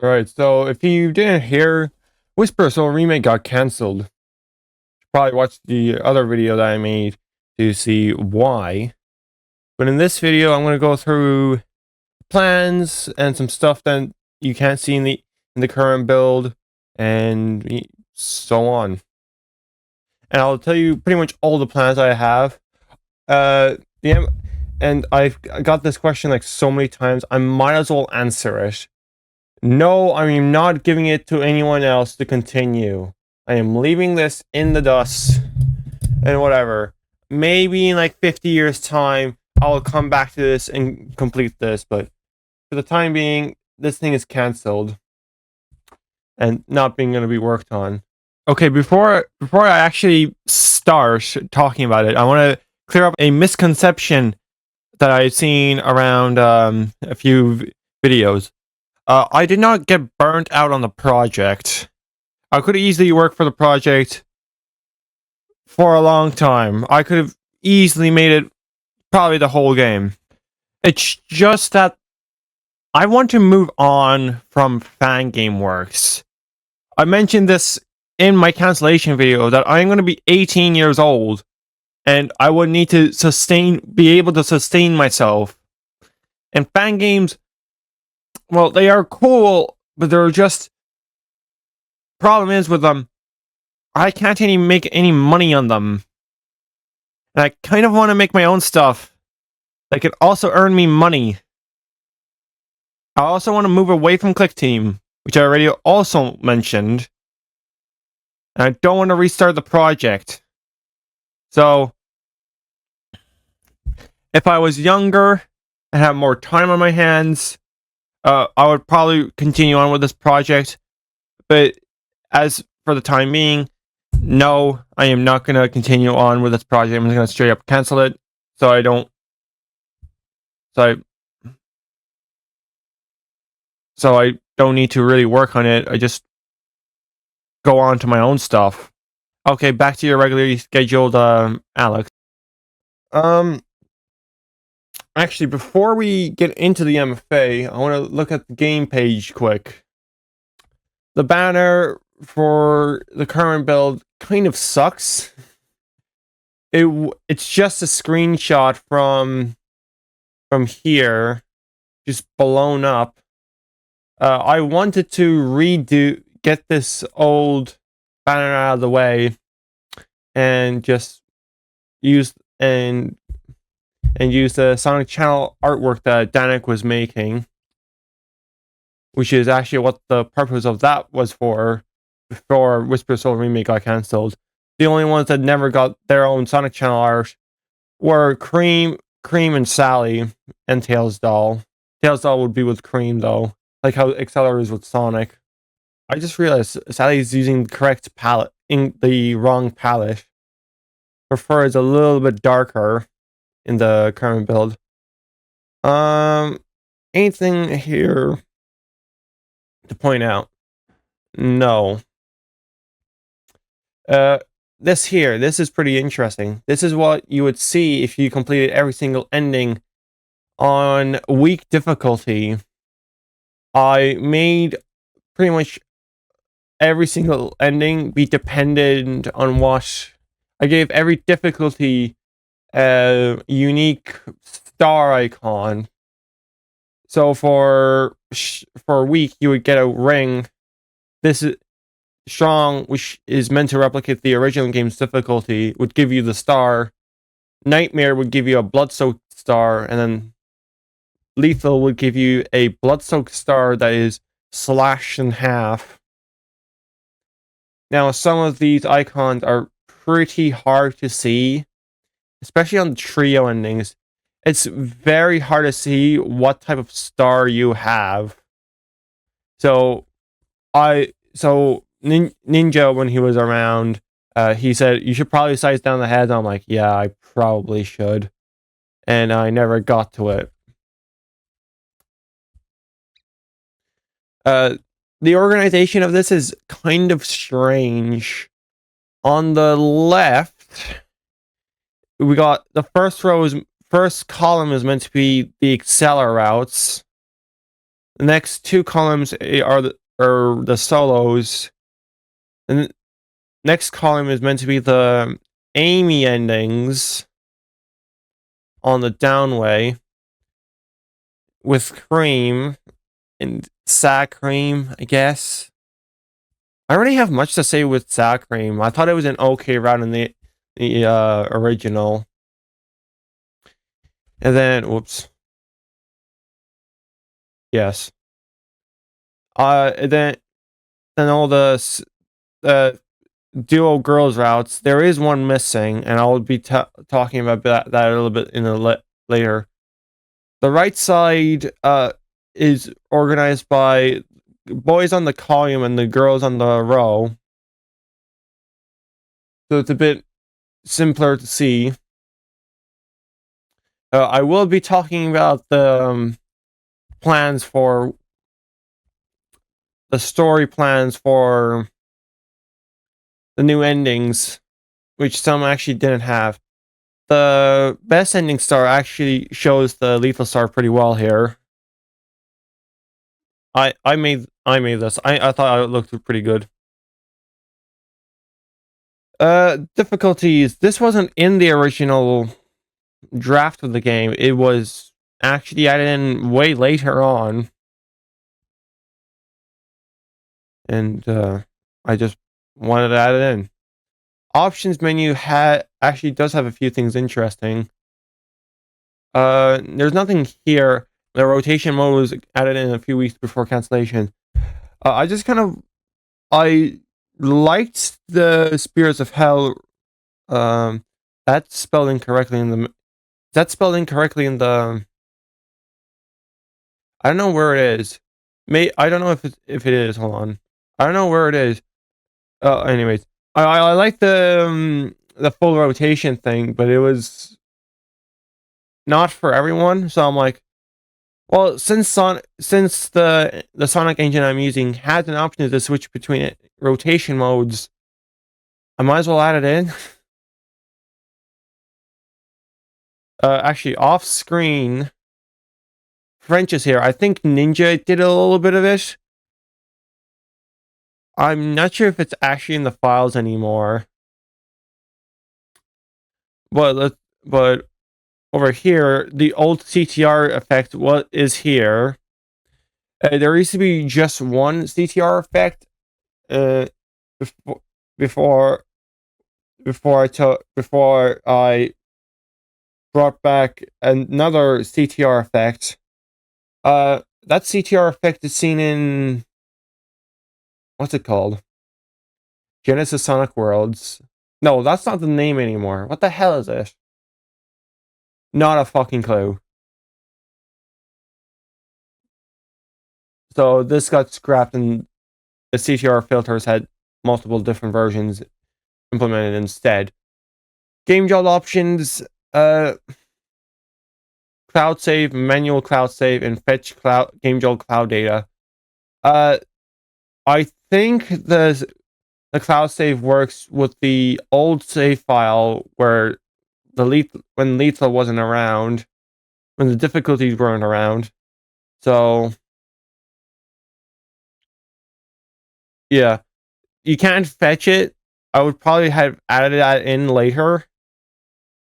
Right, so if you didn't hear, Whisper Soul Remake got cancelled. Probably watch the other video that I made to see why. But in this video, I'm going to go through plans and some stuff that you can't see in the current build, and so on. And I'll tell you pretty much all the plans I have. And I've got this question like so many times, I might as well answer it. No, I am not giving it to anyone else to continue. I am leaving this in the dust and whatever. Maybe in like 50 years time, I'll come back to this and complete this, but for the time being, this thing is cancelled and not being going to be worked on. Okay, before I actually start talking about it, I want to clear up a misconception that I've seen around a few videos. I did not get burnt out on the project. I could easily work for the project for a long time. I could have easily made it probably the whole game. It's just that I want to move on from FanGameWorks. I mentioned this in my cancellation video that I'm going to be 18 years old and I would need to be able to sustain myself. And FanGames, well, they are cool, but they're just... Problem is with them, I can't even make any money on them. And I kind of want to make my own stuff that could also earn me money. I also want to move away from ClickTeam, which I already also mentioned. And I don't want to restart the project. So, if I was younger and had more time on my hands, I would probably continue on with this project. But as for the time being, no, I am not going to continue on with this project. I'm just going to straight up cancel it. So I don't need to really work on it. I just go on to my own stuff. Okay, back to your regularly scheduled Alex. Actually, before we get into the MFA, I want to look at the game page quick. The banner for the current build kind of sucks. It's just a screenshot from here, just blown up. I wanted to get this old banner out of the way and just use the Sonic Channel artwork that Danik was making, which is actually what the purpose of that was for before Whisper Soul Remake got cancelled. The only ones that never got their own Sonic Channel art were Cream and Sally, and Tails Doll. Tails Doll would be with Cream, though, like how Acceler is with Sonic. I just realized Sally's using the correct palette, in the wrong palette. Her fur is a little bit darker in the current build. Anything here to point out? No. This is pretty interesting. This is what you would see if you completed every single ending on weak difficulty. I made pretty much every single ending be dependent on what... I gave every difficulty a unique star icon. So for a week, you would get a ring. This is strong, which is meant to replicate the original game's difficulty, would give you the star. Nightmare would give you a blood-soaked star, and then lethal would give you a blood-soaked star that is slashed in half. Now, some of these icons are pretty hard to see, especially on the trio endings. It's very hard to see what type of star you have. So Ninja, when he was around, he said, you should probably size down the heads. I'm like, yeah, I probably should. And I never got to it. The organization of this is kind of strange. On the left, we got the first column is meant to be the Acceler routes. The next two columns are the solos. And the next column is meant to be the Amy endings on the downway with Cream and Sad Cream, I guess. I don't really have much to say with Sad Cream. I thought it was an okay route in the original. And then, whoops. Yes. Then all the duo girls routes. There is one missing, and I'll be talking about that a little bit in later. The right side is organized by boys on the column and the girls on the row. So it's a bit simpler to see. I will be talking about the plans for the story plans for the new endings, which some actually didn't have. The best ending star actually shows the lethal star pretty well here. I made this. I thought it looked pretty good. Difficulties. This wasn't in the original draft of the game. It was actually added in way later on. And I just wanted to add it in. Options menu actually does have a few things interesting. There's nothing here. The rotation mode was added in a few weeks before cancellation. I liked the Spirits of Hell. That's spelled incorrectly in the. That's spelled incorrectly in the. I don't know where it is. I don't know if it is. Hold on. I don't know where it is. Anyways, I like the full rotation thing, but it was not for everyone. So I'm like, well, since the Sonic engine I'm using has an option to switch between rotation modes, I might as well add it in. Actually, off screen, French is here. I think Ninja did a little bit of it. I'm not sure if it's actually in the files anymore. But over here, the old CTR effect is here. There used to be just one CTR effect. Before I brought back another CTR effect. That CTR effect is seen in, what's it called? Genesis Sonic Worlds. No, that's not the name anymore. What the hell is it? Not a fucking clue. So this got scrapped, and the CTR filters had multiple different versions implemented instead. Game jolt options, cloud save, manual cloud save, and fetch game jolt cloud data. I think the cloud save works with the old save file where when lethal wasn't around, when the difficulties weren't around. So yeah, you can't fetch it. I would probably have added that in later.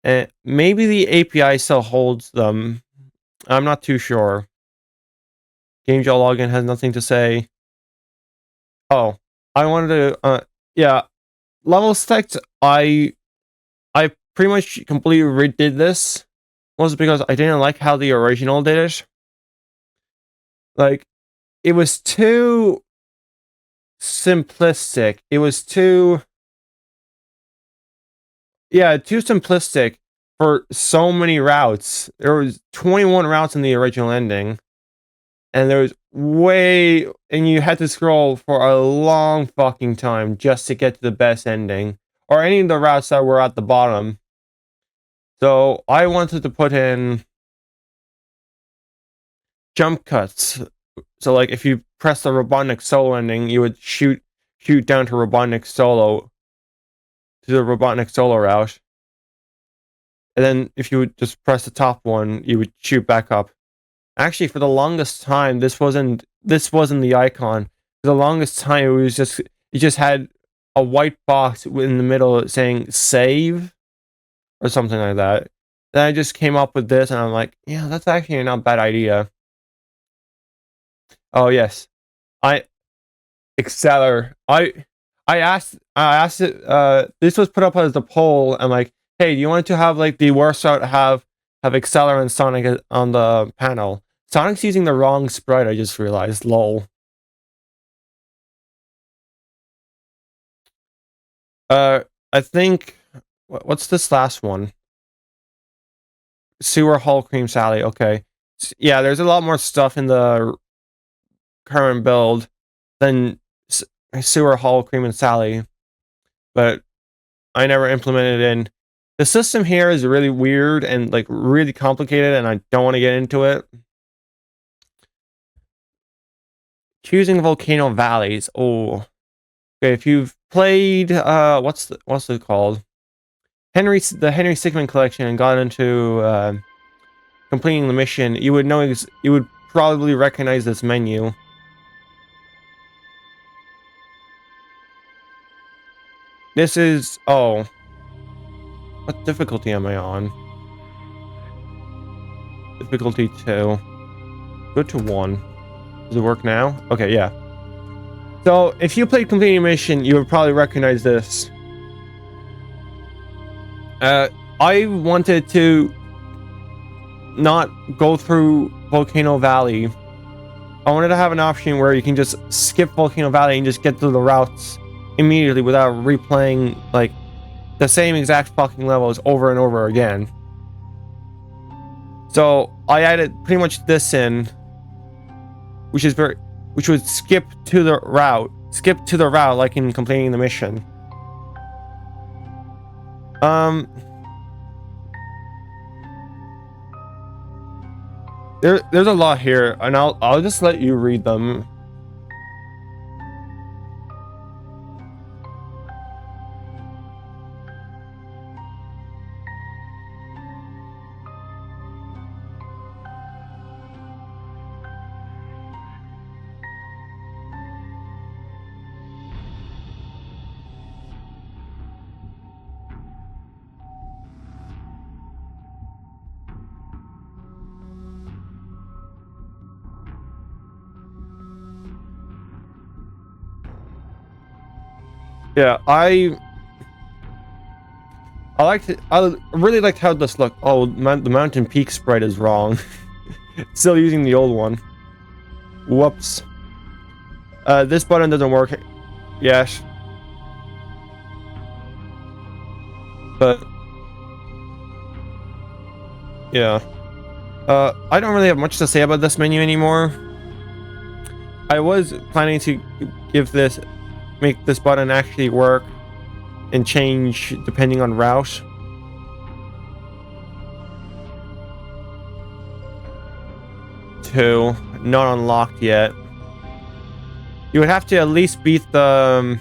And maybe the API still holds them. I'm not too sure. Game jolt login has nothing to say. Oh, I wanted to yeah, level select. I pretty much completely redid this. Was because I didn't like how the original did it. Like, it was too simplistic. It was too simplistic for so many routes. There was 21 routes in the original ending, and there was and you had to scroll for a long fucking time just to get to the best ending, or any of the routes that were at the bottom. So I wanted to put in jump cuts. So like if you press the Robotnik solo ending, you would shoot down to Robotnik solo, to the Robotnik solo route. And then if you would just press the top one, you would shoot back up. Actually, for the longest time, this wasn't this wasn't the icon. For the longest time, it just had a white box in the middle saying save or something like that. Then I just came up with this, and I'm like, yeah, that's actually not a bad idea. Oh yes, I Exceller. I asked it. This was put up as a poll. I'm like, hey, do you want to have like the WoSR have Exceller and Sonic on the panel? Sonic's using the wrong sprite. I just realized. Lol. I think what's this last one? Sewer Hall Cream Sally. Okay, yeah. There's a lot more stuff in the current build than Sewer Hall Cream and Sally, but I never implemented it in. The system here is really weird and like really complicated, and I don't want to get into it. Choosing volcano valleys. Oh, okay. If you've played what's it called? The Henry Sigmund collection and got into completing the mission, you would probably recognize this menu. This is what difficulty am I on? Difficulty 2. Go to 1. Does it work now? Okay, yeah. So if you played completing a mission, you would probably recognize this. I wanted to not go through Volcano Valley. I wanted to have an option where you can just skip Volcano Valley and just get to the routes immediately without replaying like the same exact fucking levels over and over again. So I added pretty much this in, which would skip to the route like in completing the mission. There's a lot here, and I'll just let you read them. Yeah, I really liked how this looked. Oh, the Mountain Peak sprite is wrong. Still using the old one. Whoops. This button doesn't work. Yes. But yeah. I don't really have much to say about this menu anymore. I was planning to make this button actually work and change depending on route. Two, not unlocked yet. You would have to at least beat a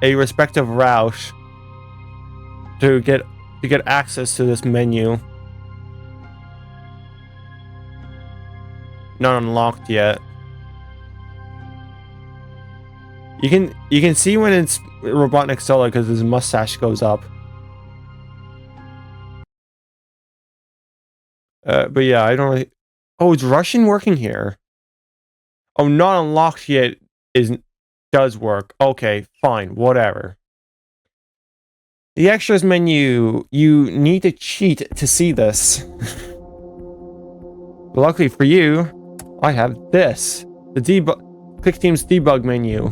respective route to get access to this menu. Not unlocked yet. You can see when it's Robotnik solo because his mustache goes up. But yeah, I don't really. Oh, is Russian working here? Oh, not unlocked yet does work. Okay, fine, whatever. The extras menu. You need to cheat to see this. Luckily for you, I have this. The Quick Team's debug menu.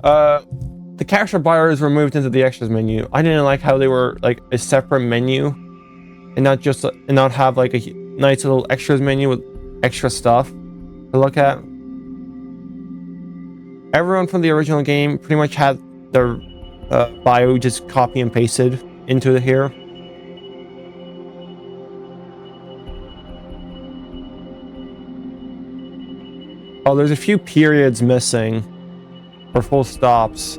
The character bar is removed into the extras menu. I didn't like how they were like a separate menu and not have like a nice little extras menu with extra stuff to look at. Everyone from the original game pretty much had their bio just copy and pasted into here. Oh, there's a few periods missing. Or full stops.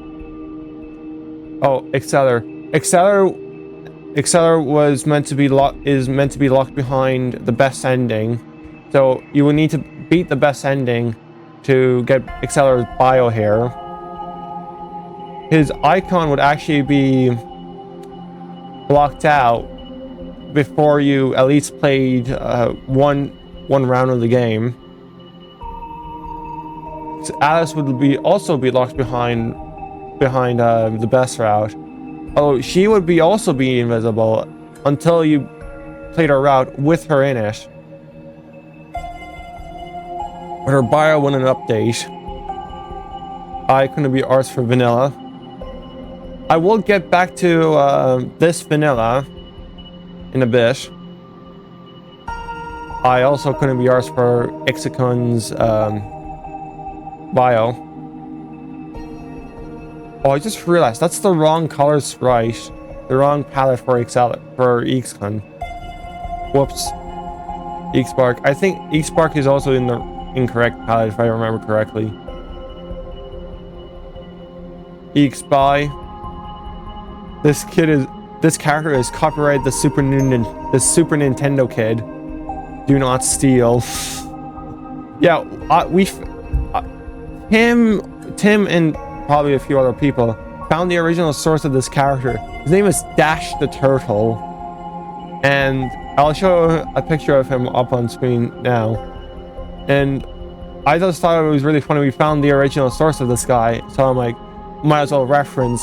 Oh, Exceller was meant to be locked behind the best ending, So you will need to beat the best ending to get Accelera's bio here. His icon would actually be blocked out before you at least played one round of the game. So Alice would also be locked behind the best route. Oh, she would also be invisible until you played her route with her in it. But her bio wouldn't update. I couldn't be arsed for vanilla. I will get back to this vanilla in a bit. I also couldn't be arsed for Ixicon's bio. Oh, I just realized that's the wrong color sprite. The wrong palette for Ixcon. Whoops. Ixbark. I think Ixbark is also in the incorrect palette if I remember correctly. Ixby. This character is copyrighted the Super Nintendo kid. Do not steal. Yeah, Tim and probably a few other people found the original source of this character. His name is Dash the Turtle, and I'll show a picture of him up on screen now. And I just thought it was really funny. We found the original source of this guy, so I'm like, might as well reference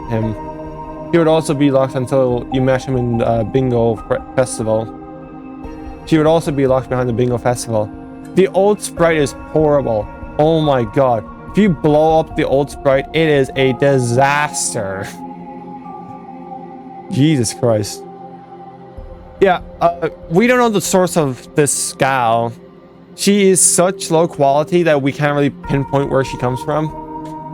him. He would also be locked until you met him in Bingo Festival. She would also be locked behind the Bingo Festival. The old sprite is horrible. Oh my god. If you blow up the old sprite, it is a disaster. Jesus Christ. Yeah, we don't know the source of this gal. She is such low quality that we can't really pinpoint where she comes from.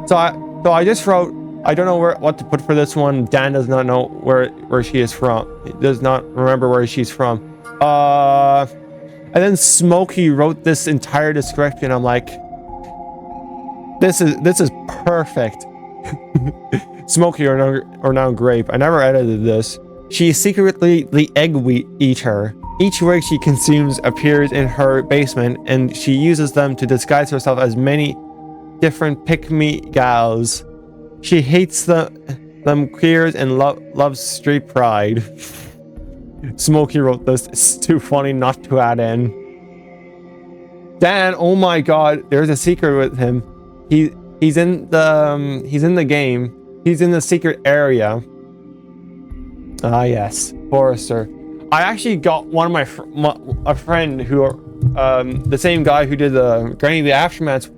So I just wrote, I don't know what to put for this one. Dan does not know where she is from. He does not remember where she's from. And then Smokey wrote this entire description. I'm like, this is perfect. Smokey or now Grape. I never edited this. She is secretly the egg eater. Each wig she consumes appears in her basement, and she uses them to disguise herself as many different pick-me gals. She hates them queers and loves street pride. Smokey wrote this. It's too funny not to add in. Dan, oh my god, there's a secret with him. He's in the game. He's in the secret area. Ah yes, Forrester. I actually got one of a friend who, the same guy who did the Granny the Aftermath's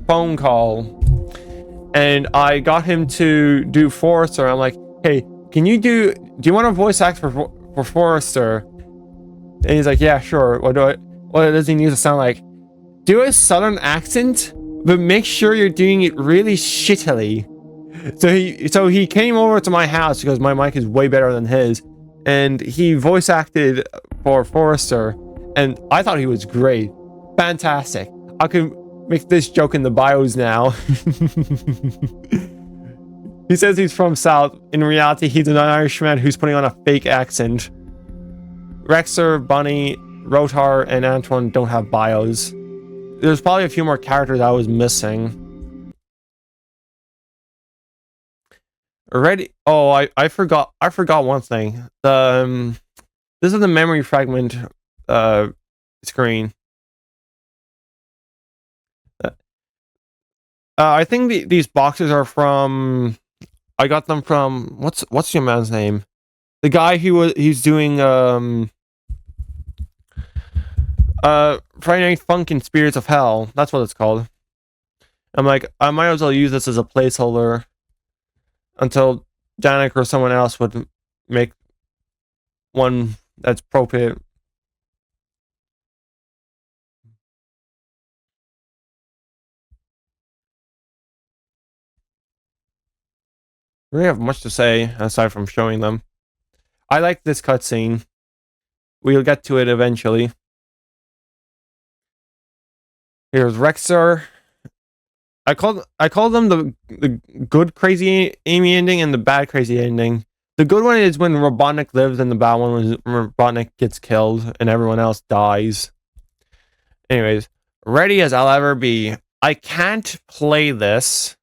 phone call, and I got him to do Forrester. I'm like, hey, do you want to voice act for Forrester? And he's like, yeah, sure. What does he need to sound like? Do a southern accent, but make sure you're doing it really shittily. So he came over to my house because my mic is way better than his, and he voice acted for Forrester, and I thought he was great. Fantastic. I can make this joke in the bios now. He says he's from South. In reality, he's an Irishman who's putting on a fake accent. Rexer, Bunny, Rotar, and Antoine don't have bios. There's probably a few more characters I was missing. Already. Oh, I forgot one thing. This is the memory fragment screen. I think these boxes are from. I got them from what's your man's name? The guy he's doing Friday Night Funk and Spirits of Hell. That's what it's called. I'm like, I might as well use this as a placeholder until Danik or someone else would make one that's appropriate. I don't have much to say aside from showing them. I like this cutscene. We'll get to it eventually. Here's Rexar. I call them the good crazy Amy ending and the bad crazy ending. The good one is when Robotnik lives, and the bad one is when Robotnik gets killed and everyone else dies. Anyways, ready as I'll ever be. I can't play this,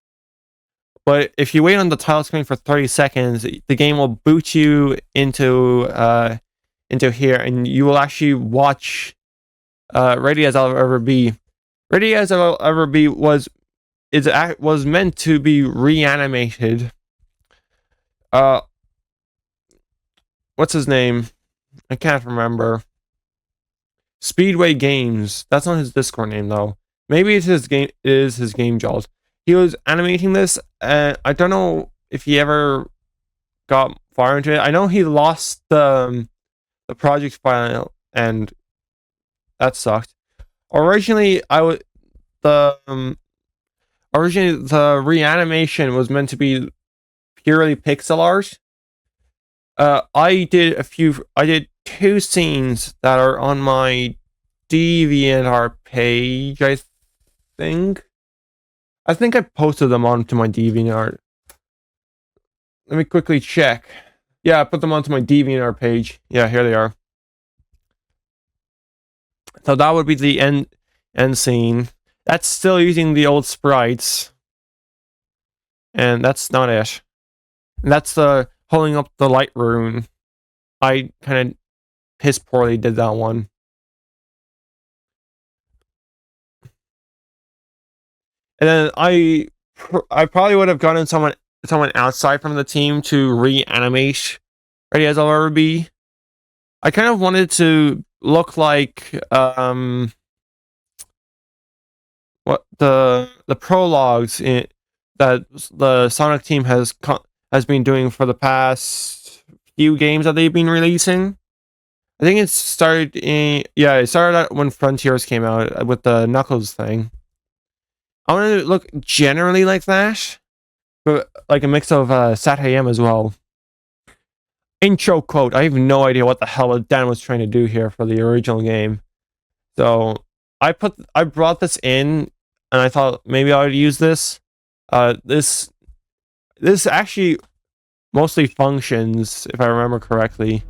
but if you wait on the title screen for 30 seconds, the game will boot you into here, and you will actually watch Ready as I'll ever be. Ready as I'll ever be was meant to be reanimated. What's his name? I can't remember. Speedway Games. That's not his Discord name though. Maybe it's his game. It is his game Jaws. He was animating this, and I don't know if he ever got far into it. I know he lost the project file, and that sucked. Originally, originally the reanimation was meant to be purely pixel art. I did 2 scenes that are on my DeviantArt page, I think. I think I posted them onto my DeviantArt. Let me quickly check. Yeah, I put them onto my DeviantArt page. Yeah, here they are. So that would be the end scene. That's still using the old sprites. And that's not it. And that's the holding up the light rune. I kind of piss poorly did that one. And then I probably would have gotten someone outside from the team to reanimate Ready as I'll ever be. I kind of wanted to look like what the prologues that the Sonic team has been doing for the past few games that they've been releasing. I think it started out when Frontiers came out with the Knuckles thing. I want to look generally like that, but like a mix of Sat-AM as well. Intro quote. I have no idea what the hell Dan was trying to do here for the original game. So I brought this in, and I thought maybe I would use this. This actually mostly functions, if I remember correctly.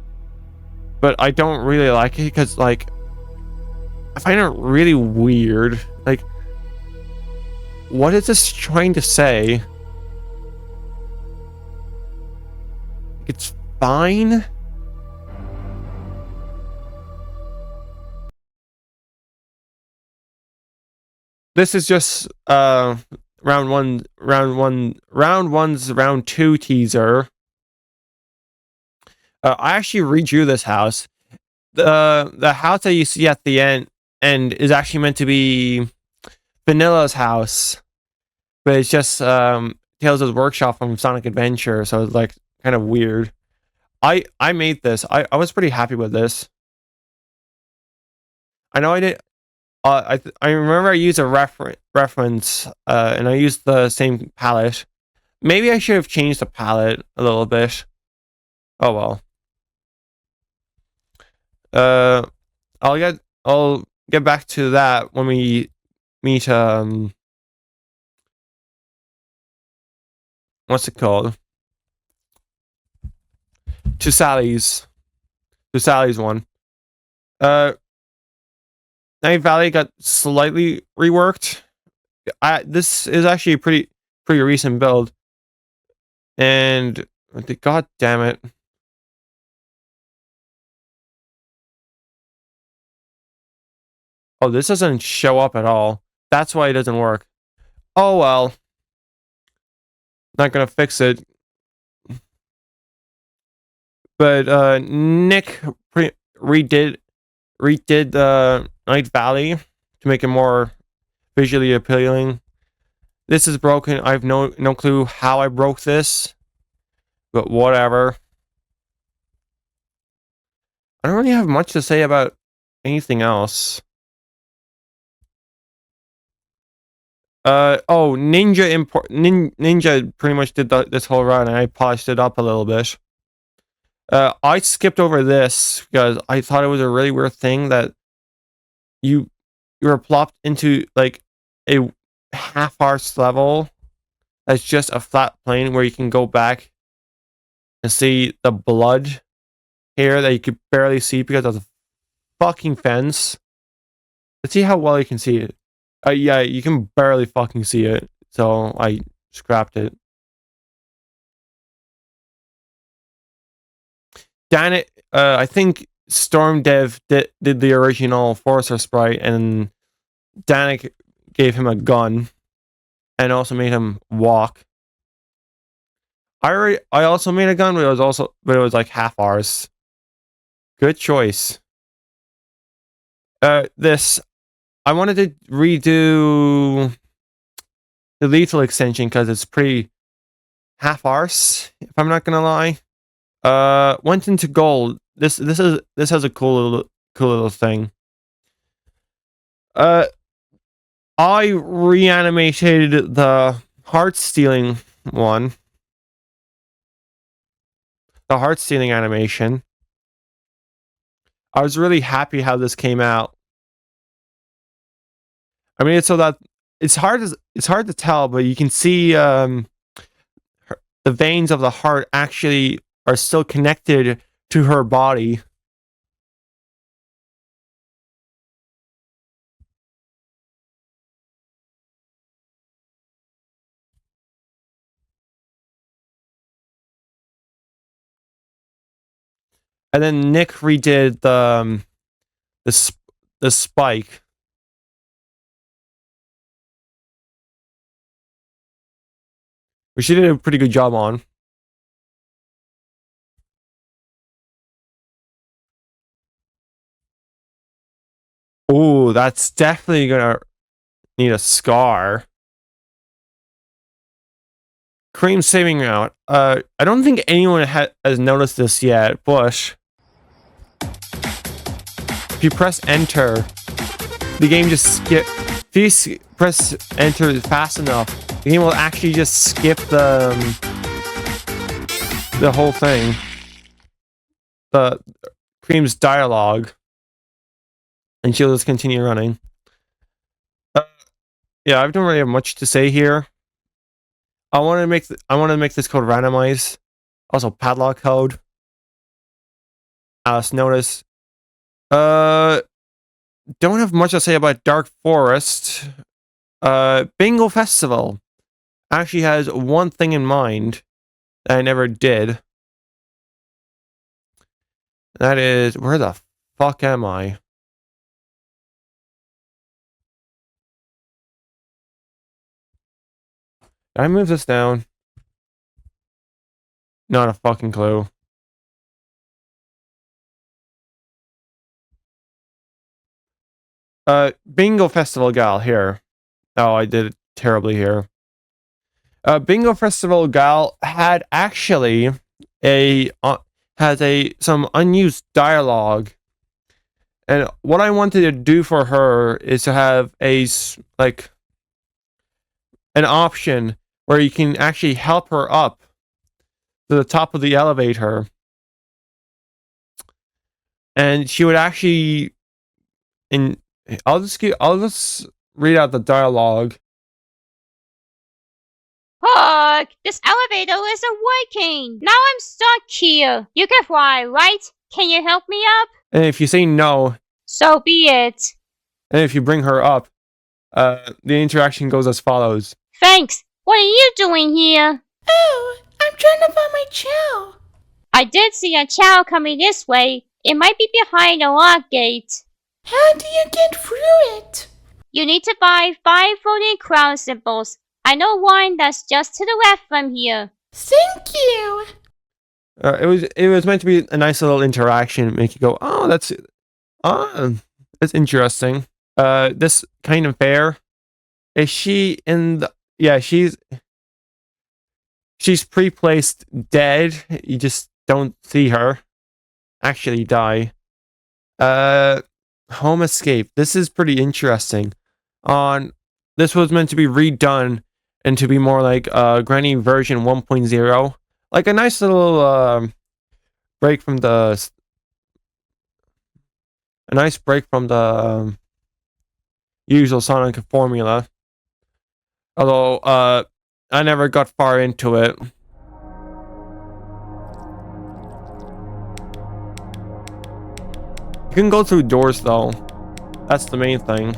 But I don't really like it because, like, I find it really weird. Like, what is this trying to say? It's fine. This is just round two teaser. I actually redrew this house. The house that you see at the end is actually meant to be Vanilla's house, but it's just Tales' workshop from Sonic Adventure, so it's like kind of weird. I made this. I was pretty happy with this. I know I did. I remember I used a reference, and I used the same palette. Maybe I should have changed the palette a little bit. Oh well. I'll get back to that when we meet what's it called? To Sally's one. Night Valley got slightly reworked. This is actually a pretty recent build. And god damn it. Oh, this doesn't show up at all. That's why it doesn't work. Oh well. Not gonna fix it. But Nick redid Night Valley to make it more visually appealing. This is broken. I have no clue how I broke this, but whatever. I don't really have much to say about anything else. Oh, Ninja pretty much did this whole run, and I polished it up a little bit. I skipped over this because I thought it was a really weird thing that you were plopped into like a half-arse level that's just a flat plane where you can go back And see the blood here that you could barely see because of the fucking fence. Let's see how well you can see it. Yeah, you can barely fucking see it. So I scrapped it. Dan it. I think Storm Dev did the original Forcer sprite, and Danik gave him a gun, and also made him walk. I also made a gun, but it was like half ours. Good choice. This I wanted to redo the lethal extension because it's pretty half arse, if I'm not gonna lie. Went into gold. This has a cool little thing. I reanimated the heart stealing one. The heart stealing animation. I was really happy how this came out. I mean, it's so that it's hard to tell, but you can see the veins of the heart actually are still connected to her body. And then Nick redid the spike. Which she did a pretty good job on. Oh, that's definitely gonna need a scar. Cream saving out. I don't think anyone has noticed this yet, but if you press enter, the game just skip. If you press enter fast enough, the game will actually just skip the whole thing. The Cream's dialogue, and she'll just continue running. Yeah, I don't really have much to say here. I want to make this code randomized. Also, padlock code. Alice notice. Don't have much to say about Dark Forest. Bingo Festival actually has one thing in mind that I never did. That is, where the fuck am I? Did I move this down? Not a fucking clue. Bingo Festival gal here. Oh, I did it terribly here. Bingo Festival gal had actually some unused dialogue, and what I wanted to do for her is to have an option where you can actually help her up to the top of the elevator, and she would actually I'll just read out the dialogue. Look, this elevator isn't working. Now I'm stuck here. You can fly, right? Can you help me up? And if you say no, so be it. And if you bring her up, the interaction goes as follows. Thanks. What are you doing here? Oh, I'm trying to find my chow. I did see a chow coming this way. It might be behind the lock gate. How do you get through it? You need to buy 5 floating crown symbols. I know one that's just to the left from here. Thank you. It was meant to be a nice little interaction, make you go, oh, that's interesting. This kind of bear, is she in the? Yeah, she's pre-placed dead. You just don't see her actually die. Home escape. This is pretty interesting. This was meant to be redone and to be more like Granny version 1.0, like a nice little break from the usual Sonic formula. Although I never got far into it. can go through doors though. That's the main thing.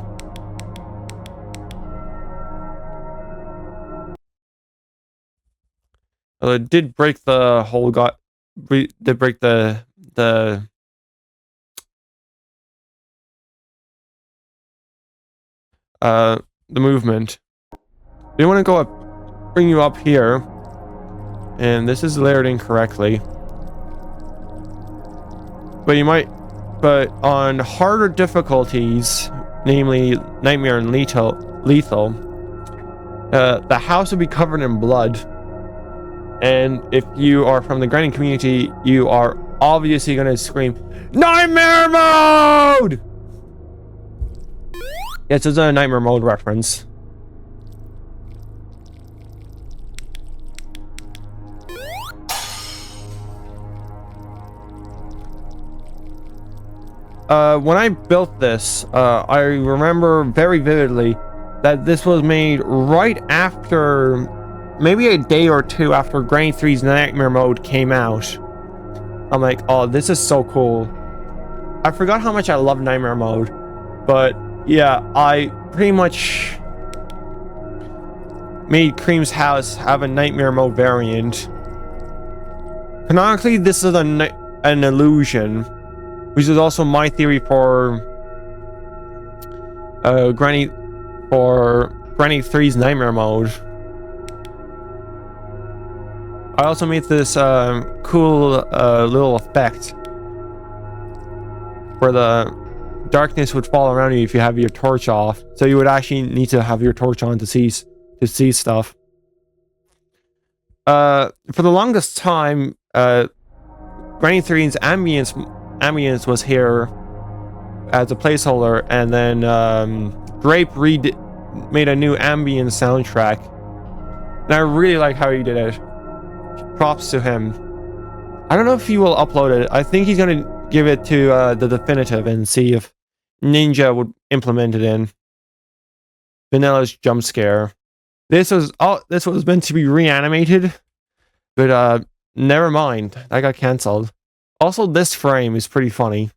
It did break the whole did break the movement. We want to go up, bring you up here, and this is layered incorrectly. But on harder difficulties, namely Nightmare and Lethal, the house will be covered in blood. And if you are from the grinding community, you are obviously going to scream, Nightmare Mode! Yes, it's a Nightmare Mode reference. When I built this, I remember very vividly that this was made right after, maybe a day or two after Granny 3's Nightmare Mode came out. I'm like, oh, this is so cool. I forgot how much I love Nightmare Mode, but yeah, I pretty much made Cream's house have a Nightmare Mode variant. Canonically, this is an illusion, which is also my theory for Granny 3's Nightmare Mode. I also made this cool little effect where the darkness would fall around you if you have your torch off. So you would actually need to have your torch on to see stuff. For the longest time, Granny 3's ambience was here as a placeholder, and then Grape made a new ambience soundtrack, and I really like how he did it. Props to him. I don't know if he will upload it. I think he's gonna give it to the definitive and see if Ninja would implement it in Vanilla's jump scare. This was meant to be reanimated, but never mind, that got cancelled. Also, this frame is pretty funny.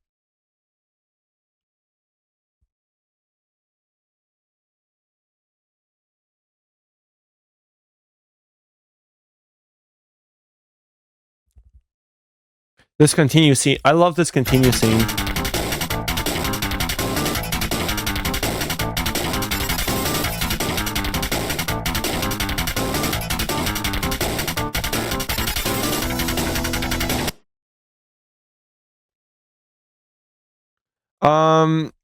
This continuous scene. I love this continuous scene.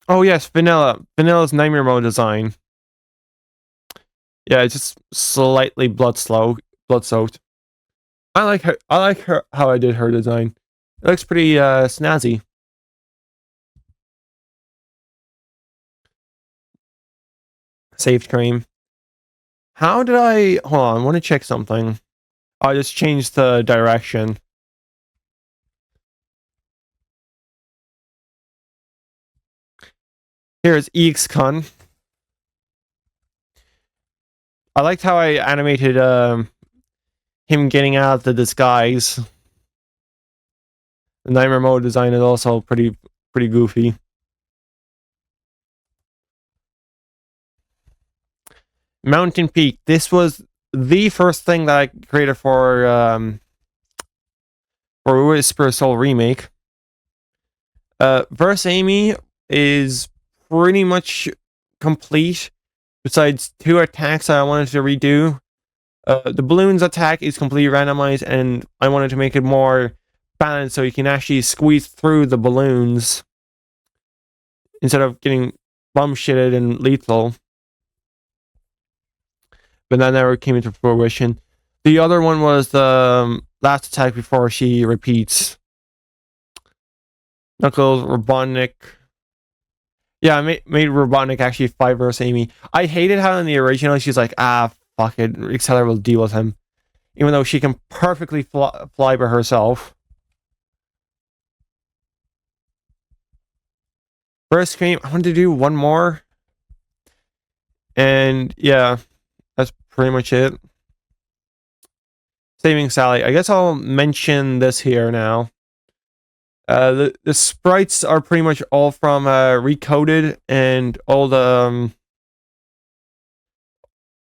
Oh yes, Vanilla's Nightmare Mode design. Yeah, it's just slightly blood soaked. I like her how I did her design. It looks pretty snazzy. Saved Cream. How did I hold on, I want to check something. I just changed the direction. Here's EXCon. I liked how I animated him getting out of the disguise. The Nightmare Mode design is also pretty goofy. Mountain Peak. This was the first thing that I created for Whisper Soul Remake. Verse Amy is pretty much complete, besides 2 attacks that I wanted to redo. The balloons attack is completely randomized, and I wanted to make it more balanced so you can actually squeeze through the balloons instead of getting bum shitted and lethal. But that never came into fruition. The other one was the last attack before she repeats. Knuckles, Robotnik. Yeah, I made Robotnik actually fight versus Amy. I hated how in the original she's like, fuck it, Acceler will deal with him. Even though she can perfectly fly by herself. First game, I wanted to do one more. And yeah, that's pretty much it. Saving Sally. I guess I'll mention this here now. The sprites are pretty much all from Recoded, and all the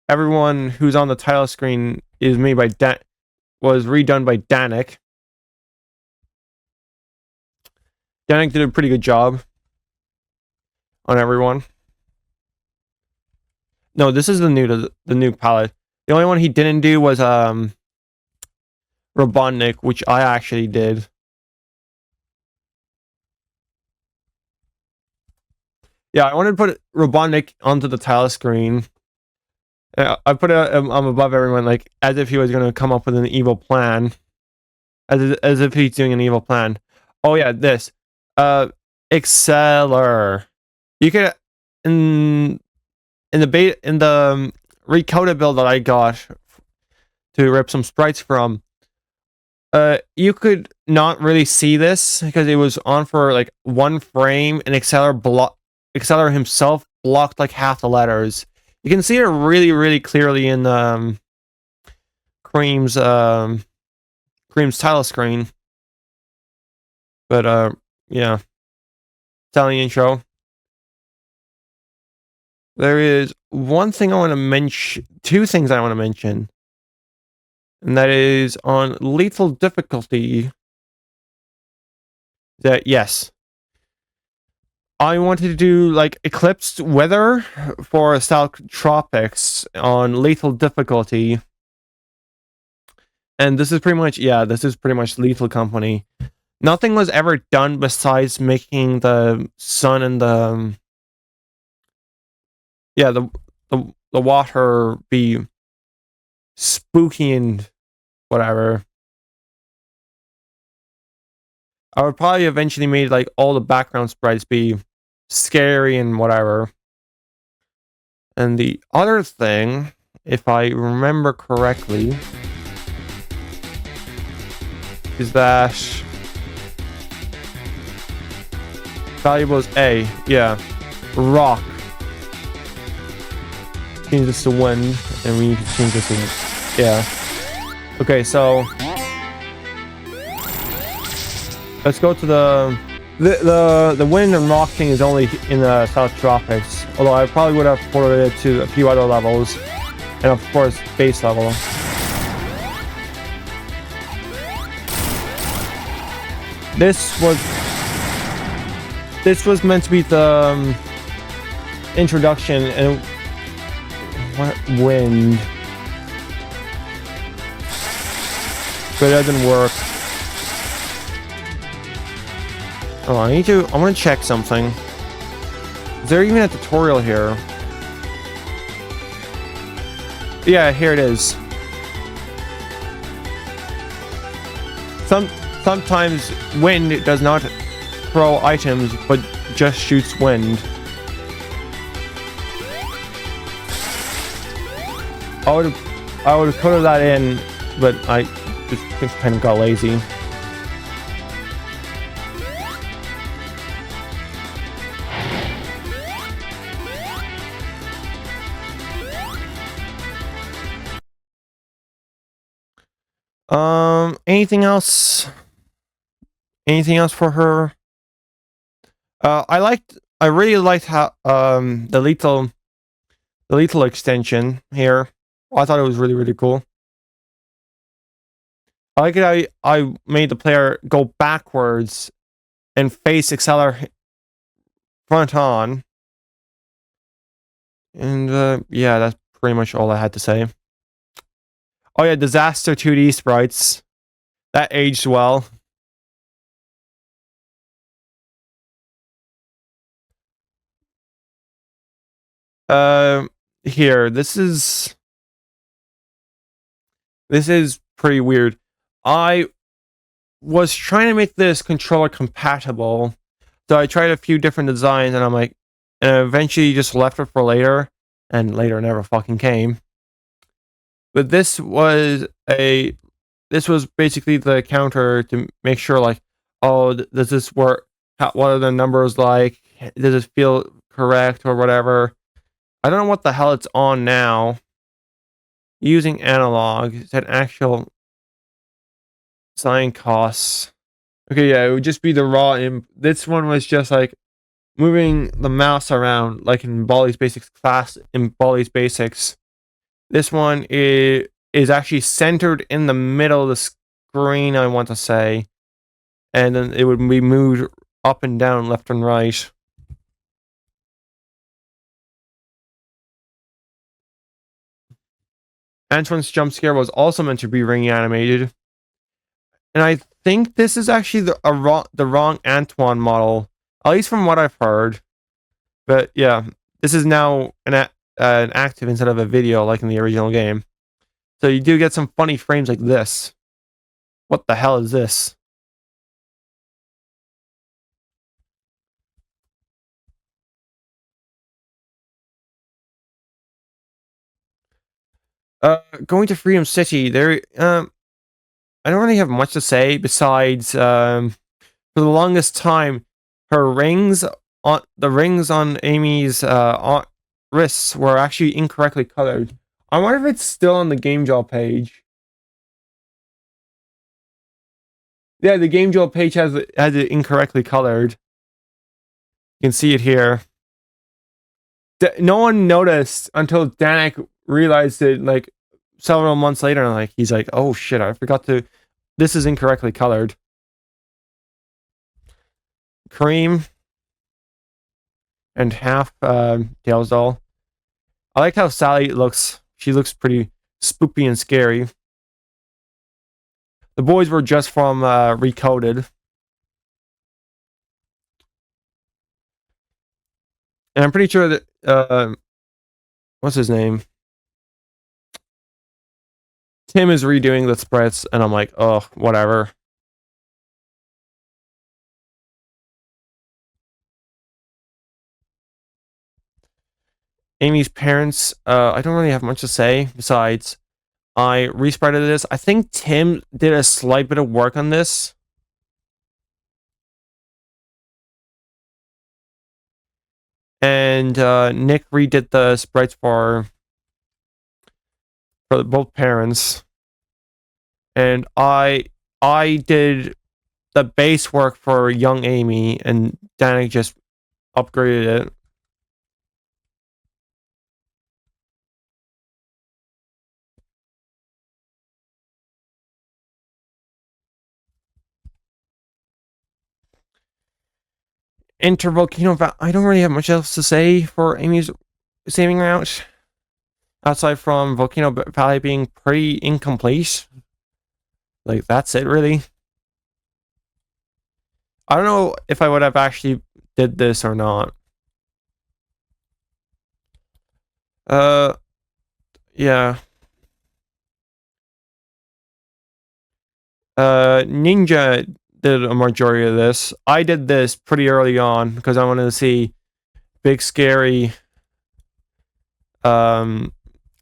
everyone who's on the title screen is made by was redone by Danik. Danik did a pretty good job on everyone. No, this is the new palette. The only one he didn't do was Robotnik, which I actually did. Yeah, I wanted to put Robotnik onto the title screen. I put it above everyone, like as if he was going to come up with an evil plan, as if he's doing an evil plan. Oh yeah, this Exceller. You could in the recoded build that I got to rip some sprites from. You could not really see this because it was on for like one frame, and Exceller himself blocked like half the letters. You can see it really, really clearly in Cream's title screen. But yeah, Sally intro. There is one thing I want to mention, two things I want to mention, and that is on lethal difficulty. That yes, I wanted to do like eclipsed weather for South Tropics on lethal difficulty. And this is pretty much, yeah, this is pretty much Lethal Company. Nothing was ever done besides making the sun and the water be spooky and whatever. I would probably eventually make like all the background sprites be scary and whatever. And the other thing, if I remember correctly, is that valuables A, yeah, rock. Change this to wind, and we need to change this to, yeah. Okay, so let's go to the wind and rock thing is only in the South Tropics. Although I probably would have ported it to a few other levels, and of course base level. This was meant to be the introduction, and what wind? But it doesn't work. Oh, I want to check something. Is there even a tutorial here? Yeah, here it is. Sometimes wind does not throw items, but just shoots wind. I would have coded that in, but I just kind of got lazy. Anything else? Anything else for her? I really liked how the lethal extension here. I thought it was really, really cool. I like it how I made the player go backwards and face Exceller front on. And yeah, that's pretty much all I had to say. Oh yeah, Disaster 2D sprites. That aged well. Here, this is pretty weird. I was trying to make this controller compatible, so I tried a few different designs, and and I eventually just left it for later, and later never fucking came. But this was basically the counter to make sure, like, oh, does this work? What are the numbers like? Does it feel correct or whatever? I don't know what the hell it's on now. Using analog, is that actual design costs? Okay, yeah, it would just be the raw imp. This one was just like moving the mouse around, like in Baldi's Basics class in Baldi's Basics. This one is actually centered in the middle of the screen, I want to say. And then it would be moved up and down, left and right. Antoine's jump scare was also meant to be ring animated. And I think this is actually the wrong Antoine model, at least from what I've heard. But yeah, this is now an active instead of a video like in the original game. So you do get some funny frames like this. What the hell is this? Going to Freedom City, I don't really have much to say besides, for the longest time, the rings on Amy's wrists were actually incorrectly colored. I wonder if it's still on the Game Jolt page. Yeah, the Game Jolt page has it incorrectly colored. You can see it here. No one noticed until Danik realized it like several months later, and like he's like, "Oh shit, I forgot to. This is incorrectly colored." Cream and half Tails doll. I like how Sally looks. She looks pretty spoopy and scary. The boys were just from Recoded. And I'm pretty sure that what's his name? Tim is redoing the spreads, and I'm like, oh, whatever. Amy's parents, I don't really have much to say besides I respreaded this. I think Tim did a slight bit of work on this. And Nick redid the sprites for both parents. And I did the base work for young Amy, and Danik just upgraded it. Enter Volcano Valley. I don't really have much else to say for Amy's saving route. Outside from Volcano Valley being pretty incomplete. Like, that's it, really. I don't know if I would have actually did this or not. Yeah. Ninja did a majority of this. I did this pretty early on because I wanted to see big scary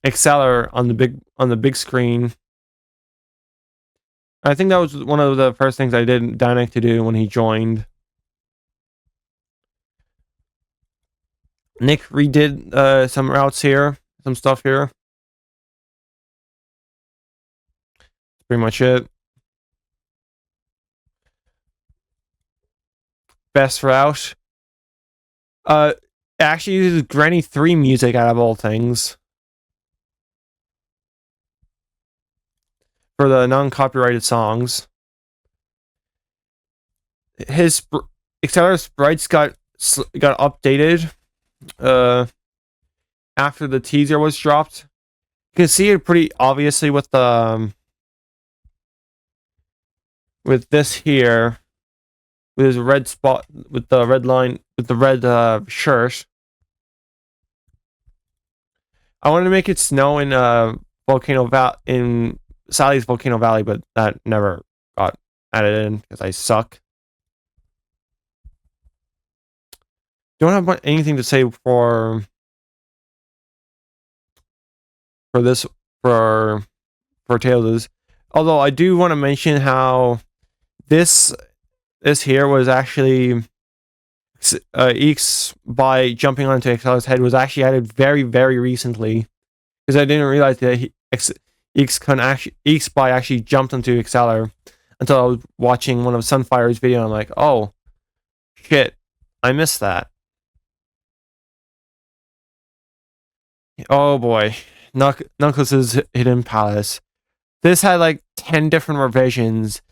Exceller on the big screen. I think that was one of the first things I did Danik to do when he joined. Nick redid some routes here, some stuff here. That's pretty much it. Best route. Actually uses Granny 3 music out of all things. For the non-copyrighted songs. His Accelerator sprites got updated after the teaser was dropped. You can see it pretty obviously with the with this here, with his red spot, with the red line, with the red shirt. I wanted to make it snow in in Sally's Volcano Valley, but that never got added in because I suck. Don't have anything to say for this for Tails. Although I do want to mention how this here was actually Eeks by jumping onto Exceller's head was actually added very, very recently, because I didn't realize that Eeks by actually jumped onto Exceller. until I was watching one of Sunfire's video, and I'm like, oh, shit, I missed that. Oh boy, Knuckles' Hidden Palace. This had like 10 different revisions.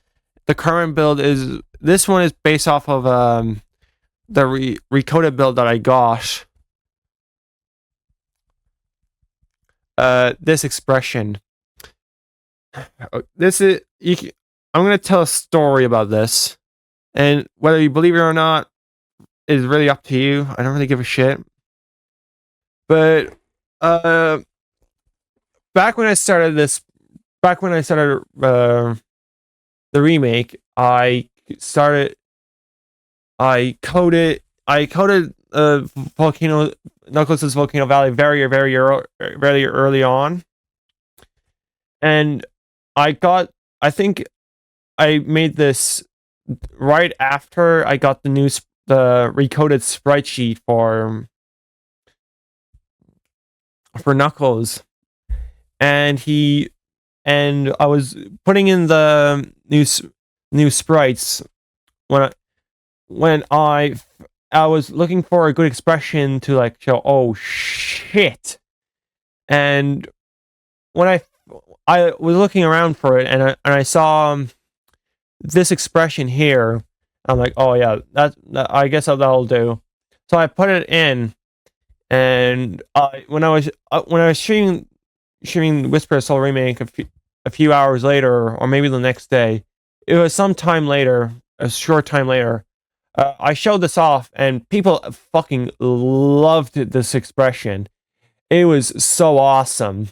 The current build is, this one is based off of the recoded build that I got. This expression. This is, I'm gonna tell a story about this, and whether you believe it or not is really up to you. I don't really give a shit. But back when I started the remake, I coded Knuckles' Volcano Valley very early on, and I think I made this right after I got the recoded sprite sheet for Knuckles, and I was putting in the new sprites when I was looking for a good expression to like show, oh shit, and when I was looking around for it, and I saw this expression here, I'm like, oh yeah, that I guess that'll do. So I put it in, and when I was streaming Whisper Soul Remake a few hours later, or maybe the next day, it was some time later, a short time later, I showed this off, and people fucking loved this expression. It was so awesome.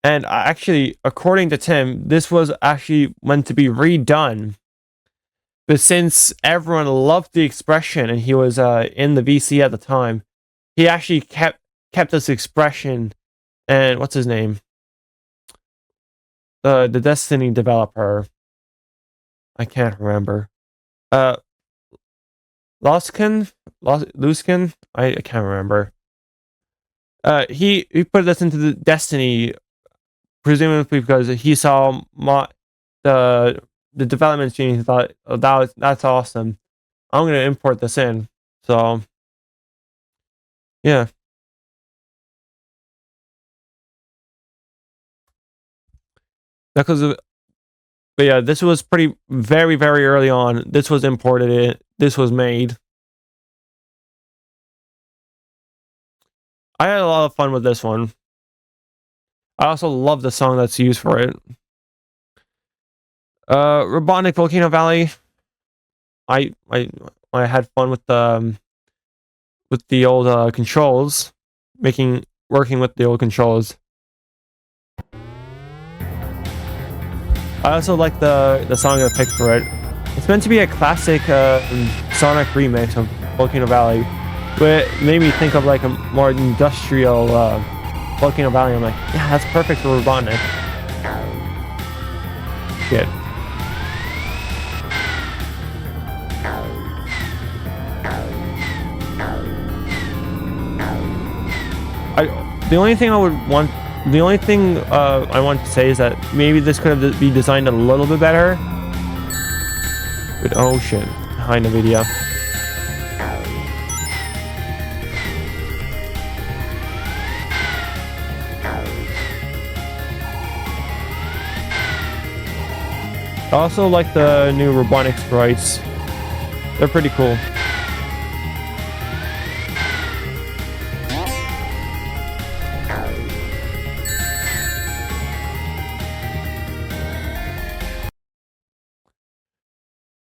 And actually, according to Tim, this was actually meant to be redone. But since everyone loved the expression, and he was in the VC at the time, he actually kept this expression. And what's his name? The Destiny developer. I can't remember. Luskin? I can't remember. He put this into the Destiny, presumably because he saw the development scene and thought, oh, that's awesome. I'm gonna import this in. So yeah. Because but yeah, this was very early on. This was imported in. This was made. I had a lot of fun with this one. I also love the song that's used for it. Robotnik Volcano Valley. I had fun with the old controls, working with the old controls. I also like the song I picked for it. It's meant to be a classic Sonic remix of Volcano Valley, but it made me think of like a more industrial Volcano Valley. I'm like, yeah, that's perfect for Robotnik. Shit. The only thing I want to say is that maybe this could have been designed a little bit better. But oh shit, hi Nvidia. I also like the new Robotnik sprites. They're pretty cool.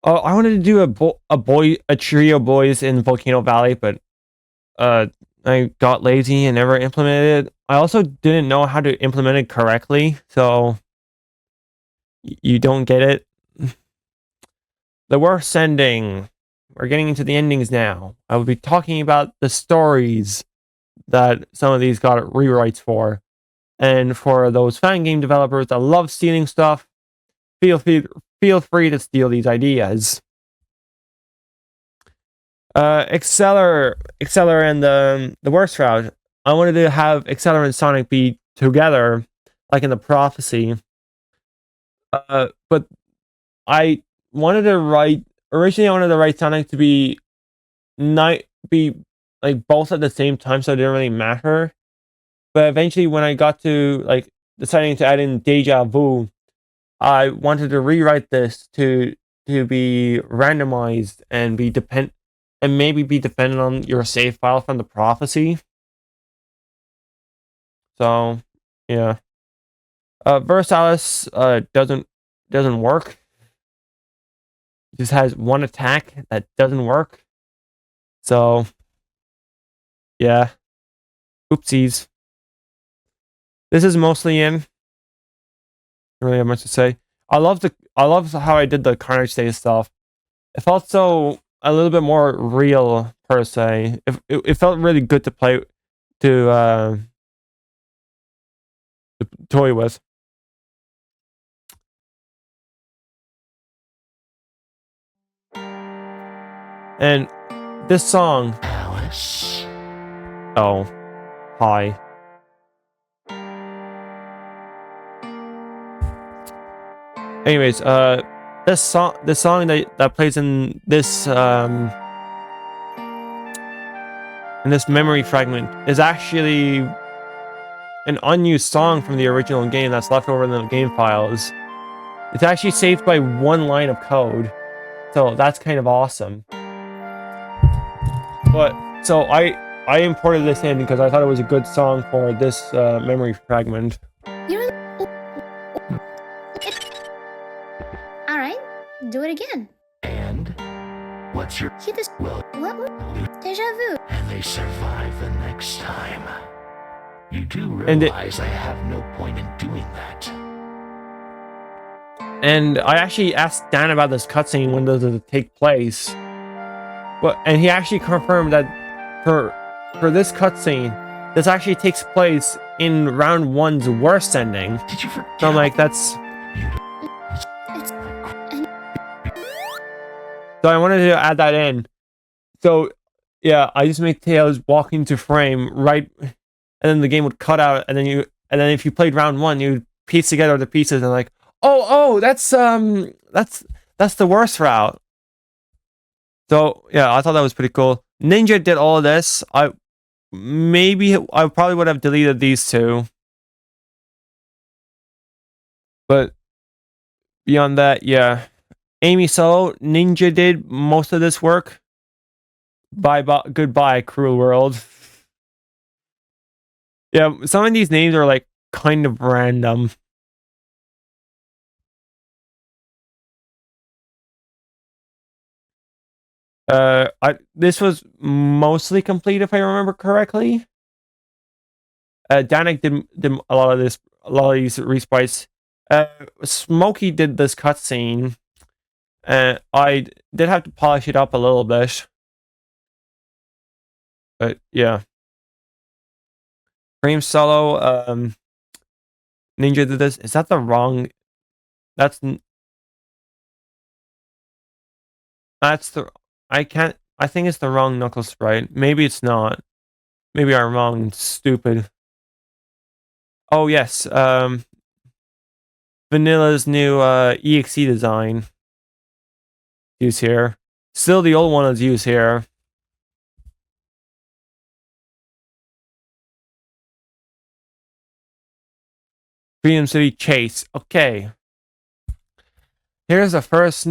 I wanted to do a trio boys in Volcano Valley, but I got lazy and never implemented it. I also didn't know how to implement it correctly, so you don't get it. The worst ending. We're getting into the endings now. I will be talking about the stories that some of these got rewrites for. And for those fan game developers that love stealing stuff, feel free to steal these ideas. Exceller and the worst route. I wanted to have Exceller and Sonic be together, like in the Prophecy. But I wanted to write originally. I wanted to write Sonic to be like both at the same time, so it didn't really matter. But eventually, when I got to like deciding to add in Deja Vu, I wanted to rewrite this to be randomized and maybe be dependent on your save file from the prophecy. So yeah. Versalis doesn't work. It just has one attack that doesn't work. So yeah. Oopsies. This is mostly in. Don't really have much to say. I love how I did the Carnage Day stuff. It felt so a little bit more real per se. It felt really good to play to toy with. And this song. Alice. Oh, hi. Anyways, this song that plays in this memory fragment is actually an unused song from the original game that's left over in the game files. It's actually saved by one line of code, so that's kind of awesome. But so I imported this in because I thought it was a good song for this memory fragment. Alright, do it again. And what's your Hit this. well What? Deja vu. and they survive the next time. You do And realize I have no point in doing that. And I actually asked Dan about this cutscene, when does it take place? And he actually confirmed that for this cutscene, this actually takes place in round 1's worst ending. Did you forget? So I'm like, that's. It's. So I wanted to add that in. So yeah, I just made Tails walk into frame right, and then the game would cut out, and then if you played round 1, you'd piece together the pieces and like, oh, that's the worst route. So yeah, I thought that was pretty cool. Ninja did all of this. I probably would have deleted these two, but beyond that, yeah. Amy Solo, Ninja did most of this work. Goodbye, cruel world. Yeah, some of these names are like kind of random. This was mostly complete if I remember correctly. Danik did a lot of these resprites. Smokey did this cutscene. I did have to polish it up a little bit. But yeah. Cream Solo, Ninja did this. Is that the wrong? That's the. I think it's the wrong Knuckles sprite. Maybe it's not. Maybe I'm wrong. Stupid. Oh yes. Vanilla's new EXE design. Use here. Still the old one is used here. Freedom City Chase. Okay. Here's the first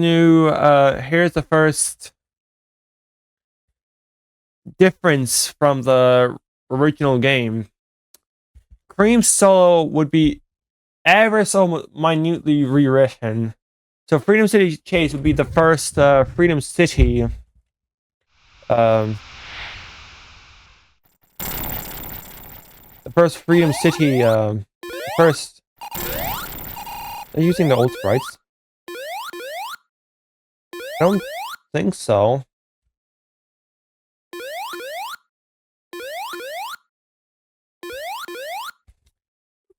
difference from the original game. Cream Solo would be ever so minutely rewritten. So Freedom City Chase would be the first Freedom City. The first Freedom City. First. They're using the old sprites. I don't think so.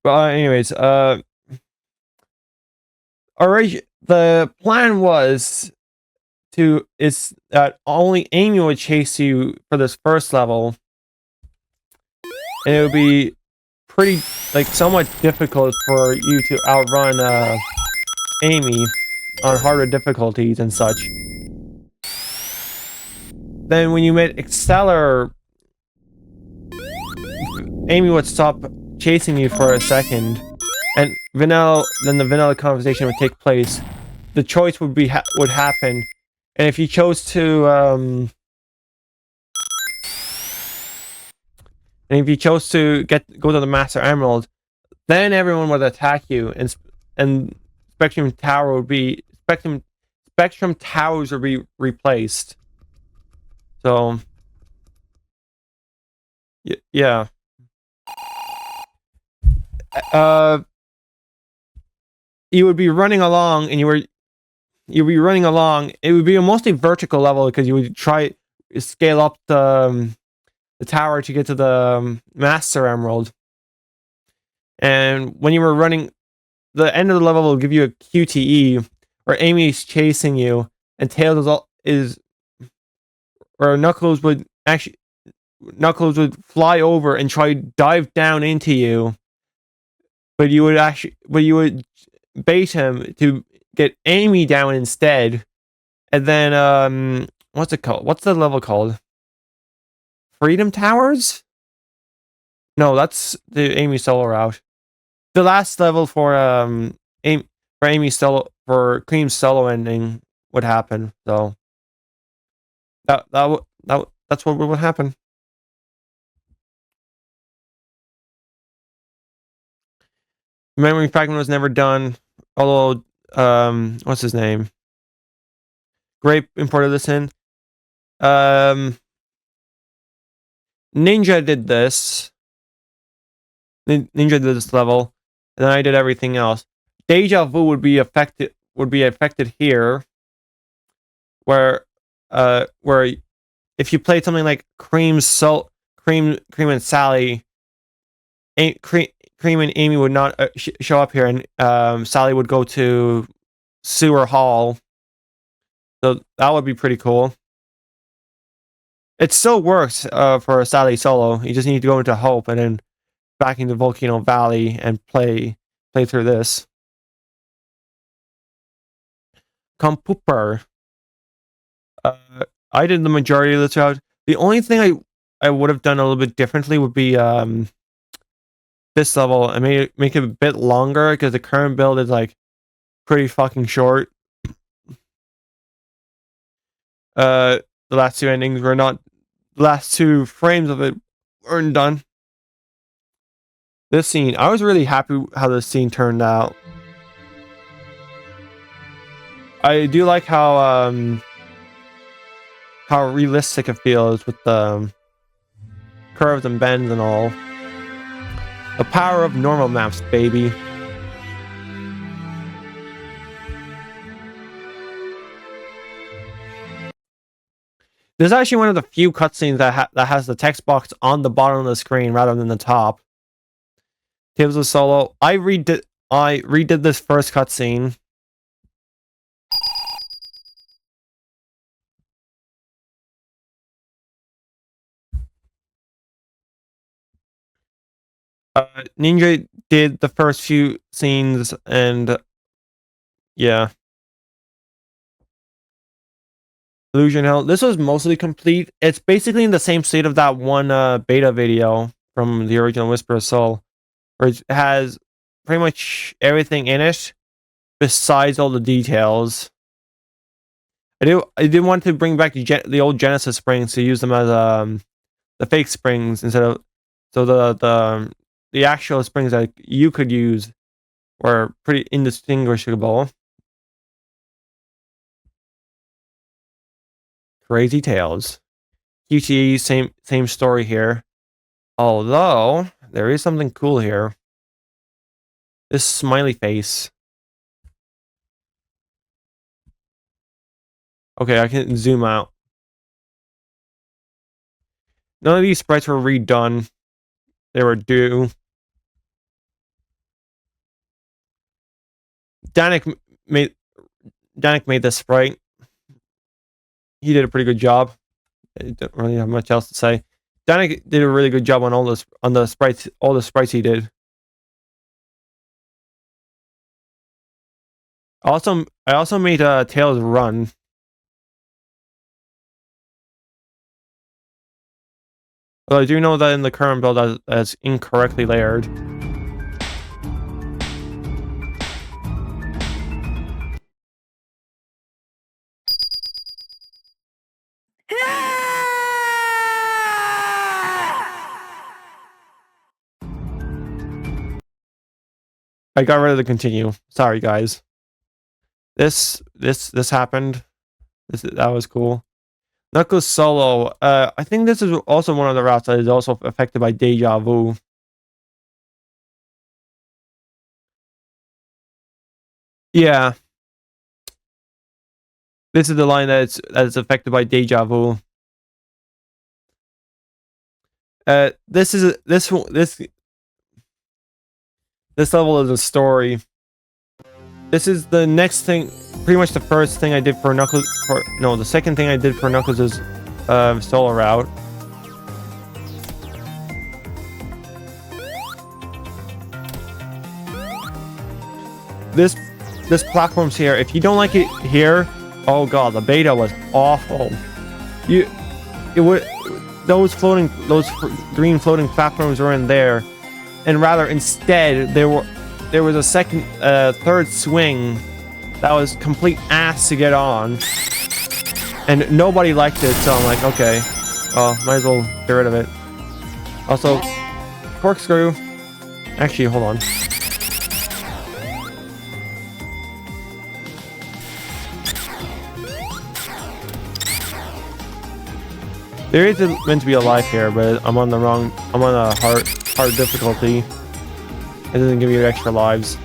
But anyways, the plan was that only Amy would chase you for this first level, and it would be somewhat difficult for you to outrun Amy. on harder difficulties and such. Then when you met Exceller, Amy would stop chasing you for a second, and then the vanilla conversation would take place. The choice would happen, and if you chose to go to the Master Emerald, then everyone would attack you, and Spectrum Towers would be replaced. So yeah. You would be running along, and you'd be running along. It would be a mostly vertical level because you would try scale up the tower to get to the Master Emerald. And when you were running, the end of the level will give you a QTE, where Amy's chasing you, and Tails or Knuckles would fly over and try to dive down into you, but you would bait him to get Amy down instead. And then what's it called? What's the level called? Freedom Towers? No, that's the Amy solo route. The last level for Amy solo, for Cream's solo ending would happen. So that's what would happen. Memory fragment was never done, although what's his name? Grape imported this in. Ninja did this. Ninja did this level, and then I did everything else. Deja Vu would be affected here, where if you played something like Cream and Sally, Cream and Amy would not show up here, and Sally would go to Sewer Hall. So that would be pretty cool. It still works for a Sally solo. You just need to go into Hope and then back into Volcano Valley and play through this. Compooper. I did the majority of this route. The only thing I would have done a little bit differently would be this level and make it a bit longer, because the current build is like pretty fucking short. The last two endings were not. The last two frames of it weren't done. This scene, I was really happy how this scene turned out. I do like how realistic it feels with the curves and bends and all. The power of normal maps, baby. This is actually one of the few cutscenes that has the text box on the bottom of the screen rather than the top. Tails of Solo. I redid this first cutscene. Ninja did the first few scenes, and yeah. Illusion Hell. This was mostly complete. It's basically in the same state of that one beta video from the original Whisper of Soul, where it has pretty much everything in it besides all the details. I did want to bring back the old Genesis springs to use them as the fake springs instead of, so the actual springs that you could use were pretty indistinguishable. Crazy Tales. QTE, same story here. Although there is something cool here. This smiley face. Okay, I can zoom out. None of these sprites were redone. They were due. Danik made this sprite. He did a pretty good job. I don't really have much else to say. Danik did a really good job on all the sprites he did. I also made Tails run. But I do know that in the current build that's incorrectly layered. I got rid of the continue. Sorry, guys. This happened. That was cool. Knuckles solo. I think this is also one of the routes that is also affected by deja vu. Yeah. This is the line that's affected by deja vu. This level is a story. This is the next thing, pretty much the first thing I did for Knuckles. The second thing I did for Knuckles' solo route. This platform's here. If you don't like it here, oh god, the beta was awful. Those green floating platforms were in there, and rather instead there was a third swing that was complete ass to get on, and nobody liked it. So I'm like, okay, might as well get rid of it. Also, corkscrew. Actually, hold on. There is meant to be a life here, but I'm on a hard difficulty. It doesn't give you extra lives.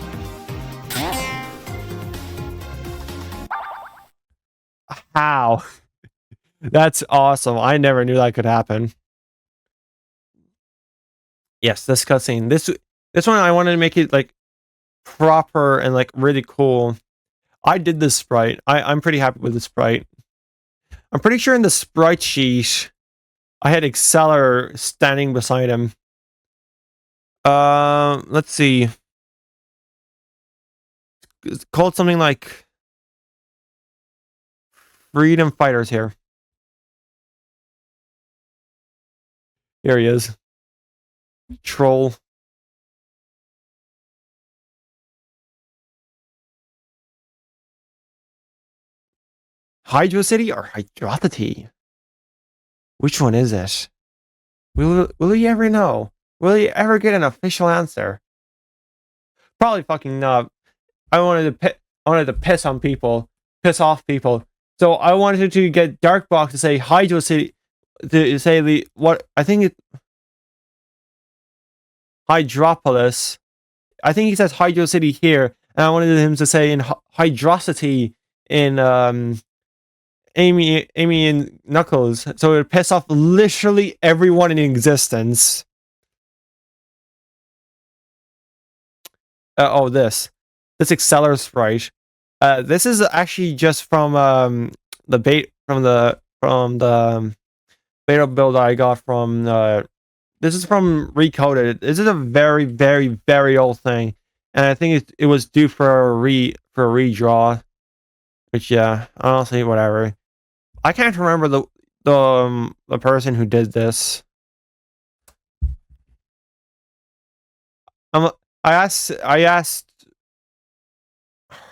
How? That's awesome. I never knew that could happen. Yes, this cutscene. This one I wanted to make it like proper and like really cool. I did this sprite. I'm pretty happy with the sprite. I'm pretty sure in the sprite sheet I had Exceller standing beside him. Let's see. It's called something like Freedom Fighters here. Here he is. Troll. Hydro City or Hydrotity? Which one is it? Will you ever know? Will you ever get an official answer? Probably fucking not. I wanted to piss off people. So I wanted to get Darkbox to say Hydro City, to say Hydropolis. I think he says Hydro City here, and I wanted him to say in Hydrosity in Amy and Knuckles, so it would piss off literally everyone in existence. This Exceller sprite. This is actually just from the beta build I got from. This is from Recoded. This is a very, very, very old thing, and I think it was due for a redraw. Which, yeah, honestly, whatever. I can't remember the person who did this. I asked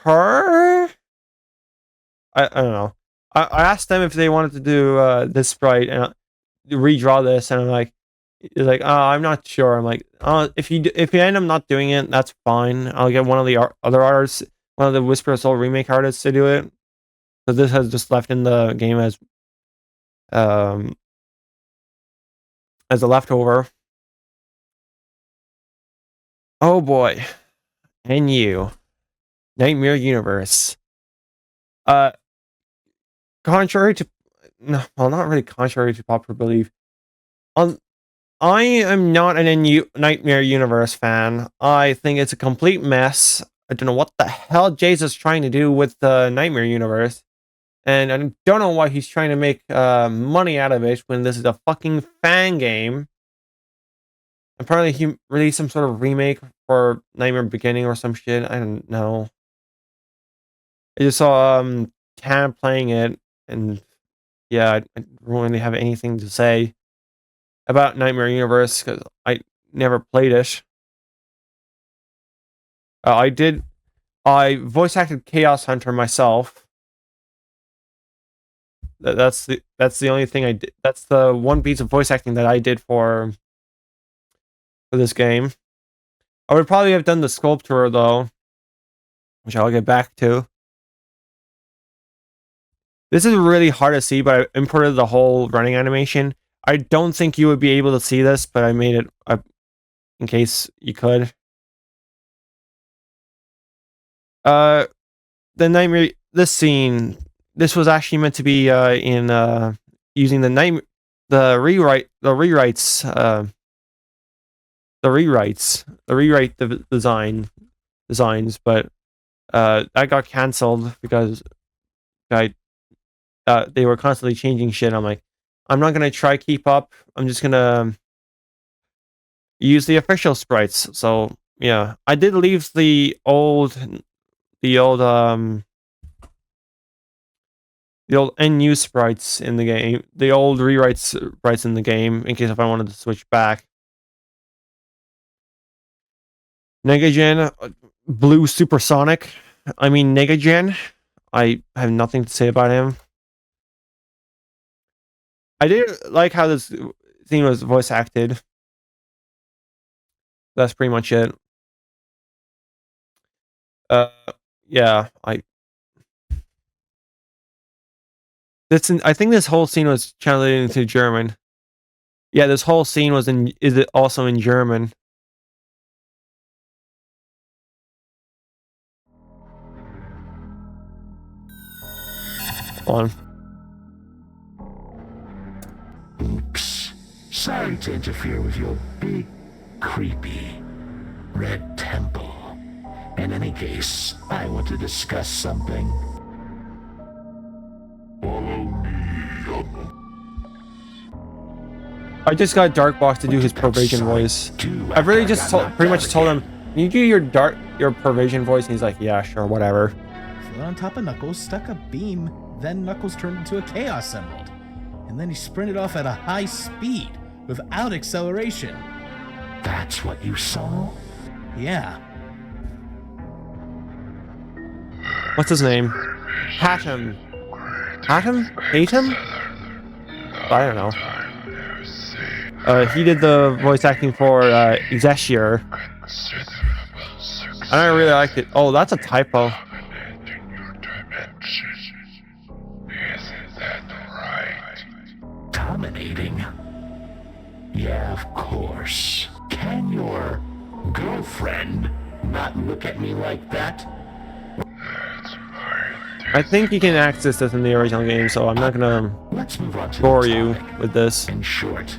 her. I don't know. I asked them if they wanted to do this sprite and redraw this, and I'm like, he's like, oh, I'm not sure. I'm like, if you end up not doing it, that's fine. I'll get one of the other artists, one of the Whisper Soul remake artists to do it. So this has just left in the game as a leftover. Oh boy. And you. Nightmare Universe. Contrary to not really contrary to popular belief. I am not an Nightmare Universe fan. I think it's a complete mess. I don't know what the hell Jace is trying to do with the Nightmare Universe. And I don't know why he's trying to make money out of it when this is a fucking fan game. Apparently he released some sort of remake for Nightmare Beginning or some shit. I don't know. I just saw Cam playing it, and yeah, I don't really have anything to say about Nightmare Universe because I never played it. I voice acted Chaos Hunter myself. That's the only thing I did. That's the one piece of voice acting that I did for this game. I would probably have done the sculptor though, which I'll get back to. This is really hard to see, but I imported the whole running animation. I don't think you would be able to see this, but I made it in case you could. The nightmare. This scene. This was actually meant to be in using the rewrite designs, but that got canceled because they were constantly changing shit. I'm like, I'm not gonna try keep up. I'm just gonna use the official sprites. So yeah, I did leave the old NU sprites in the game, the old rewrites sprites in the game, in case if I wanted to switch back. Negagen, Blue Supersonic. I mean Negagen. I have nothing to say about him. I did like how this thing was voice acted. That's pretty much it. Yeah, I think this whole scene was translated into German. Yeah, this whole scene is it also in German. On. Oops. Sorry to interfere with your big, creepy red temple. In any case, I want to discuss something. Follow me. I just got Darkbox to do his Pervasion voice. I've really just pretty much told him, "Can you do your Pervasion voice?" And he's like, "Yeah, sure, whatever." Float on top of Knuckles, stuck a beam, then Knuckles turned into a Chaos Emerald. And then he sprinted off at a high speed, without acceleration. That's what you saw? Yeah. What's his name? Hatem? Hatem? I don't know. He did the voice acting for Exeshir. And I really liked it. Oh, that's a typo. Dominating? Yeah, of course. Can your girlfriend not look at me like that? I think you can access this in the original game, so I'm not gonna Let's move on to bore the you topic. with this. In short,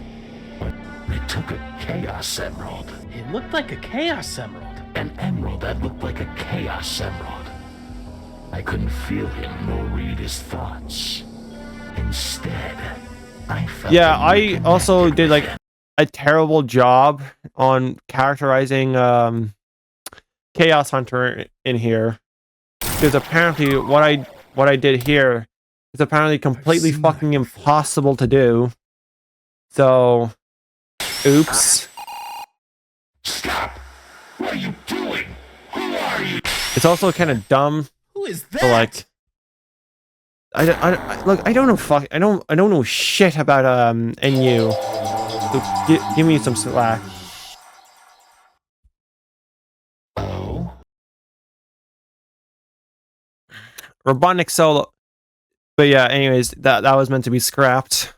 they took a Chaos Emerald. It looked like a Chaos Emerald. An emerald that looked like a Chaos Emerald. I couldn't feel him nor read his thoughts. Instead, I felt Yeah, a new I also connection did with like him. a terrible job on characterizing Chaos Hunter in here. Because apparently what I did here is apparently completely fucking impossible to do. So oops. Stop! What are you doing? Who are you? It's also kind of dumb. Who is that? So like look, I don't know shit about NU. So give me some slack. Oh? Robotnik Solo. But yeah, anyways, that was meant to be scrapped.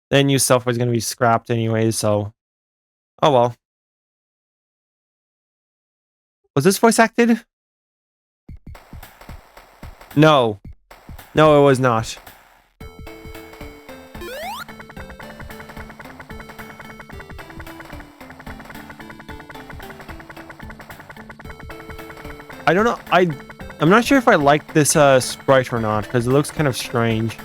The new stuff was gonna be scrapped anyways, so oh well. Was this voice acted? No. No, it was not. I don't know. I'm not sure if I like this sprite or not, because it looks kind of strange.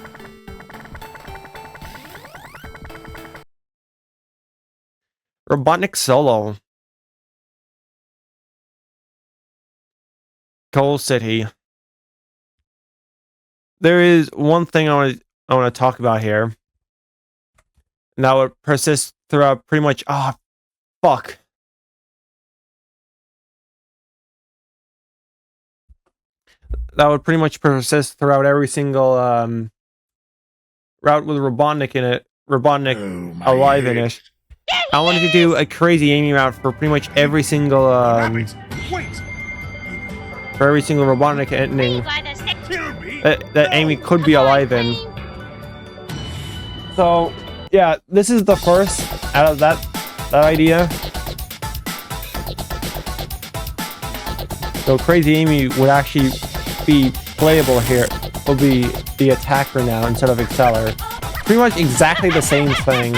Robotnik Solo. Coal City. there is one thing I want to talk about here. And that would persist throughout pretty much. Ah, fuck. That would pretty much persist throughout every single route with Robotnik in it. Robotnik alive in it. I wanted to do a crazy Amy route for pretty much every single for every single Robotnik ending that Amy could be alive in. So yeah, this is the first out of that idea. So Crazy Amy would actually be playable here. Will be the attacker now instead of Exceller. Pretty much exactly the same thing.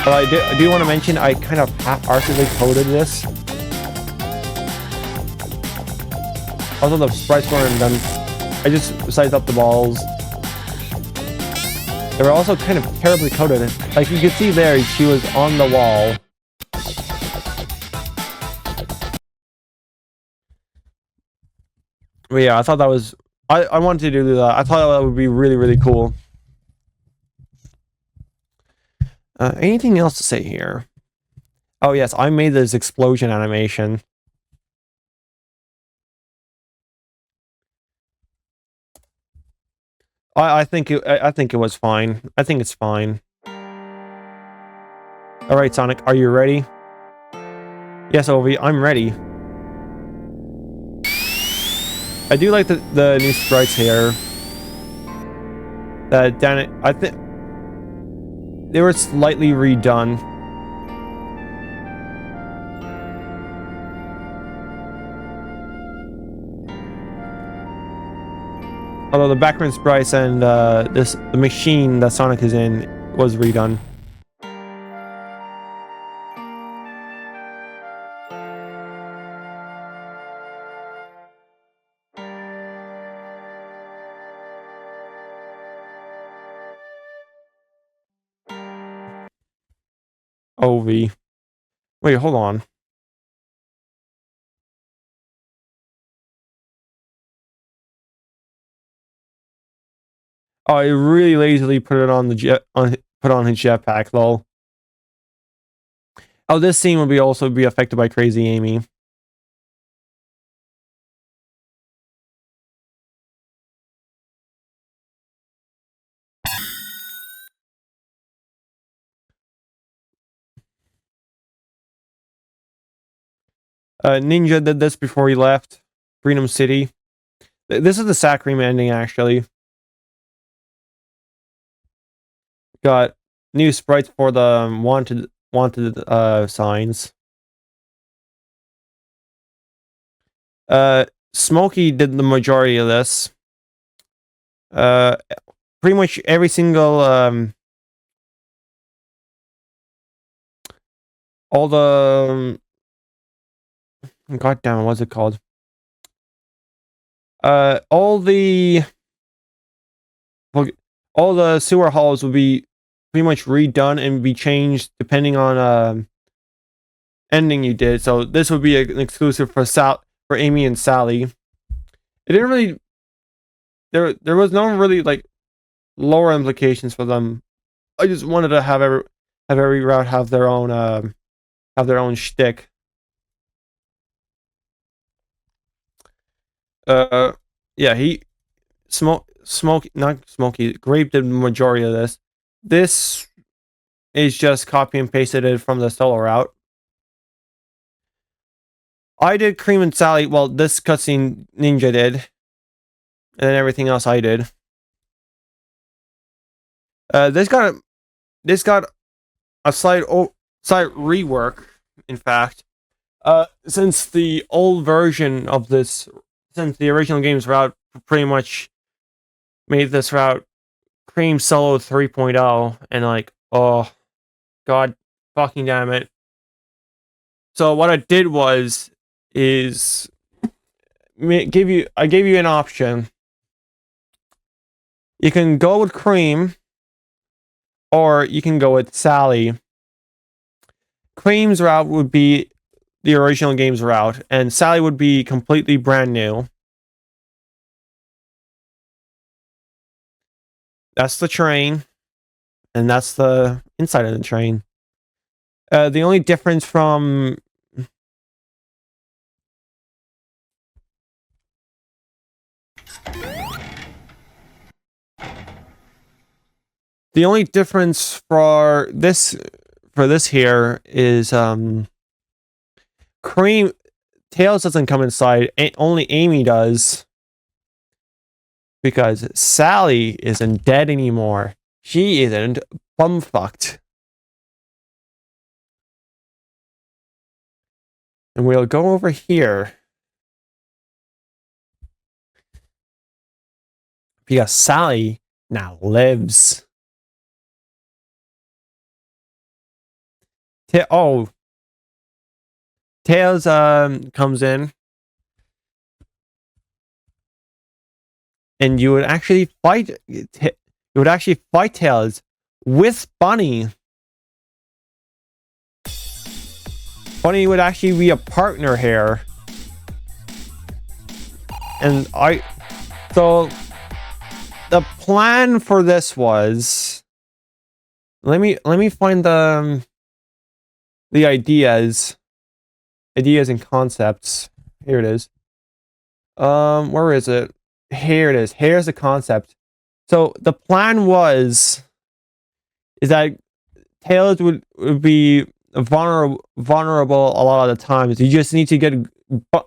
But I do want to mention I kind of half-heartedly coded this. Also, the sprites weren't done. I just sized up the balls. They were also kind of terribly coded. Like you can see there, she was on the wall. But yeah, I thought that was... I wanted to do that. I thought that would be really, really cool. Anything else to say here? Oh yes, I made this explosion animation. I think it was fine. I think it's fine. All right, Sonic, are you ready? Yes, Ovi, I'm ready. I do like the new sprites here. I think they were slightly redone. Although the background sprites and the machine that Sonic is in was redone. OV. Wait, hold on. Oh, I really lazily put it on the put on his jetpack, lol. Oh, this scene will also be affected by Crazy Amy. Ninja did this before he left Freedom City. This is the Saccream ending, actually. Got new sprites for the wanted signs. Smokey did the majority of this. Pretty much every single all the God damn it, what's it called? All the sewer halls will be pretty much redone and be changed depending on ending you did. So this would be an exclusive for Amy and Sally. It didn't really there was no really like lower implications for them. I just wanted to have every route have their own shtick. Yeah, not Smokey. Grape did the majority of this. This is just copy and pasted it from the solo route. I did Cream and Sally. Well, this cutscene Ninja did, and then everything else I did. This got a slight rework. In fact, since the old version of this. Since the original game's route pretty much made this route Cream Solo 3.0, and like, oh, god fucking damn it. So what I did is I gave you an option. You can go with Cream, or you can go with Sally. Cream's route would be the original game's route, and Sally would be completely brand new. That's the train, and that's the inside of the train. The only difference from for this here is Cream Tails doesn't come inside. Only Amy does, because Sally isn't dead anymore. She isn't bumfucked. And we'll go over here, because Sally now lives. Tails comes in, and you would actually fight Tails with Bunny. Bunny would actually be a partner here. And so the plan for this was, let me find the ideas and concepts. Here it is. Where is it? Here it is. Here's the concept. So the plan is that Tails would be vulnerable a lot of the times. You just need to get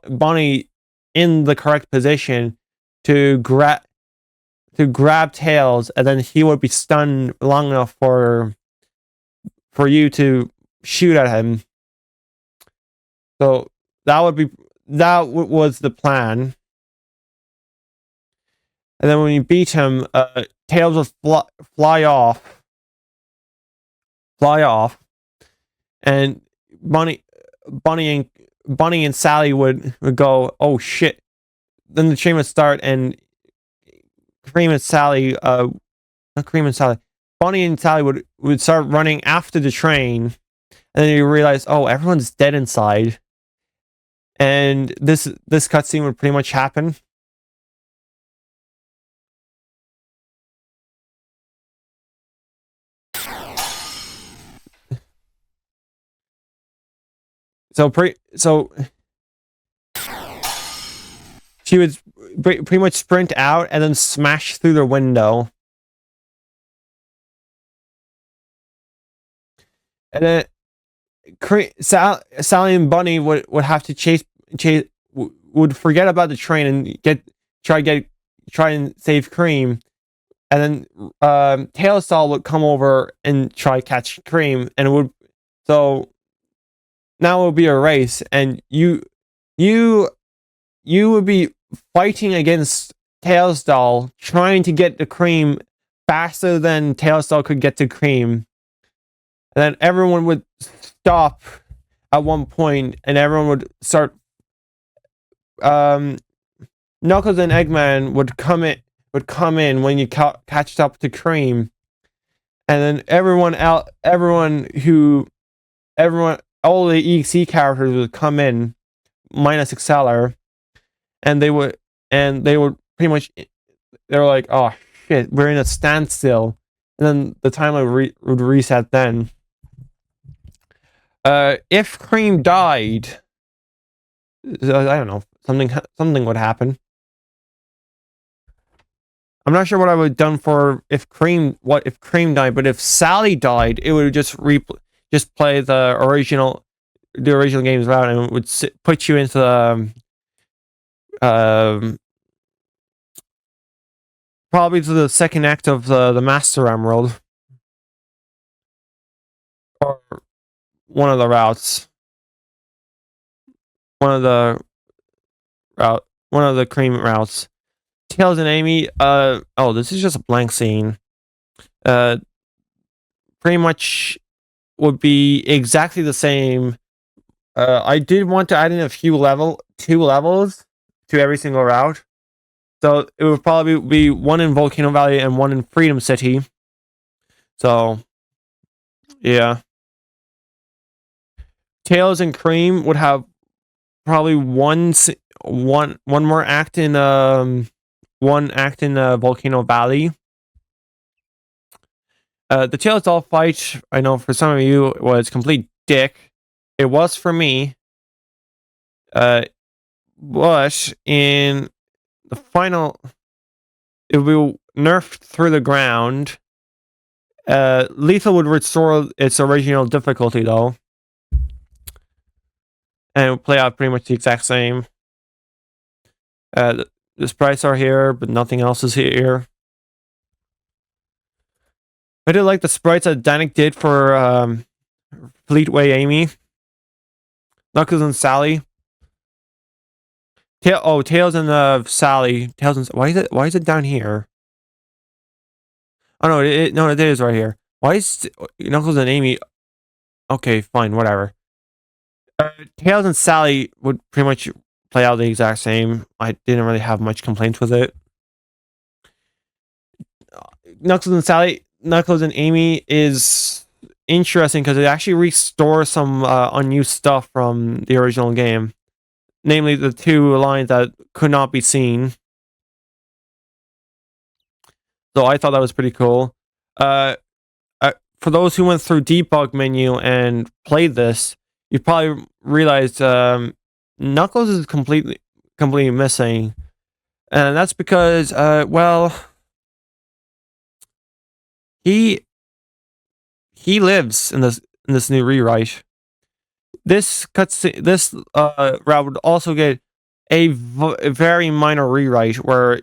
Bunny in the correct position to grab Tails, and then he would be stunned long enough for you to shoot at him. So that was the plan. And then when you beat him, Tails would fly off, and Bunny and Sally would go, oh shit. Then the train would start, and Bunny and Sally would start running after the train, and then you realize, oh, everyone's dead inside. And this cutscene would pretty much happen. So she would pretty much sprint out and then smash through the window. And then Sally and Bunny would have to would forget about the train and try and save Cream. And then Tails Doll would come over and try to catch Cream, and so now it would be a race, and you would be fighting against Tails Doll, trying to get the Cream faster than Tails Doll could get to Cream. And then everyone would stop at one point, and everyone would start. Knuckles and Eggman would come in when you catched up to Cream, and then all the EXE characters would come in, minus Exceller, and they would pretty much, they were like, oh shit, we're in a standstill, and then the timer would reset then. If Cream died, I don't know, something would happen. I'm not sure what I would have done if Cream died, but if Sally died, it would just play the original games route, and it would put you into the probably to the second act of the Master Emerald, or one of the routes, one of the Cream routes. Tails and Amy. Oh, this is just a blank scene. Pretty much would be exactly the same. I did want to add in a few two levels to every single route. So it would probably be one in Volcano Valley and one in Freedom City. So, yeah. Tails and Cream would have probably one more act in Volcano Valley. The Tails doll fight, I know for some of you, was complete dick. It was for me. But in the final, it will nerfed through the ground. Lethal would restore its original difficulty though. And it would play out pretty much the exact same. The sprites are here, but nothing else is here. I did like the sprites that Danik did for Fleetway Amy, Knuckles and Sally. Tails and Sally. Tails and why is it down here? Oh no, it is right here. Why is Knuckles and Amy? Okay, fine, whatever. Tails and Sally would pretty much play out the exact same. I didn't really have much complaints with it. Knuckles and Amy is interesting because it actually restores some unused stuff from the original game. Namely, the two lines that could not be seen. So I thought that was pretty cool. For those who went through debug menu and played this, you probably realized Knuckles is completely missing, and that's because well, he lives in this new rewrite. This route would also get a very minor rewrite where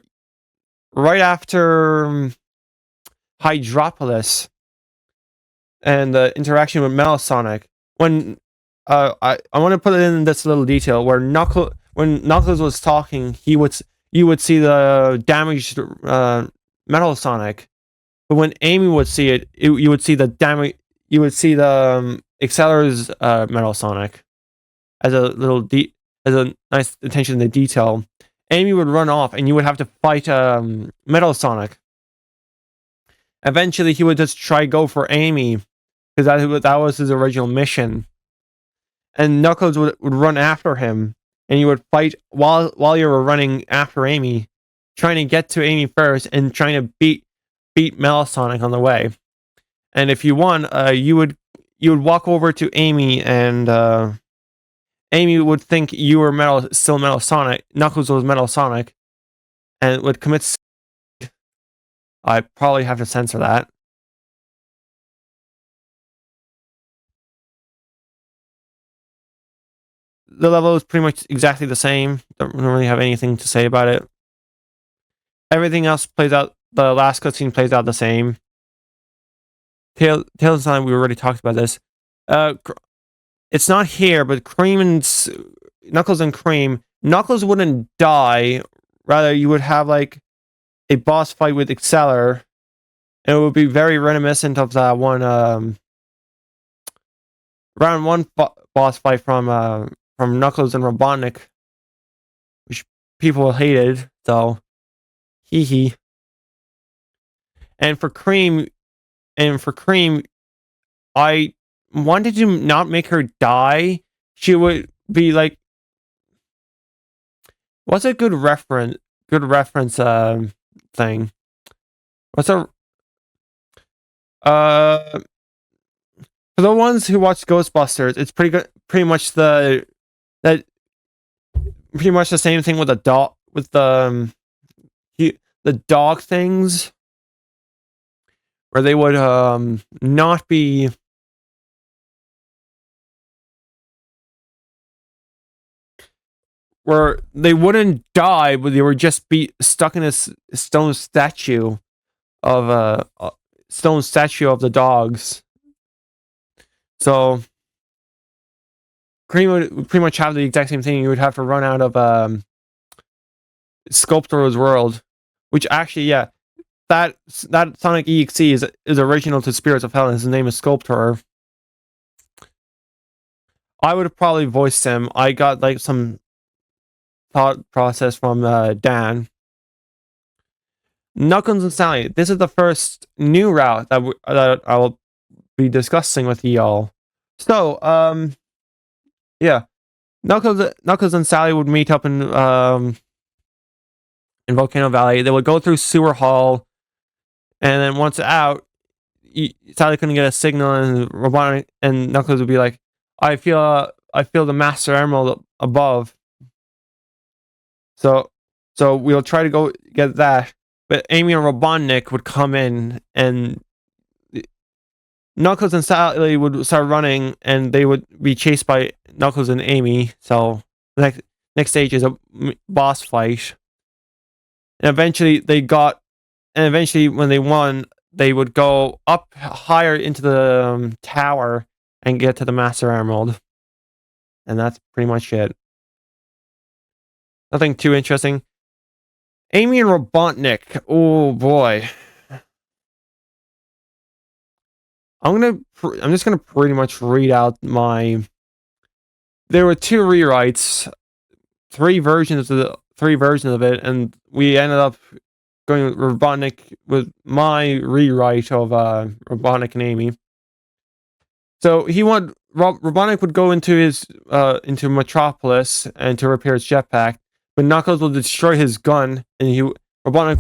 right after Hydropolis and the interaction with Metal Sonic, when I want to put it in this little detail where when Knuckles was talking, you would see the damaged Metal Sonic, but when Amy would see it, you would see the damage. You would see the Accelerator's Metal Sonic as a little as a nice attention to detail. Amy would run off, and you would have to fight Metal Sonic. Eventually, he would just try go for Amy because that was his original mission. And Knuckles would run after him, and you would fight while you were running after Amy, trying to get to Amy first and trying to beat Metal Sonic on the way. And if you won, you would walk over to Amy, and Amy would think you were still Metal Sonic. Knuckles was Metal Sonic, and would commit. I probably have to censor that. The level is pretty much exactly the same. Don't really have anything to say about it. Everything else plays out. The last cutscene plays out the same. Tails and Sonic, we already talked about this. It's not here, but Knuckles and Cream. Knuckles wouldn't die. Rather, you would have like a boss fight with Accelerator, and it would be very reminiscent of that one round one boss fight from Knuckles and Robotnik, which people hated. So, hee hee. And for Cream, I wanted to not make her die. She would be like, what's a good reference thing? What's a for the ones who watch Ghostbusters, it's pretty much the same thing with the dog, with the dog things, where they would not be where they wouldn't die, but they would just be stuck in this stone statue of the dogs. So Cream would pretty much have the exact same thing. You would have to run out of Sculptor's world, which actually, yeah, that Sonic EXE is original to Spirits of Hell, and his name is Sculptor. I would have probably voiced him. I got like some thought process from Dan. Knuckles and Sally. This is the first new route that I will be discussing with y'all. So, yeah, Knuckles and Sally would meet up in Volcano Valley. They would go through Sewer Hall, and then once out, Sally couldn't get a signal, and Robotnik and Knuckles would be like, I feel the Master Emerald above. So we'll try to go get that. But Amy and Robotnik would come in, and Knuckles and Sally would start running, and they would be chased by Knuckles and Amy. So the next stage is a boss fight. And eventually when they won, they would go up higher into the tower and get to the Master Emerald. And that's pretty much it. Nothing too interesting. Amy and Robotnik. Oh boy. I'm just gonna pretty much read out my. There were 2 rewrites, 3 versions of it, and we ended up going with Robotnik with my rewrite of Robotnik and Amy. So Robotnik would go into into Metropolis and to repair his jetpack, but Knuckles would destroy his gun, and Robotnik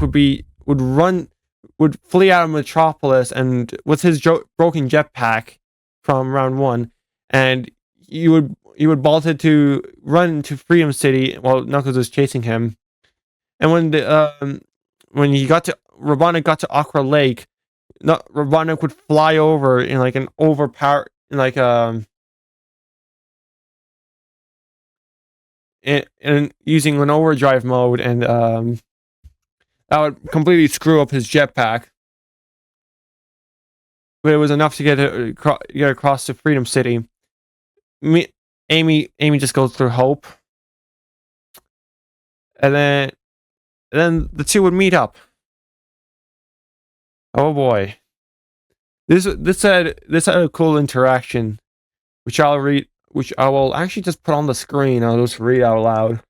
would flee out of Metropolis and with his broken jetpack from round 1, and he would bolted to run to Freedom City while Knuckles was chasing him. And when Robotnik got to Aqua Lake, Robotnik would fly over in like an overpower like and using an overdrive mode, and that would completely screw up his jetpack. But it was enough to get across to Freedom City. Amy just goes through Hope, and then the 2 would meet up. Oh boy, this had a cool interaction, which I will actually just put on the screen. I'll just read out loud.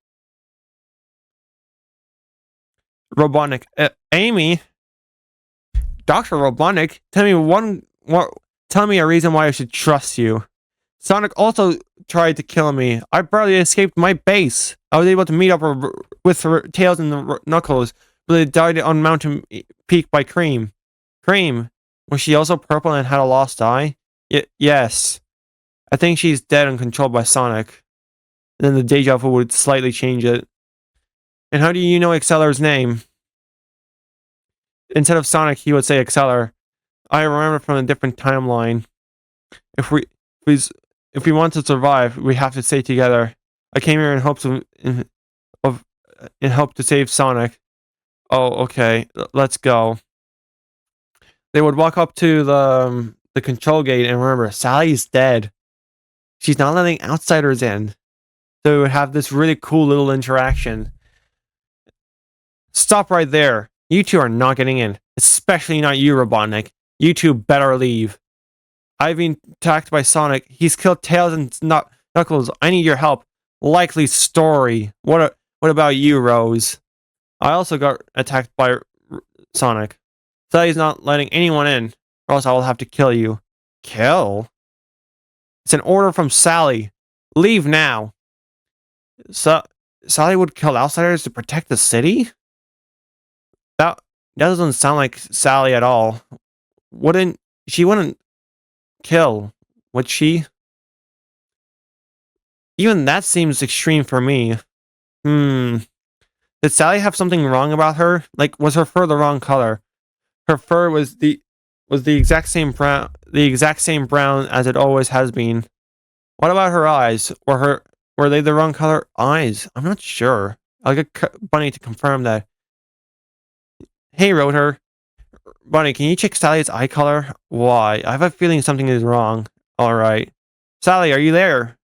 Robotnik, Amy, Dr. Robotnik, tell me a reason why I should trust you. Sonic also tried to kill me. I barely escaped my base. I was able to meet up with Tails and Knuckles, but they died on Mountain Peak by Cream. Cream, was she also purple and had a lost eye? Yes. I think she's dead and controlled by Sonic. And then the deja vu would slightly change it. And how do you know Exceller's name? Instead of Sonic, he would say Exceller. I remember from a different timeline. If we want to survive, we have to stay together. I came here in hopes in hope to save Sonic. Oh, okay. Let's go. They would walk up to the control gate, and remember, Sally's dead. She's not letting outsiders in. So we would have this really cool little interaction. Stop right there. You 2 are not getting in. Especially not you, Robotnik. You 2 better leave. I've been attacked by Sonic. He's killed Tails and Knuckles. I need your help. Likely story. What about you, Rose? I also got attacked by Sonic. Sally's not letting anyone in, or else I will have to kill you. Kill? It's an order from Sally. Leave now. Sally would kill outsiders to protect the city? That doesn't sound like Sally at all. She wouldn't kill, would she? Even that seems extreme for me. Did Sally have something wrong about her? Like, was her fur the wrong color? Her fur was the exact same brown as it always has been. What about her eyes? Were they the wrong color eyes? I'm not sure. I'll get Bunny to confirm that. Hey, Rotor. Bunny, can you check Sally's eye color? Why? I have a feeling something is wrong. Alright. Sally, are you there?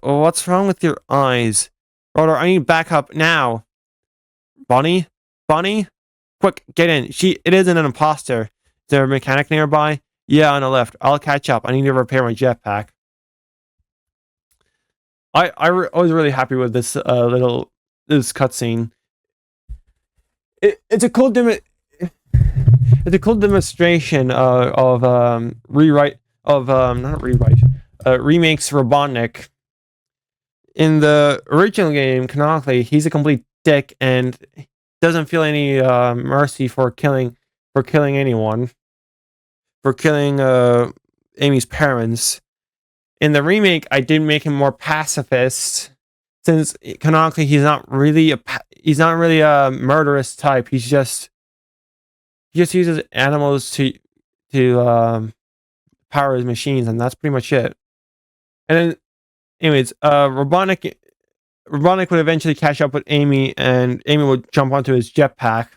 What's wrong with your eyes? Rotor, I need backup now. Bunny? Bunny? Quick, get in. It isn't an imposter. Is there a mechanic nearby? Yeah, on the left. I'll catch up. I need to repair my jetpack. I was really happy with this this cutscene. It's a cool demonstration of remakes Robotnik. In the original game, canonically, he's a complete dick and doesn't feel any mercy for killing anyone. for killing Amy's parents. In the remake, I did make him more pacifist, since canonically he's not really a murderous type. He just uses animals to power his machines, and that's pretty much it. And then, anyways, Robotnik would eventually catch up with Amy, and Amy would jump onto his jetpack.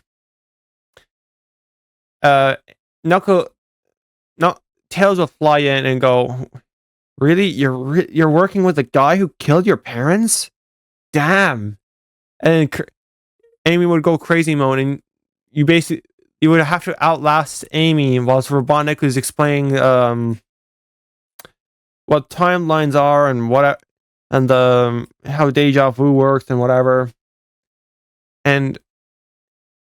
Tails will fly in and go, "Really? You're working with the guy who killed your parents? Damn!" And Amy would go crazy mode, and you would have to outlast Amy whilst Robotnik was explaining what timelines are and how deja vu works and whatever. And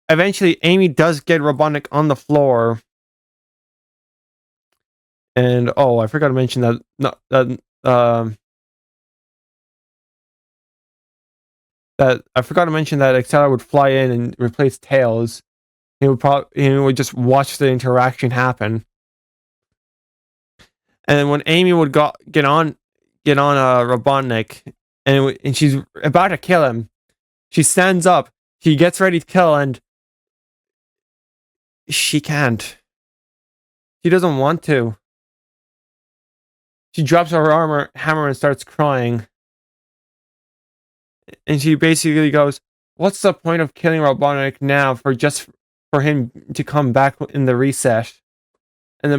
eventually, Amy does get Robotnik on the floor. And I forgot to mention that Excella would fly in and replace Tails. He would just watch the interaction happen. And then when Amy would get on Robotnik, and she's about to kill him, she stands up. She gets ready to kill, and she can't. She doesn't want to. She drops her hammer and starts crying. And she basically goes, "What's the point of killing Robotnik now for him to come back in the reset?" And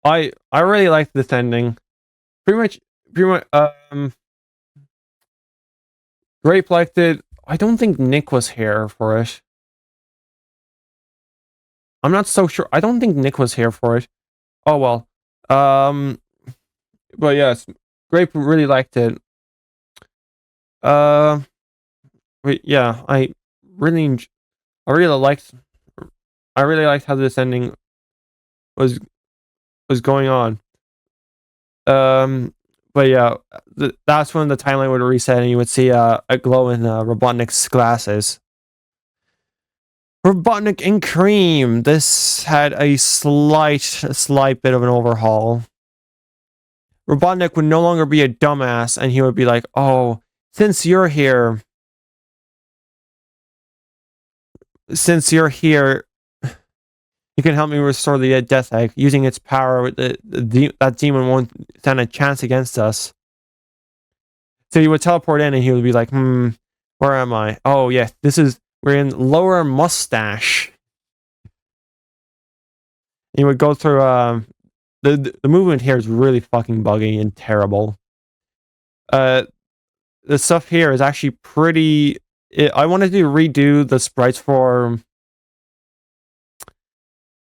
I really liked this ending. Pretty much Grape liked it. I don't think Nick was here for it. I'm not so sure. I don't think Nick was here for it. Oh well. But yes, Grape really liked it. But yeah, I really liked how this ending was going on. But yeah, that's when the timeline would reset, and you would see a glow in Robotnik's glasses. Robotnik and Cream. This had a slight bit of an overhaul. Robotnik would no longer be a dumbass, and he would be like, "Oh, since you're here, you can help me restore the Death Egg. Using its power, that demon won't stand a chance against us." So he would teleport in, and he would be like, "Where am I? Oh, yeah, we're in Lower Mustache." And he would go through, the movement here is really fucking buggy and terrible. The stuff here is actually pretty... I wanted to redo the sprites for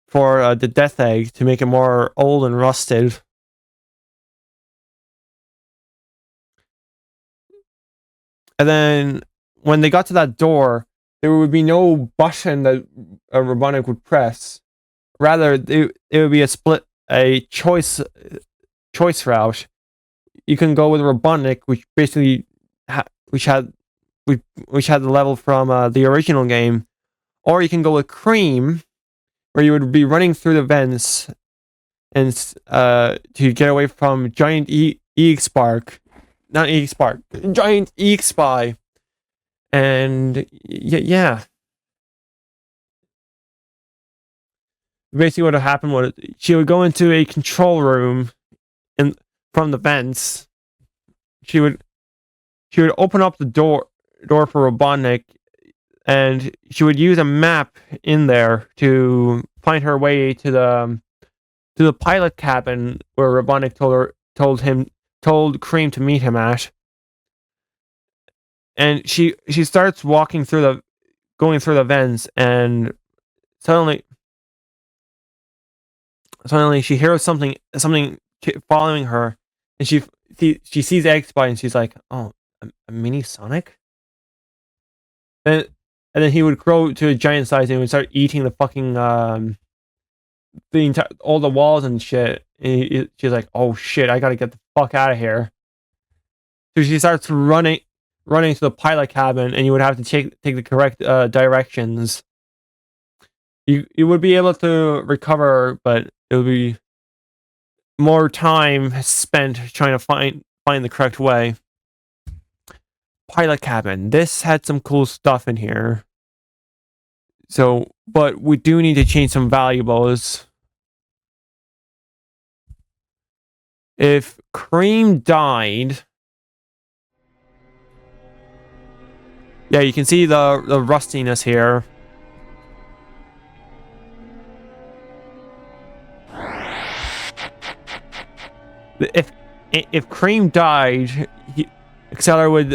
the Death Egg to make it more old and rusted. And then when they got to that door, there would be no button that Robotnik would press. Rather, it would be a choice route. You can go with Robotnik, which basically which had the level from the original game, or you can go with Cream, where you would be running through the vents and to get away from giant giant EX-Spy. And yeah. Basically what would happen was she would go into a control room from the vents. She would open up the door for Robotnik, and she would use a map in there to find her way to the pilot cabin where Robotnik told Cream to meet him at. And she starts going through the vents, and suddenly she hears something following her, and she sees EX-Spy, and she's like, "Oh, a mini Sonic?" And then he would grow to a giant size, and he would start eating the fucking all the walls and shit. And she's like, "Oh shit, I gotta get the fuck out of here." So she starts running to the pilot cabin, and you would have to take the correct directions. you would be able to recover, but it would be more time spent trying to find the correct way. Pilot cabin. This had some cool stuff in here. So, but we do need to change some valuables. If Cream died, yeah, you can see the rustiness here. If Cream died, Acceler would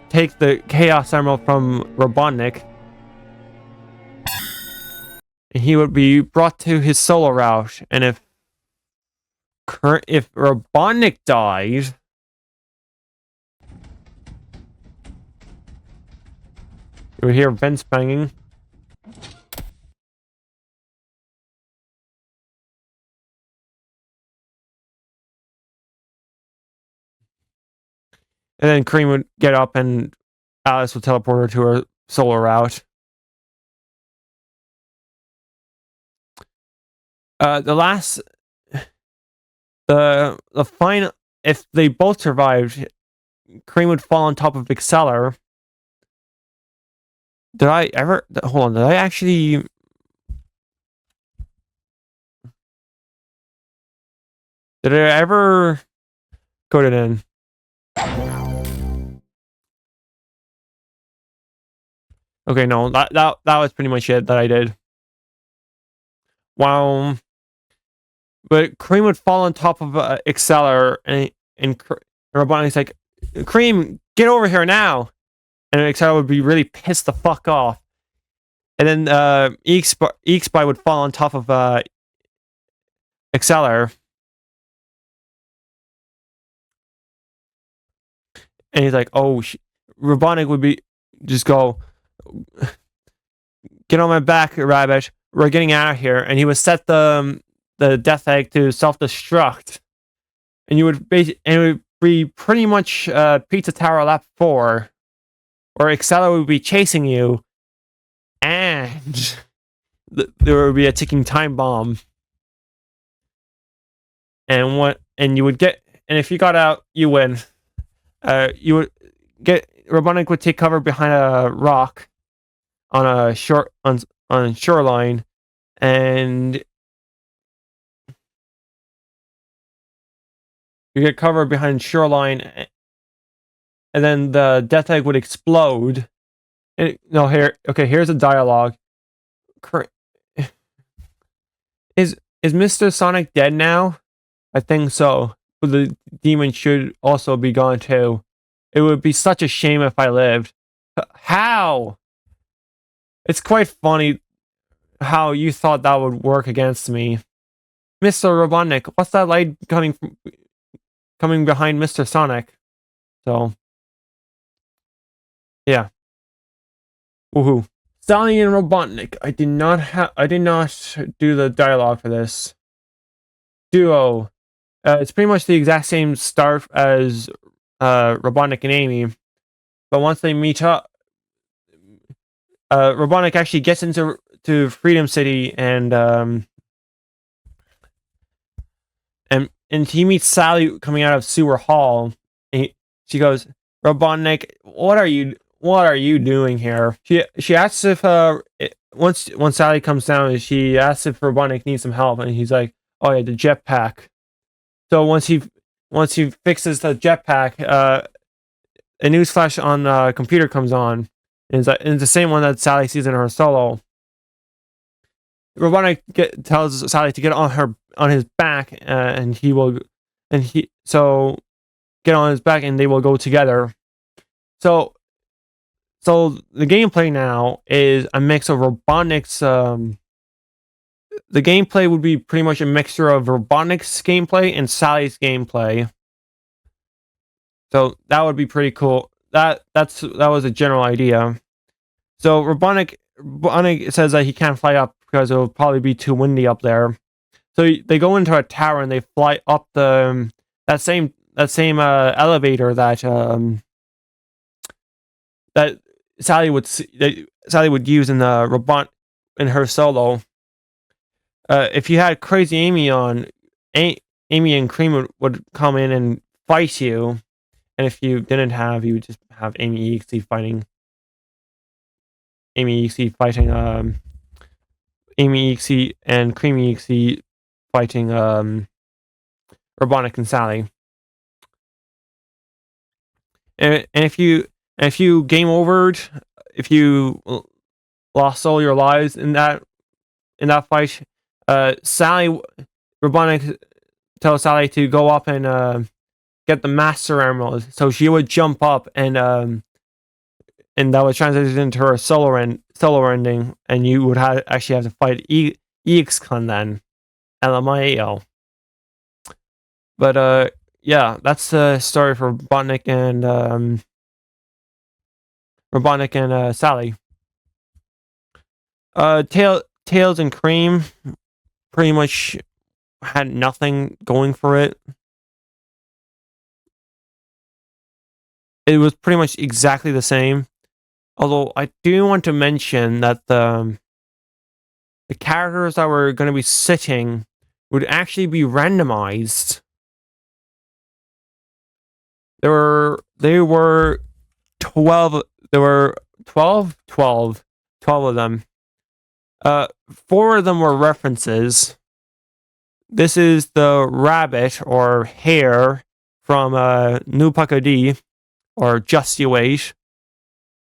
take the Chaos Emerald from Robotnik, and he would be brought to his solo route. And if Robotnik died, you would hear vents banging. And then Cream would get up and Alice would teleport her to her solo route. The final, if they both survived, Cream would fall on top of Acceler. Did I ever, hold on, did I actually, did I ever code it in? Okay, no, that was pretty much it that I did. Wow. But Cream would fall on top of Acceler, and Robotnik's like, Cream, get over here now! And Acceler would be really pissed the fuck off. And then Eekspy would fall on top of Acceler. And he's like, oh, Robotnik would be, just go, get on my back, Rabbit. We're getting out of here. And he would set the death egg to self-destruct. And it would be pretty much Pizza Tower Lap 4. Or Acceler would be chasing you. And there would be a ticking time bomb. And you would get, and if you got out, you win. You would get, Robotnik would take cover behind a rock on a shoreline, and you get cover behind shoreline, and then the death egg would explode. And no, here's a dialogue. Is Mr. Sonic dead now? I think so. But the demon should also be gone too. It would be such a shame if I lived. How? It's quite funny how you thought that would work against me. Mr. Robotnik, what's that light coming behind Mr. Sonic? So, yeah. Woohoo. Sally and Robotnik. I did not do the dialogue for this. Duo. It's pretty much the exact same start as Robotnik and Amy, but once they meet up, Robotnik actually gets into Freedom City, and he meets Sally coming out of Sewer Hall. And she goes, "Robotnik, what are you doing here?" She asks if once Sally comes down, she asks if Robotnik needs some help, and he's like, "Oh yeah, the jetpack." So once he fixes the jetpack, a newsflash on computer comes on. And it's the same one that Sally sees in her solo. Robotnik tells Sally to get on his back, get on his back, and they will go together. So the gameplay now is a mix of Robotnik's. The gameplay would be pretty much a mixture of Robotnik's gameplay and Sally's gameplay. So that would be pretty cool. That was a general idea. So Robotnik says that he can't fly up because it'll probably be too windy up there. So they go into a tower and they fly up that same elevator that Sally would use in the in her solo. If you had Crazy Amy on, Amy and Cream would come in and fight you, and if you didn't have, you would just have Amy EXE fighting. Amy EXE fighting Amy EXE and Cream EXE fighting Robotnik and Sally. And if you game overed, if you lost all your lives in that fight, Sally Robotnik tells Sally to go up and get the Master Emerald. So she would jump up and that would translate into her solo ending, and you would actually have to fight EXCon then, LMIAO. But yeah, that's the story for Robotnik and Sally. Tails and Cream pretty much had nothing going for it. It was pretty much exactly the same. Although I do want to mention that the characters that were going to be sitting would actually be randomized. There were 12. There were 12 of them. 4 of them were references. This is the rabbit or hare from New Pakodi or Just You Wait.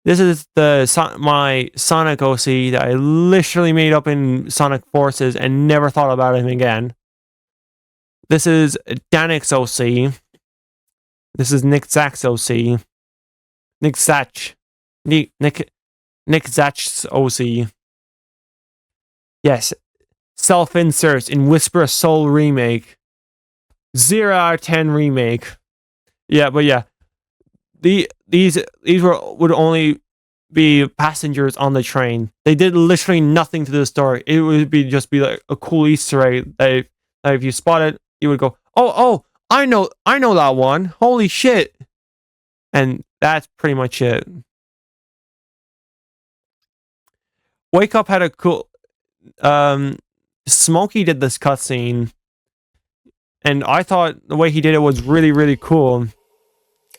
This is my Sonic OC that I literally made up in Sonic Forces and never thought about him again. This is Danik's OC. This is Nick Zach's OC. Nick Zach's OC. Yes. Self-inserts in Whisper Soul remake. 0 out of 10 remake. Yeah, but yeah. These would only be passengers on the train. They did literally nothing to the story. It would just be like a cool Easter egg that if you spot it, you would go, oh, I know that one. Holy shit. And that's pretty much it. Wake Up had a cool Smokey did this cutscene, and I thought the way he did it was really, really cool.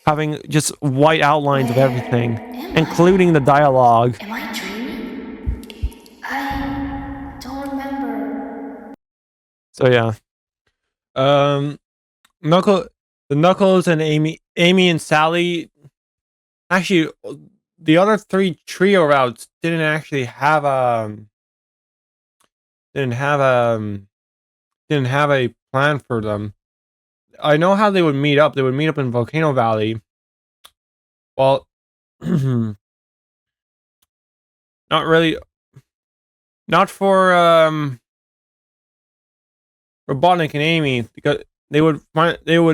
Having just white outlines of everything, including the dialogue. Am I dreaming? I don't remember. So yeah. Knuckles and Amy and Sally. Actually, the other 3 trio routes didn't actually have didn't have a plan for them. I know how they would meet up. They would meet up in Volcano Valley. Well, not really. Not for Robotnik and Amy, because they would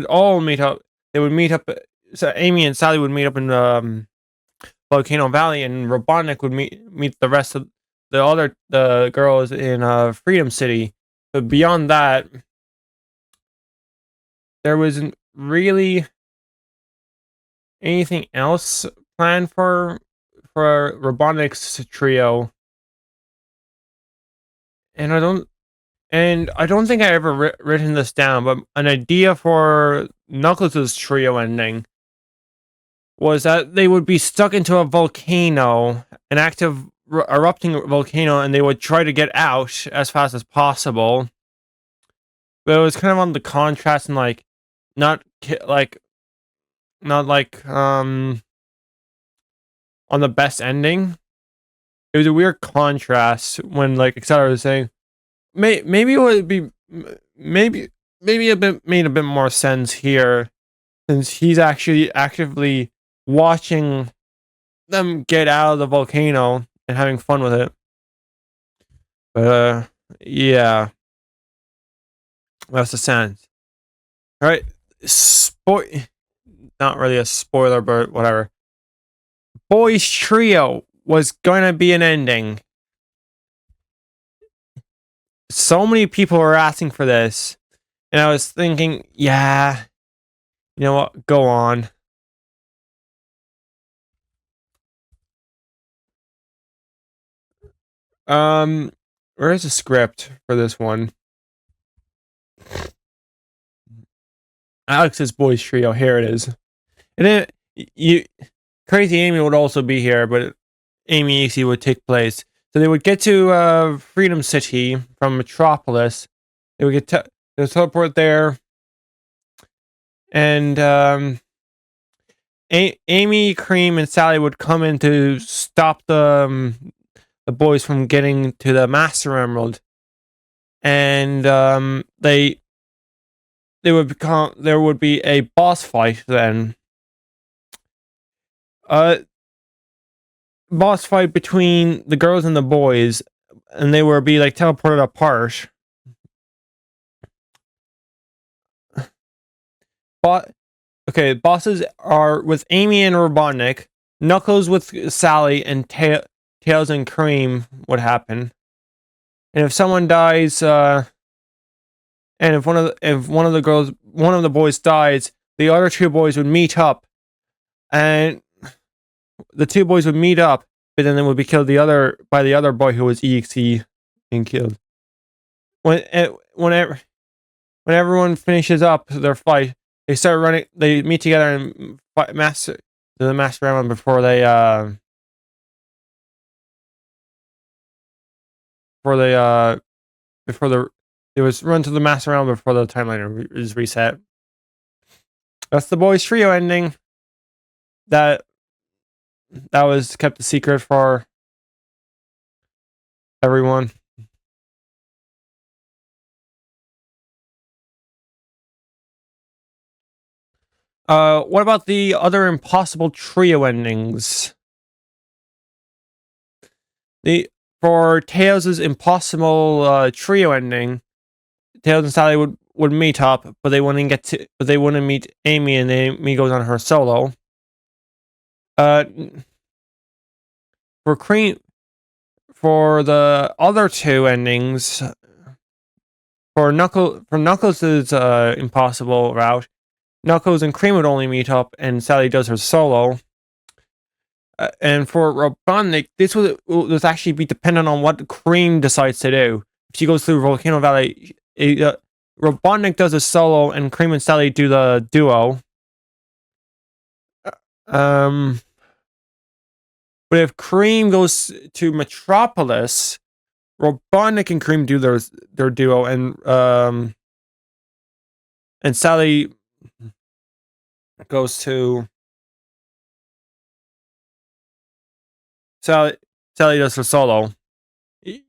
all meet up. They would meet up. So Amy and Sally would meet up in Volcano Valley, and Robotnik would meet the rest of the girls in Freedom City. But beyond that, there wasn't really anything else planned for Robotnik's trio. And I don't think I ever written this down, but an idea for Knuckles' trio ending was that they would be stuck into a volcano, an active erupting volcano, and they would try to get out as fast as possible. But it was kind of on the contrast and not on the best ending. It was a weird contrast when Etc. was saying maybe it would be maybe a bit made a bit more sense here, since he's actually actively watching them get out of the volcano and having fun with it. But yeah, that's the sense. All right, not really a spoiler, but whatever. Boys Trio was going to be an ending. So many people were asking for this, and I was thinking, yeah, you know what, go on. Where is the script for this one? Alex's Boys Trio. Here it is. And then Crazy Amy would also be here, but Amy EC would take place. So they would get to Freedom City from Metropolis. They would get they would teleport there, and Amy, Cream, and Sally would come in to stop the boys from getting to the Master Emerald, and they would become. There would be a boss fight then. Boss fight between the girls and the boys, and they would be like teleported apart. But okay, bosses are with Amy and Robotnik, Knuckles with Sally, and Tails and Cream would happen. And if someone dies, and if one of the boys dies, the other two boys would meet up, and the two boys would meet up, but then they would be killed by the other boy who was EXE and killed. When everyone finishes up their fight, they start running. They meet together and fight the master round before they run to the master round before the timeline is reset. That's the boys trio ending. That was kept a secret for everyone. What about the other impossible trio endings? For Tails' impossible trio ending, Tails and Sally would meet up, but they wouldn't meet Amy, and Amy goes on her solo. For the other two endings, for Knuckles' impossible route, Knuckles and Cream would only meet up, and Sally does her solo. And for Robotnik, this was actually be dependent on what Cream decides to do. If she goes through Volcano Valley, Robotnik does a solo, and Cream and Sally do the duo. But if Cream goes to Metropolis, Robotnik and Cream do their duo, and Sally goes to Sally does her solo.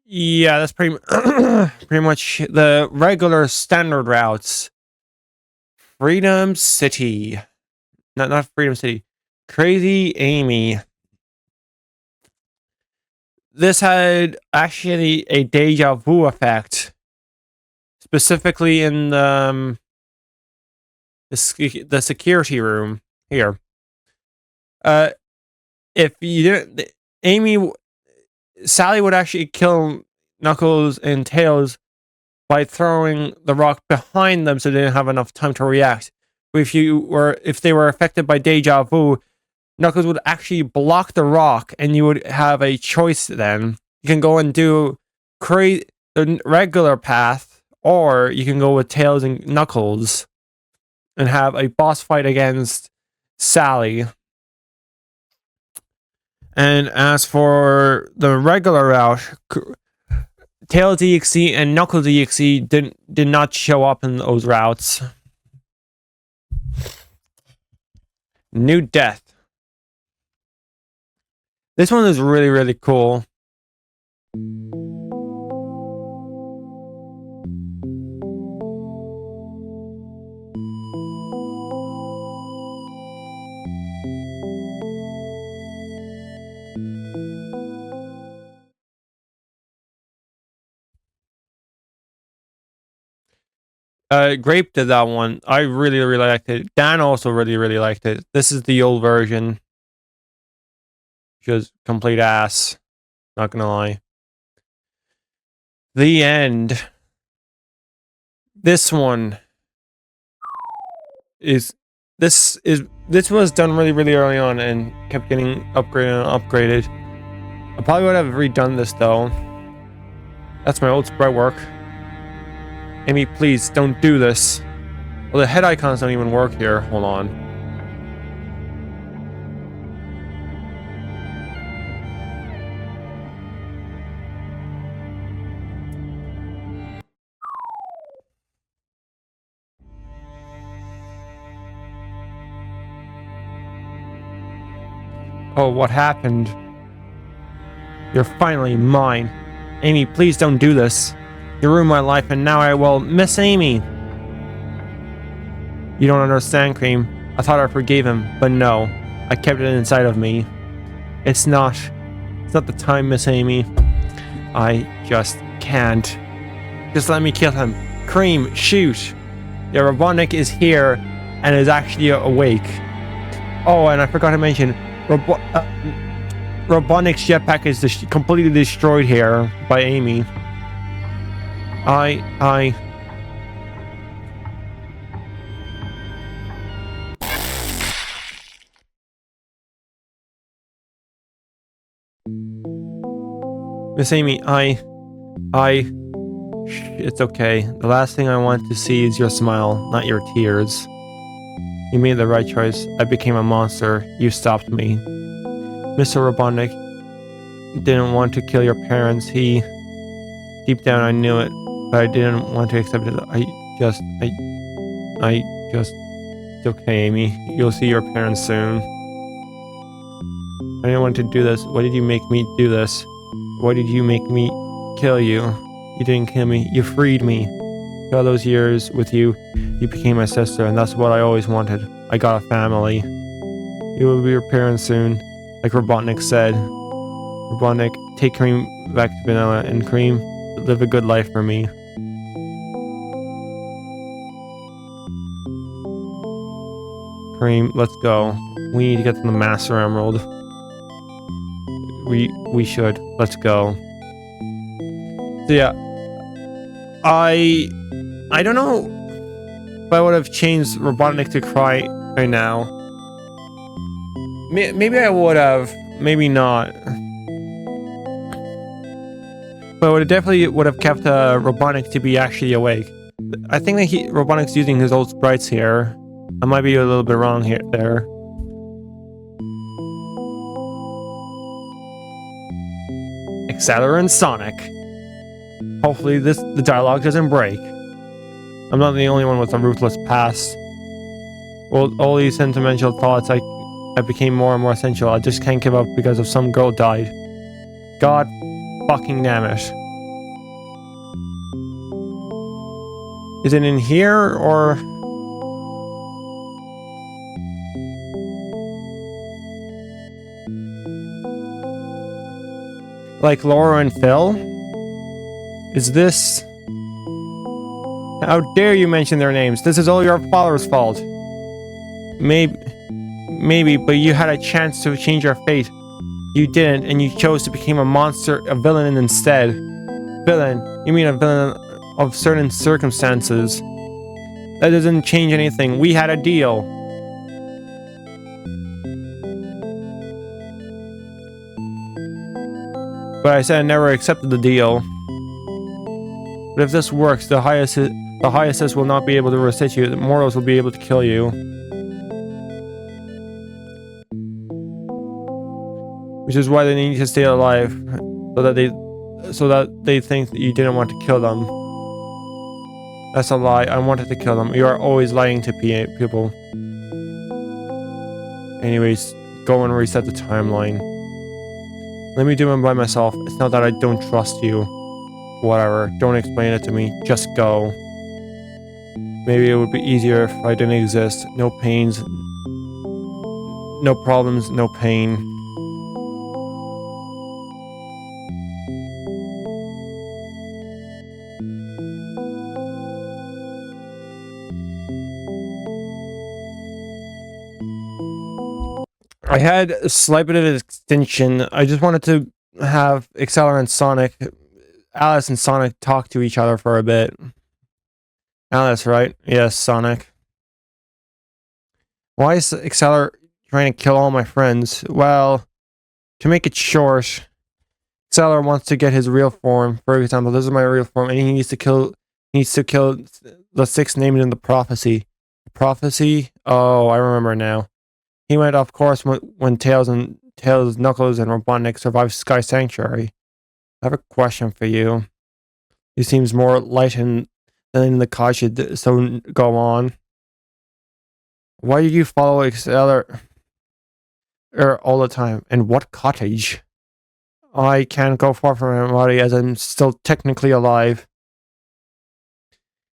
Yeah, that's pretty much the regular standard routes. Freedom City, not Freedom City. Crazy Amy. This had actually a deja vu effect, specifically in the security room here. If you didn't, Sally would actually kill Knuckles and Tails by throwing the rock behind them, so they didn't have enough time to react. But if they were affected by deja vu, Knuckles would actually block the rock, and you would have a choice then. You can go and do the regular path, or you can go with Tails and Knuckles and have a boss fight against Sally. And as for the regular route, Tails EXE and Knuckles EXE did not show up in those routes. New Death. This one is really, really cool. Grape did that one. I really, really liked it. Dan also really, really liked it. This is the old version. Just complete ass. Not gonna lie. The end. This one is this was done really, really early on and kept getting upgraded and upgraded. I probably would have redone this though. That's my old sprite work. Amy, please, don't do this. Well, the head icons don't even work here. Hold on. Oh, what happened? You're finally mine. Amy, please don't do this. You ruined my life and now I will miss Amy. You don't understand, Cream. I thought I forgave him, but no. I kept it inside of me. It's not the time, Miss Amy. I just can't. Just let me kill him. Cream, shoot. Yeah, Robotnik is here and is actually awake. Oh, and I forgot to mention, Robotnik's jetpack is completely destroyed here by Amy. Miss Amy, it's okay. The last thing I want to see is your smile, not your tears. You made the right choice. I became a monster. You stopped me. Mr. Robotnik didn't want to kill your parents. Deep down I knew it, but I didn't want to accept it. It's okay, Amy. You'll see your parents soon. I didn't want to do this. Why did you make me do this? Why did you make me kill you? You didn't kill me. You freed me. All those years with you, you became my sister, and that's what I always wanted. I got a family. You will be your parents soon, like Robotnik said. Robotnik, take Cream back to Vanilla, and Cream, live a good life for me. Cream, let's go. We need to get to the Master Emerald. We should. Let's go. So yeah, I don't know if I would have changed Robotnik to cry right now. Maybe I would have, maybe not. But I would have definitely kept Robotnik to be actually awake. I think that Robotnik's using his old sprites here. I might be a little bit wrong there. Accelerant Sonic. Hopefully the dialogue doesn't break. I'm not the only one with a ruthless past. Well, all these sentimental thoughts, I became more and more essential. I just can't give up because of some girl died. God fucking damn it. Is it in here or... like Laura and Phil? Is this... How dare you mention their names? This is all your father's fault. Maybe, but you had a chance to change your fate. You didn't, and you chose to become a monster, a villain instead. Villain? You mean a villain of certain circumstances? That doesn't change anything. We had a deal. But I said I never accepted the deal. But if this works, the highest will not be able to resist you. The mortals will be able to kill you. Which is why they need to stay alive, so that they think that you didn't want to kill them. That's a lie. I wanted to kill them. You are always lying to people. Anyways, go and reset the timeline. Let me do it by myself. It's not that I don't trust you. Whatever. Don't explain it to me. Just go. Maybe it would be easier if I didn't exist. No pains. No problems. No pain. I had a slight bit of an extension. I just wanted to have Accelerant Sonic, Alice and Sonic talk to each other for a bit. Alice, right? Yes, Sonic. Why is Accelerant trying to kill all my friends? Well, to make it short, Exceller wants to get his real form. For example, this is my real form, and he needs to kill the 6 named in the prophecy. Prophecy? Oh, I remember now. He went off course when Tails, Knuckles, and Robotnik survived Sky Sanctuary. I have a question for you. He seems more light than in the cottage, so go on. Why did you follow Exceller all the time? And what cottage? I can't go far from him, buddy, as I'm still technically alive.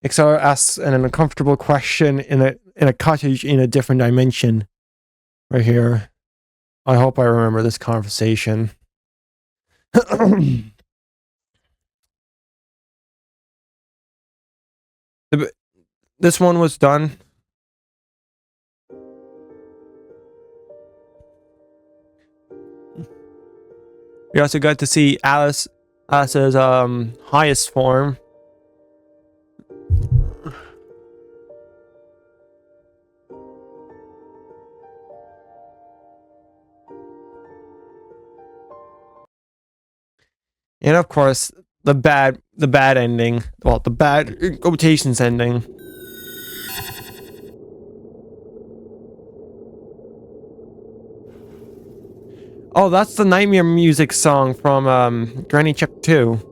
Exceller asks an uncomfortable question in a cottage in a different dimension. Right here. I hope I remember this conversation. This one was done. We also got to see Alice's highest form. And of course, the bad ending. Well, the bad quotations ending. Oh, that's the Nightmare music song from Granny Check 2.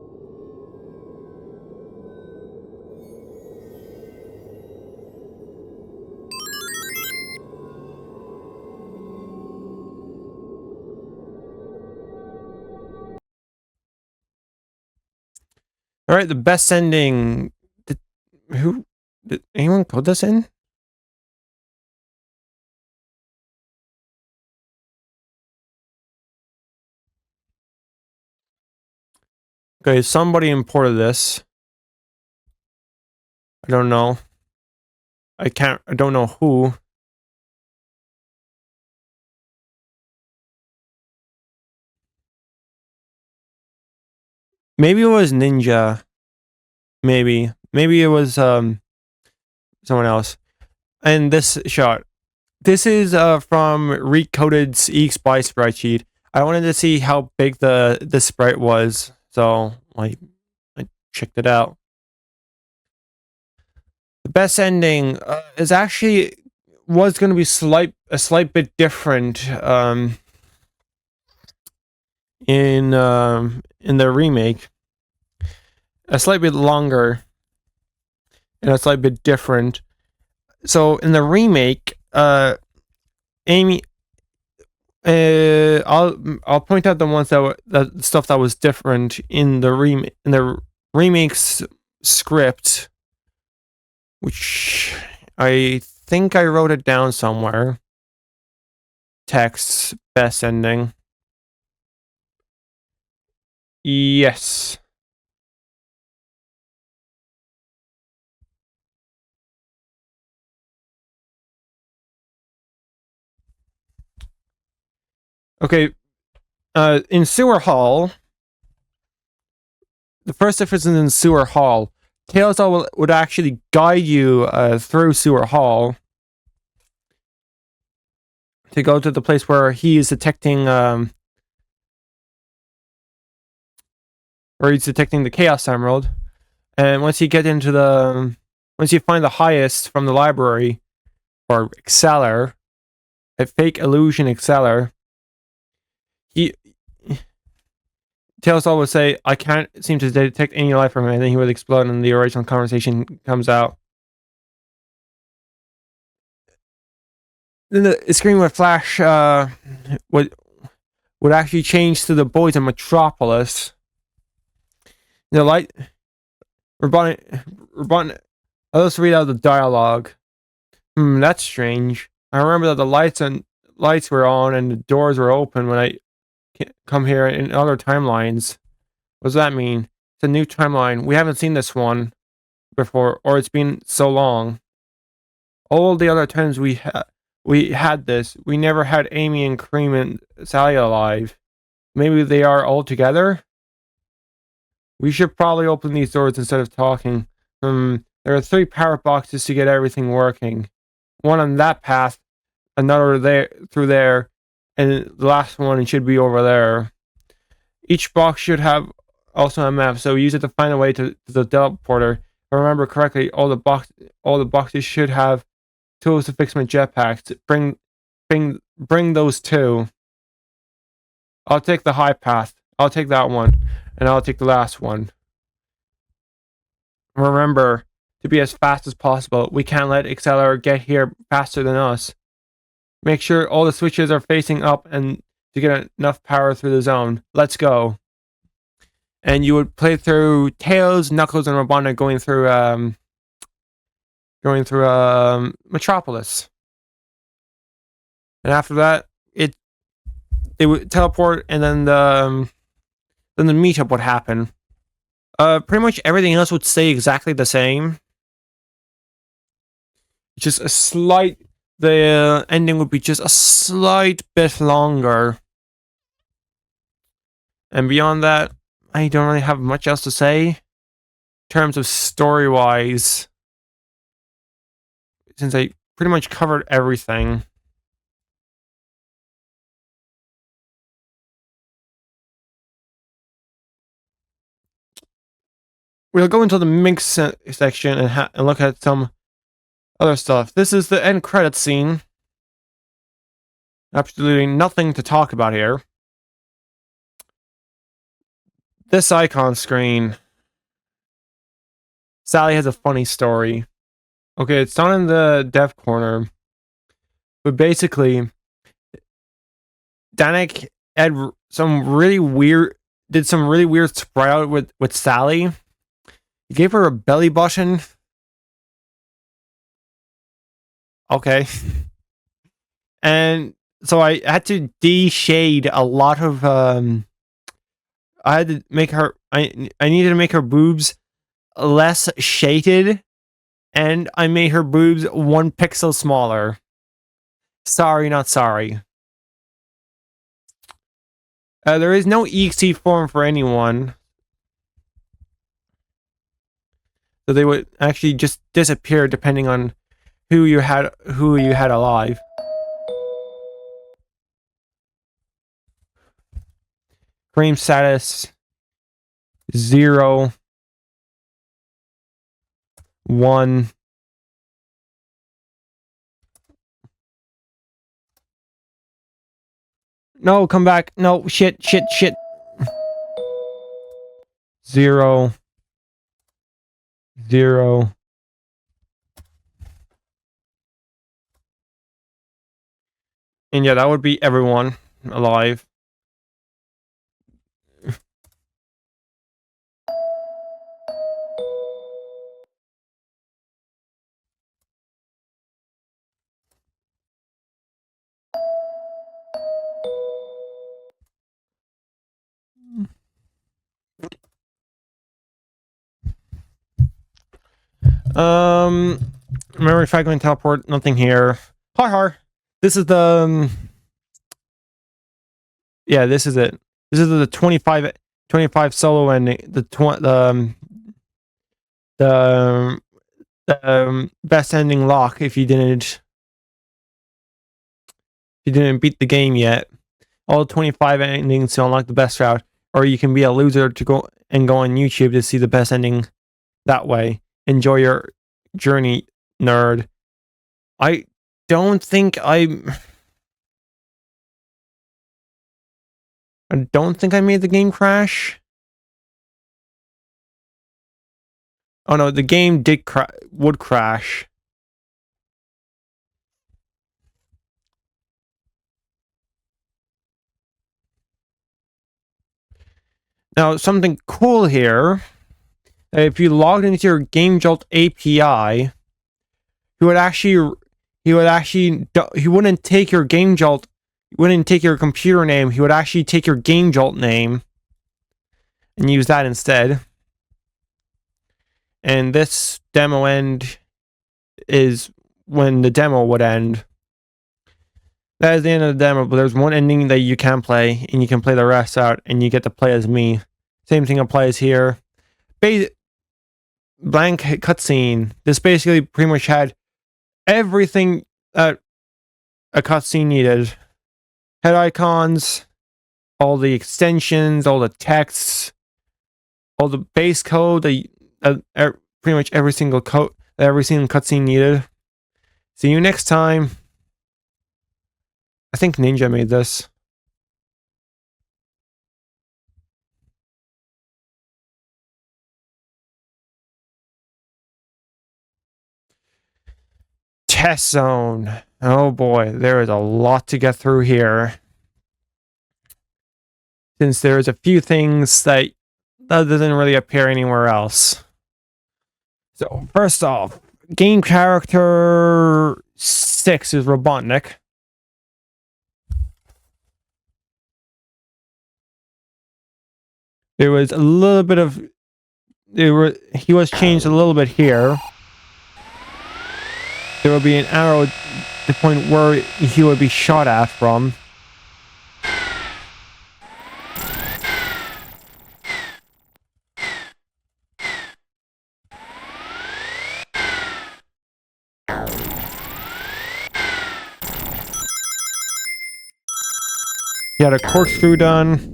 All right, the best ending. Did anyone code this in? Okay, somebody imported this. I don't know. I don't know who. Maybe it was Ninja. Maybe it was someone else. And this shot. This is from Recoded's EXPY spreadsheet. I wanted to see how big the sprite was, so I checked it out. The best ending is actually was going to be a slight bit different in the remake. A slight bit longer and a slight bit different. So in the remake, Amy, I'll point out the ones that stuff that was different in the remake's script, which I think I wrote it down somewhere. Text best ending. Yes. Okay, in Sewer Hall, the first difference is in Sewer Hall. Tails would actually guide you through Sewer Hall to go to the place where he is detecting the Chaos Emerald. And once you find the highest from the library, or Exceller, a fake illusion Exceller, Tails would say, I can't seem to detect any life from it, and then he would explode and the original conversation comes out. Then the screen would flash, would actually change to the boys in Metropolis. The light... Robotnik... I'll just read out the dialogue. That's strange. I remember that the lights were on and the doors were open when I come here in other timelines. What does that mean? It's a new timeline. We haven't seen this one before, or it's been so long. All the other times we had this, we never had Amy and Cream and Sally alive. Maybe they are all together? We should probably open these doors instead of talking. There are 3 power boxes to get everything working. One on that path, another through there, and the last one should be over there. Each box should have also a map, so use it to find a way to the teleporter. If I remember correctly, all the boxes should have tools to fix my jetpacks. Bring those too. I'll take the high path. I'll take that one, and I'll take the last one. Remember to be as fast as possible. We can't let Accelerator get here faster than us. Make sure all the switches are facing up and to get enough power through the zone. Let's go. And you would play through Tails, Knuckles, and Robotnik going through Metropolis. And after that, they would teleport, and then the meetup would happen. Pretty much everything else would stay exactly the same. Just a slight. The ending would be just a slight bit longer. And beyond that, I don't really have much else to say in terms of story-wise, since I pretty much covered everything. We'll go into the mix section and look at some other stuff. This is the end credit scene. Absolutely nothing to talk about here. This icon screen. Sally has a funny story. Okay, it's not in the dev corner, but basically, Danik did some really weird sprite out with Sally. He gave her a belly button. Okay. And so I had to de-shade a lot of I had to make her I needed to make her boobs less shaded, and I made her boobs 1 pixel smaller. Sorry, not sorry. There is no EXE form for anyone. So they would actually just disappear depending on who you had alive. Frame status 0, 1. No, come back. No, shit. 0, 0. And yeah, that would be everyone alive. Memory fragment teleport, nothing here. Har. This is the yeah, this is it. This is the 25 solo ending. The best ending lock if you didn't beat the game yet. All 25 endings to unlock the best route, or you can be a loser to go on YouTube to see the best ending that way. Enjoy your journey, nerd. I don't think I made the game crash. Oh no, the game would crash. Now, something cool here. If you logged into your GameJolt API, he wouldn't take your GameJolt, he wouldn't take your computer name, he would actually take your GameJolt name and use that instead. And this demo end is when the demo would end. That is the end of the demo, but there's one ending that you can play, and you can play the rest out, and you get to play as me. Same thing applies here. Blank cutscene. This basically pretty much had everything that a cutscene needed. Head icons, all the extensions, all the texts, all the base code, pretty much every single cutscene needed. See you next time. I think Ninja made this. Test zone. Oh boy, there is a lot to get through here. Since there's a few things that doesn't really appear anywhere else. So first off, game character 6 is Robotnik. There was a little bit of he was changed a little bit here. There will be an arrow at the point where he would be shot at from. He had a corkscrew done.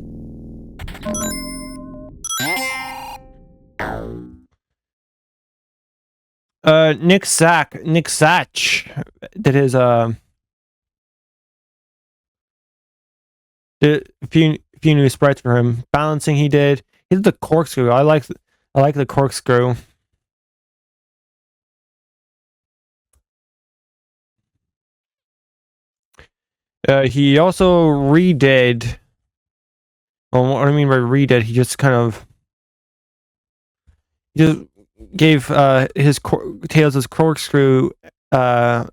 Nick Zach did his did a few new sprites for him. Balancing he did the corkscrew. I like the corkscrew. He also redid. Well, what I mean by redid, he just kind of gave his Tails' corkscrew a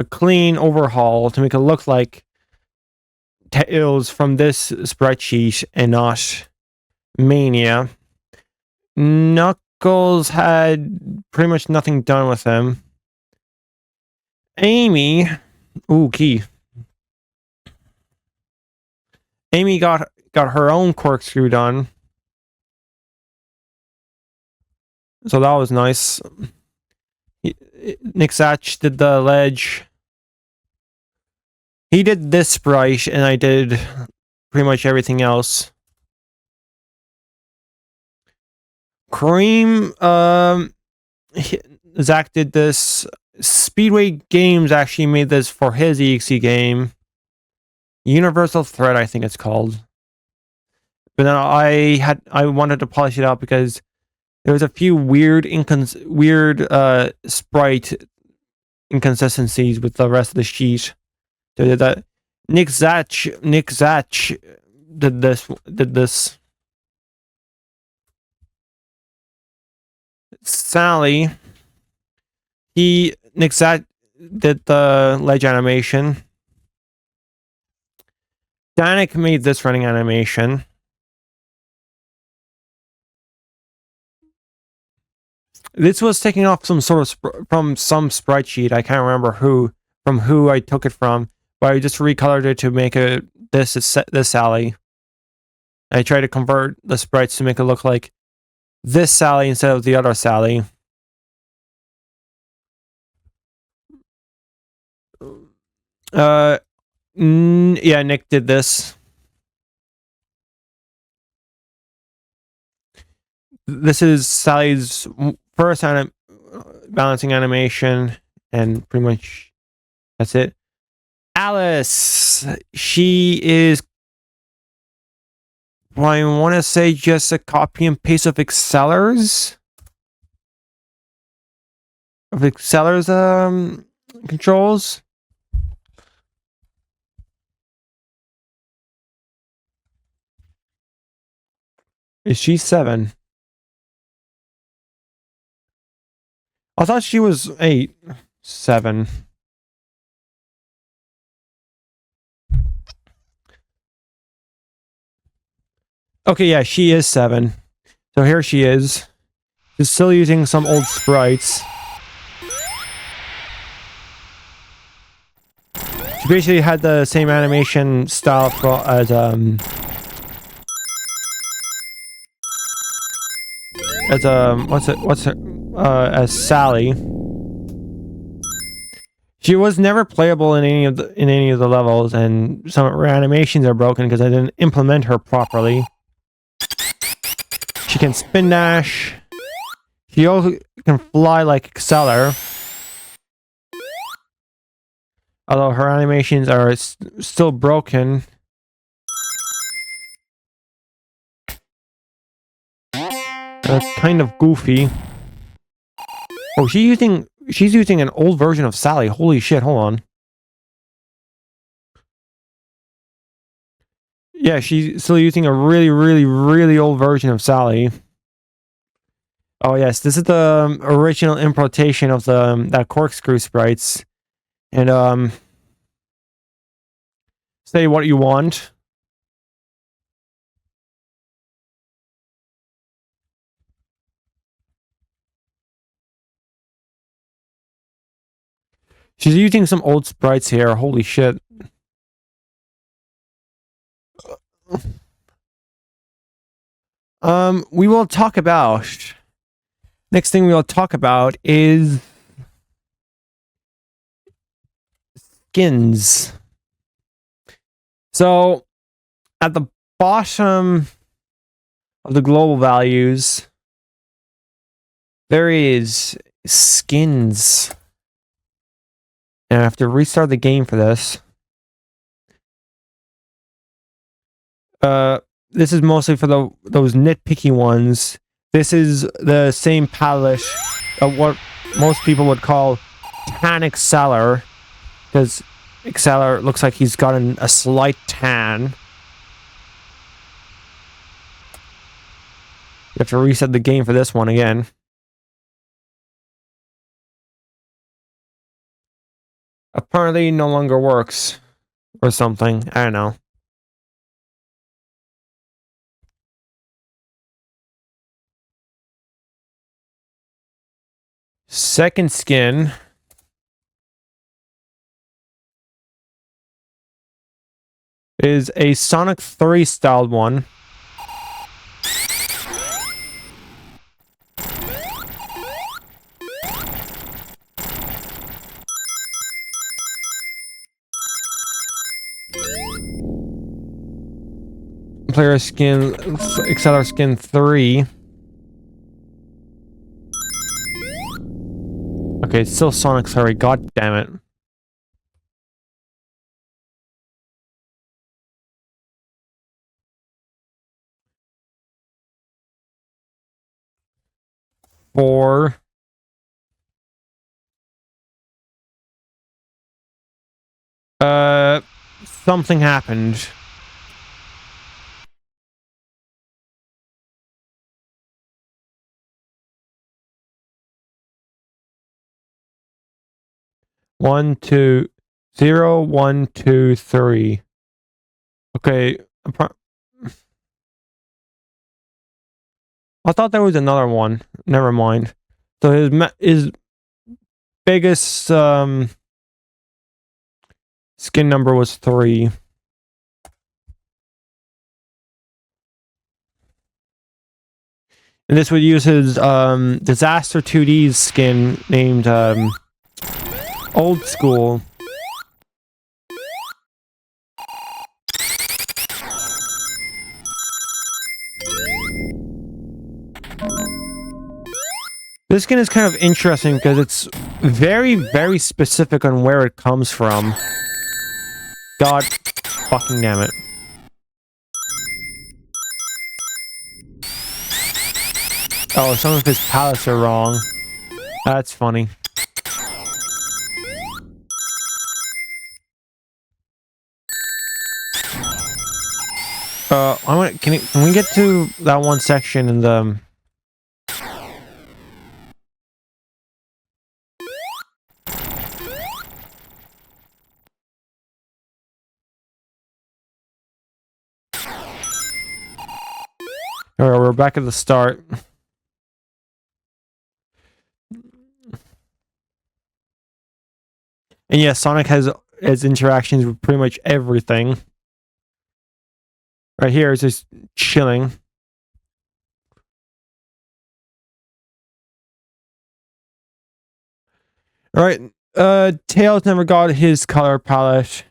clean overhaul to make it look like Tails from this spreadsheet and not Mania. Knuckles had pretty much nothing done with him. Amy, key. Amy got her own corkscrew done. So that was nice. Nick Zach did the ledge. He did this sprite, and I did pretty much everything else. Cream, Zach did this. Speedway Games actually made this for his EXE game. Universal Thread, I think it's called. But then I wanted to polish it out because there was a few weird sprite inconsistencies with the rest of the sheet. So did that. Nick Zach did this. Sally, Nick Zach did the ledge animation. Danik made this running animation. This was taken off some sort of from some sprite sheet. I can't remember from who I took it from, but I just recolored it to make this Sally. I tried to convert the sprites to make it look like this Sally instead of the other Sally. Yeah, Nick did this. This is Sally's first balancing animation, and pretty much that's it. Alice, she is, I want to say, just a copy and paste of Exceller's controls. Is she 7? I thought she was 8. 7. Okay, yeah, she is 7. So here she is. She's still using some old sprites. She basically had the same animation style as Sally. She was never playable in any of the levels, and some of her animations are broken because I didn't implement her properly. She can spin dash. She also can fly like Exceller. Although her animations are still broken. That's kind of goofy. Oh, she's using an old version of Sally. Holy shit, hold on. Yeah, she's still using a really, really, really old version of Sally. Oh yes, this is the original importation of the that corkscrew sprites. And say what you want. She's using some old sprites here. Holy shit. We will talk about... Next thing we will talk about is... skins. So, at the bottom of the global values, there is skins. And I have to restart the game for this. This is mostly for those nitpicky ones. This is the same palette of what most people would call tan Exceller, because Exceller looks like he's gotten a slight tan. You have to reset the game for this one again. Apparently no longer works. Or something. I don't know. Second skin is a Sonic 3 styled one. Player skin, Exceller skin 3. Okay, it's still Sonic 3, god damn it. Four. Something happened. One, two, 0, 1, 2, 3. Okay. I thought there was another one. Never mind. So his biggest skin number was 3. And this would use his Disaster 2D's skin named Old School. This skin is kind of interesting because it's very, very specific on where it comes from. God fucking damn it. Oh, some of his palettes are wrong. That's funny. Can we get to that one section in the... Alright, we're back at the start. And yeah, Sonic has interactions with pretty much everything. Right here is just chilling. Alright, Tails never got his color palette.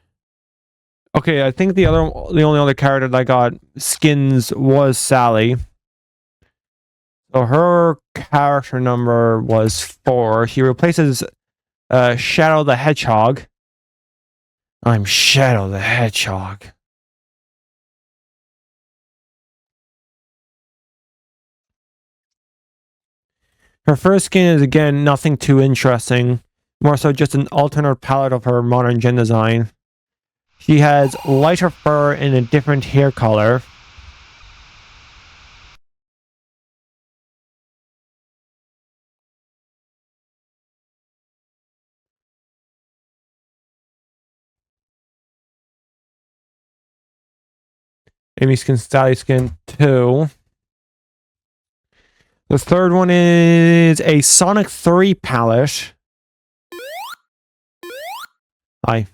Okay, I think the only other character that I got skins was Sally. So her character number was 4. She replaces Shadow the Hedgehog. I'm Shadow the Hedgehog. Her first skin is again nothing too interesting. More so just an alternate palette of her modern gen design. She has lighter fur and a different hair color. Amy skin, Sally skin 2. The third one is a Sonic 3 palette. Hi.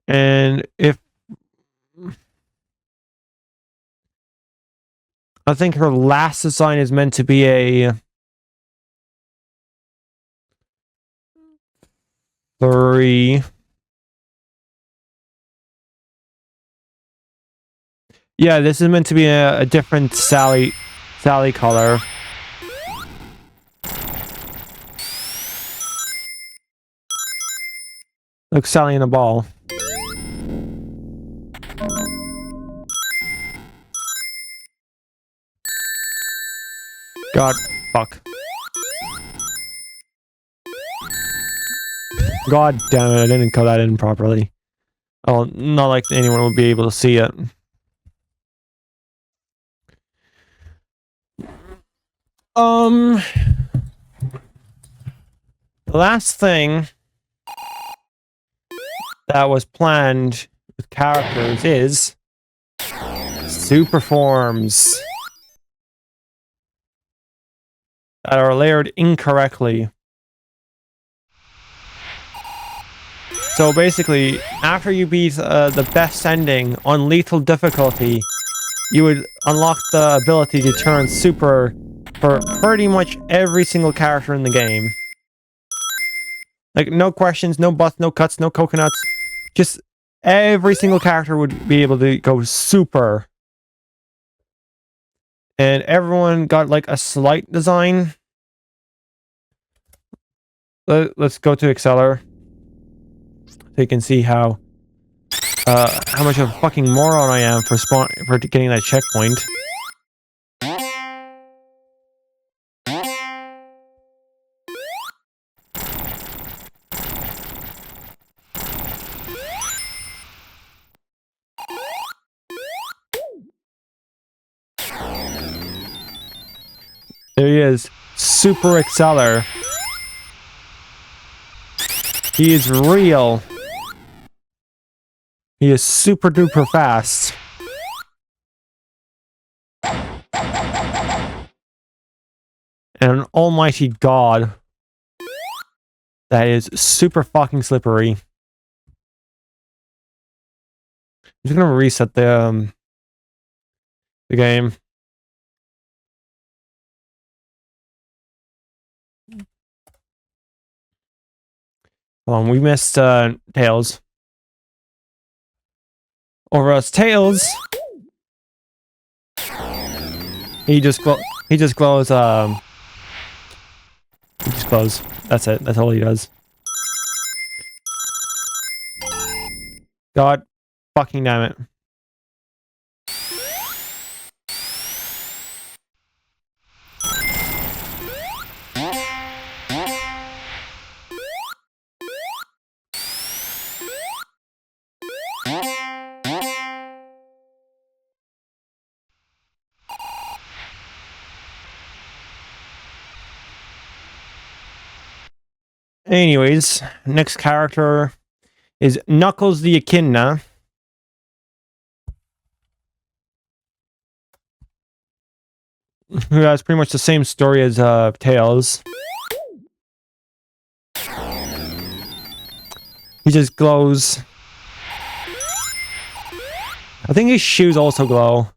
And if I think her last design is meant to be a 3. Yeah, this is meant to be a different Sally color. Look, Sally in a ball. God, fuck. God damn it, I didn't cut that in properly. Oh, not like anyone would be able to see it. The last thing that was planned with characters is super forms that are layered incorrectly. So basically, after you beat the best ending on lethal difficulty, you would unlock the ability to turn super for pretty much every single character in the game. Like, no questions, no buts, no cuts, no coconuts. Just every single character would be able to go super. And everyone got like a slight design. Let's go to Exceller. So you can see how much of a fucking moron I am for getting that checkpoint. There he is, Super Exceller. He is real. He is super duper fast. And an almighty god that is super fucking slippery. I'm just gonna reset the game. Hold on, we missed Tails. Over us, Tails. He just glows. He just glows. That's it. That's all he does. God, fucking damn it. Anyways, next character is Knuckles the Echidna. Who has pretty much the same story as Tails. He just glows. I think his shoes also glow.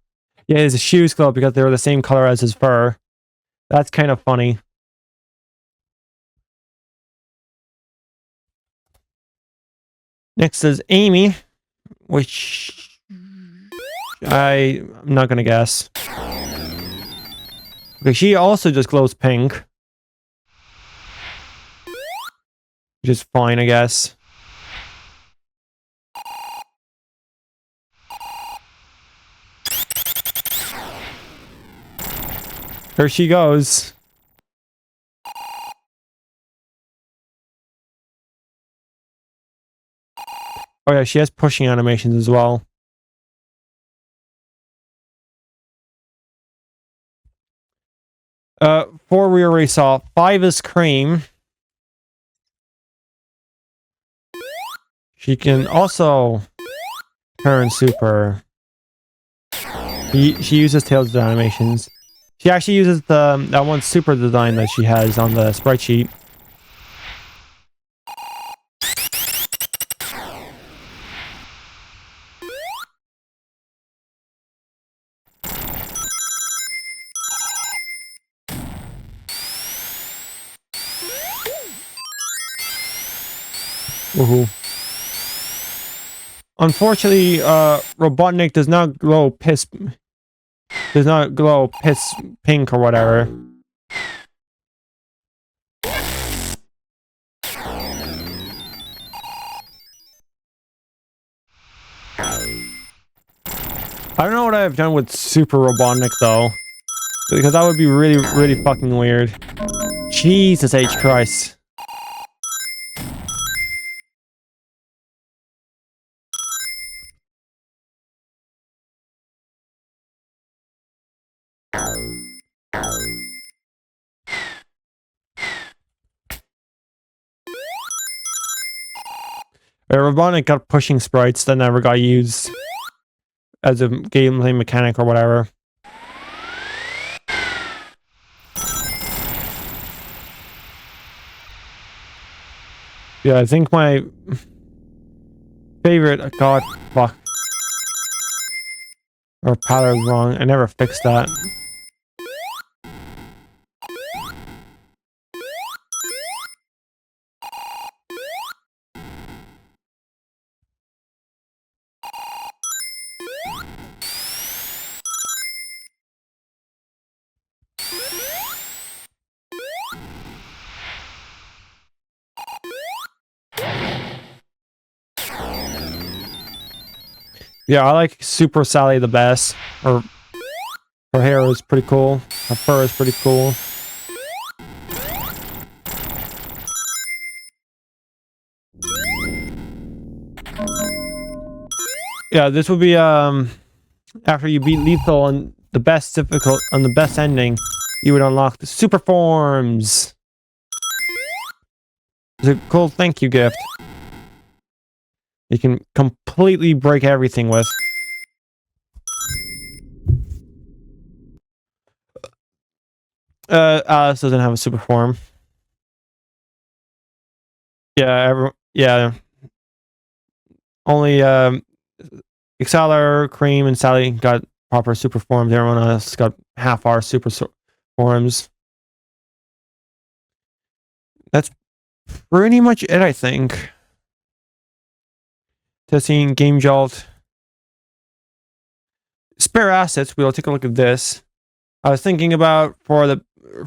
Yeah, his shoes glow because they were the same color as his fur. That's kind of funny. Next is Amy, which I'm not gonna guess. Okay, she also just glows pink, which is fine, I guess. There she goes. Oh yeah, she has pushing animations as well. Four we already saw. Five is Cream. She can also turn super. She uses Tails' animations. She actually uses that one super design that she has on the sprite sheet. Woohoo. Unfortunately, Robotnik does not glow piss pink or whatever. I don't know what I've done with Super Robotnik though, because that would be really, really fucking weird. Jesus H Christ. Robotnik got pushing sprites that never got used as a gameplay mechanic or whatever. Yeah, I think my favorite... God, fuck. Or pattern's wrong. I never fixed that. Yeah, I like Super Sally the best. Her hair is pretty cool. Her fur is pretty cool. Yeah, this would be after you beat Lethal on the best difficult on the best ending, you would unlock the super forms. It's a cool thank you gift. You can completely break everything with. Alice doesn't have a super form. Yeah, yeah. Only Exceller, Cream, and Sally got proper super forms. Everyone else got half our super forms. That's pretty much it, I think. Testing Game Jolt. Spare assets. We'll take a look at this. I was thinking about for the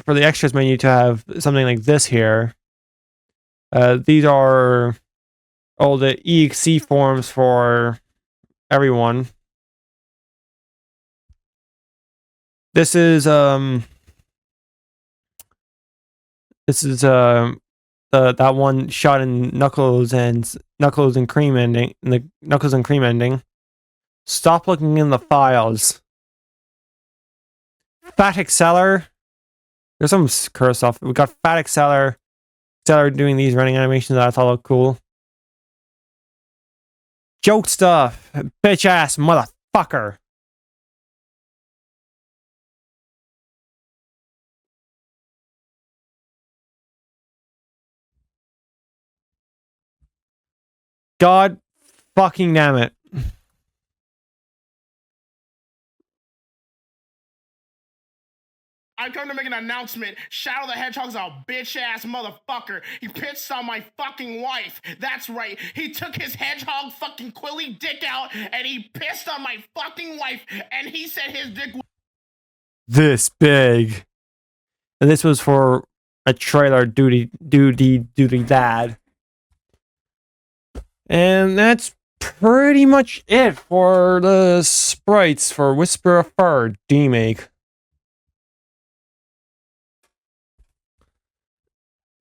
extras menu to have something like this here. These are all the EXE forms for everyone. This is that one shot in Knuckles and Cream ending, the Knuckles and Cream ending. Stop looking in the files. Fat Exceller. There's some curse off. We got Fat Exceller doing these running animations that I thought looked cool. Joke stuff. Bitch ass motherfucker. God fucking damn it. I'm coming to make an announcement. Shadow the Hedgehog's a bitch-ass motherfucker. He pissed on my fucking wife. That's right. He took his hedgehog fucking quilly dick out and he pissed on my fucking wife and he said his dick was This big. And this was for a trailer duty dad. And that's pretty much it for the sprites for Whisper of Fur demake.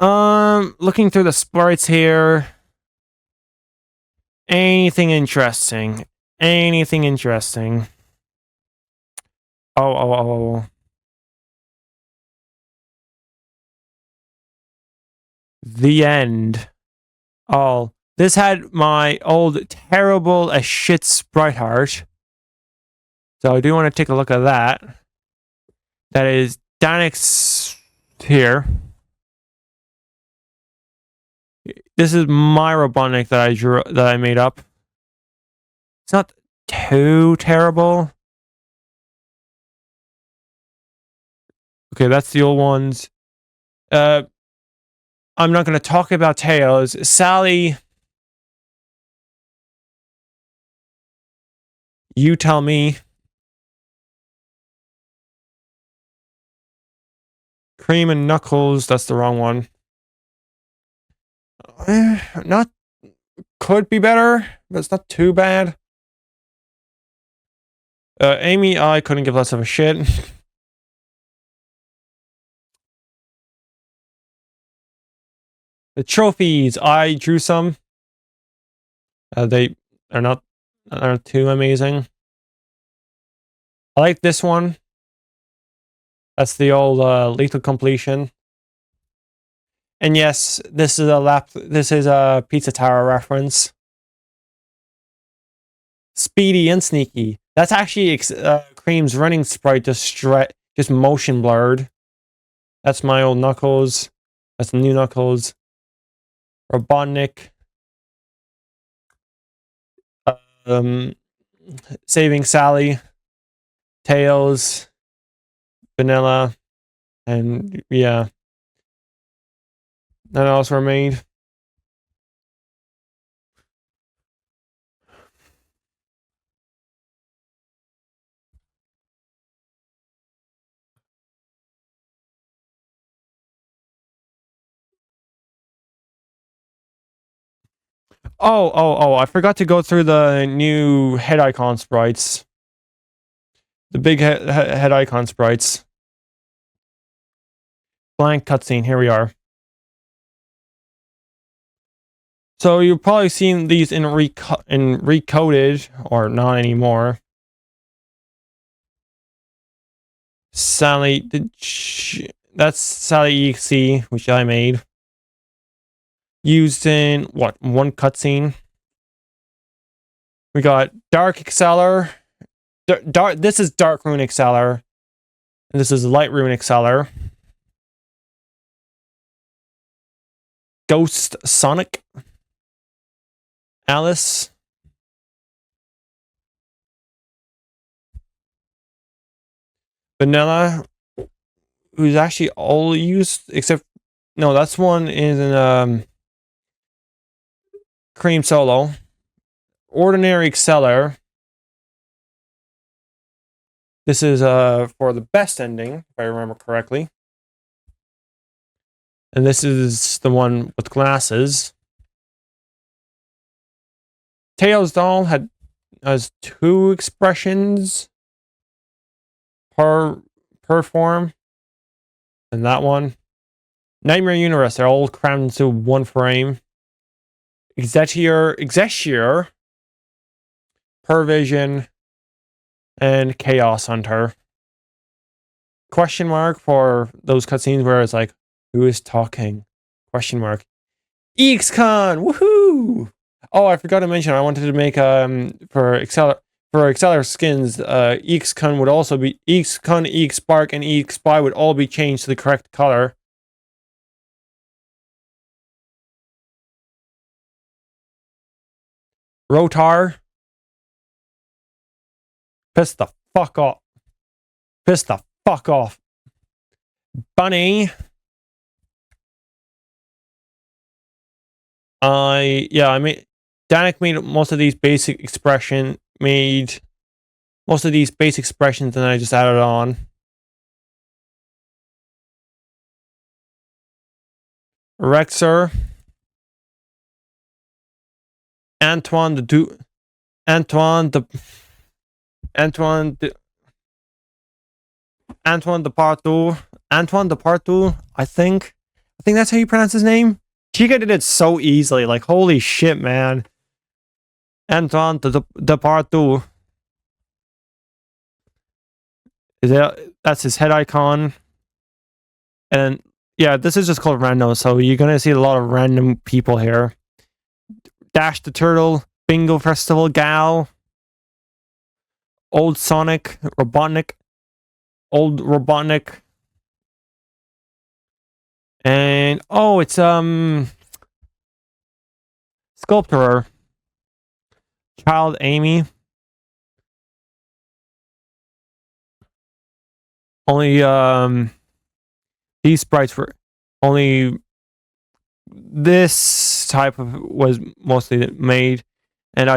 Looking through the sprites here. Anything interesting? Anything interesting? Oh. The end. Oh, this had my old terrible as shit sprite art. So I do want to take a look at that. That is Danix here. This is my Robotnik that I made up. It's not too terrible. Okay, that's the old ones. I'm not going to talk about Tails. Sally, you tell me. Cream and Knuckles, that's the wrong one. Not could be better, but it's not too bad. Amy, I couldn't give less of a shit. The trophies, I drew some. They are not too amazing. I like this one. That's the old Lethal Completion. And yes, this is a Pizza Tower reference. Speedy and Sneaky. That's actually Cream's running sprite, just motion blurred. That's my old Knuckles. That's the new Knuckles. Robotnik. Saving Sally. Tails. Vanilla. And yeah. That else were made. Oh, I forgot to go through the new head icon sprites. The big head icon sprites. Blank cutscene, here we are. So you've probably seen these in recoded, or not anymore. Sally, that's Sally EXE, which I made. Used in, what, one cutscene? We got Dark Exceller. This is Dark Rune Exceller. And this is Light Rune Exceller. Ghost Sonic. Alice. Vanilla. Who's actually all used, except... No, that's one in Cream Solo. Ordinary Exceller. This is for the best ending, if I remember correctly. And this is the one with glasses. Tails doll has 2 expressions per form. And that one. Nightmare Universe, they're all crammed into one frame. Executor, Pervision, and Chaos Hunter. Question mark for those cutscenes where it's like, who is talking? Question mark. EXCon! Woohoo! Oh, I forgot to mention, I wanted to make for Exceller skins, EXCon would also be EXCon, EXSpark, and EXSpy would all be changed to the correct color. Rotar. Piss the fuck off. Piss the fuck off. Bunny. I made Danik made most of these basic expressions, and then I just added on. Rexer. Antoine the Partout, I think that's how you pronounce his name. Chica did it so easily, like holy shit, man. Antoine the Partout. That's his head icon. And yeah, this is just called random, so you're gonna see a lot of random people here. Dash the Turtle, Bingo Festival Gal, Old Sonic, Robotnik, Old Robotnik, and oh, it's Sculptor, Child Amy. Only these sprites were only this type of was mostly made, and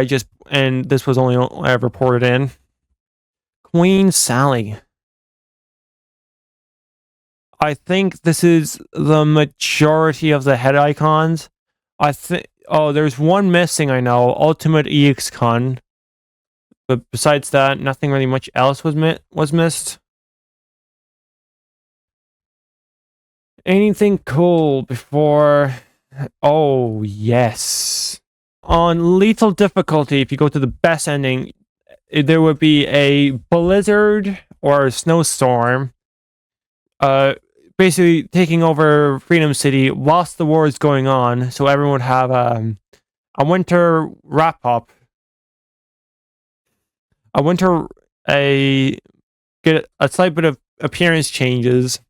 this was only ever ported in. Queen Sally. I think this is the majority of the head icons. I think. Oh, there's one missing. I know, Ultimate EXCon. But besides that, nothing really much else was missed. Anything cool before? Oh yes. On lethal difficulty, if you go to the best ending, there would be a blizzard or a snowstorm. Basically taking over Freedom City whilst the war is going on, so everyone would have a winter wrap up. Get a slight bit of appearance changes.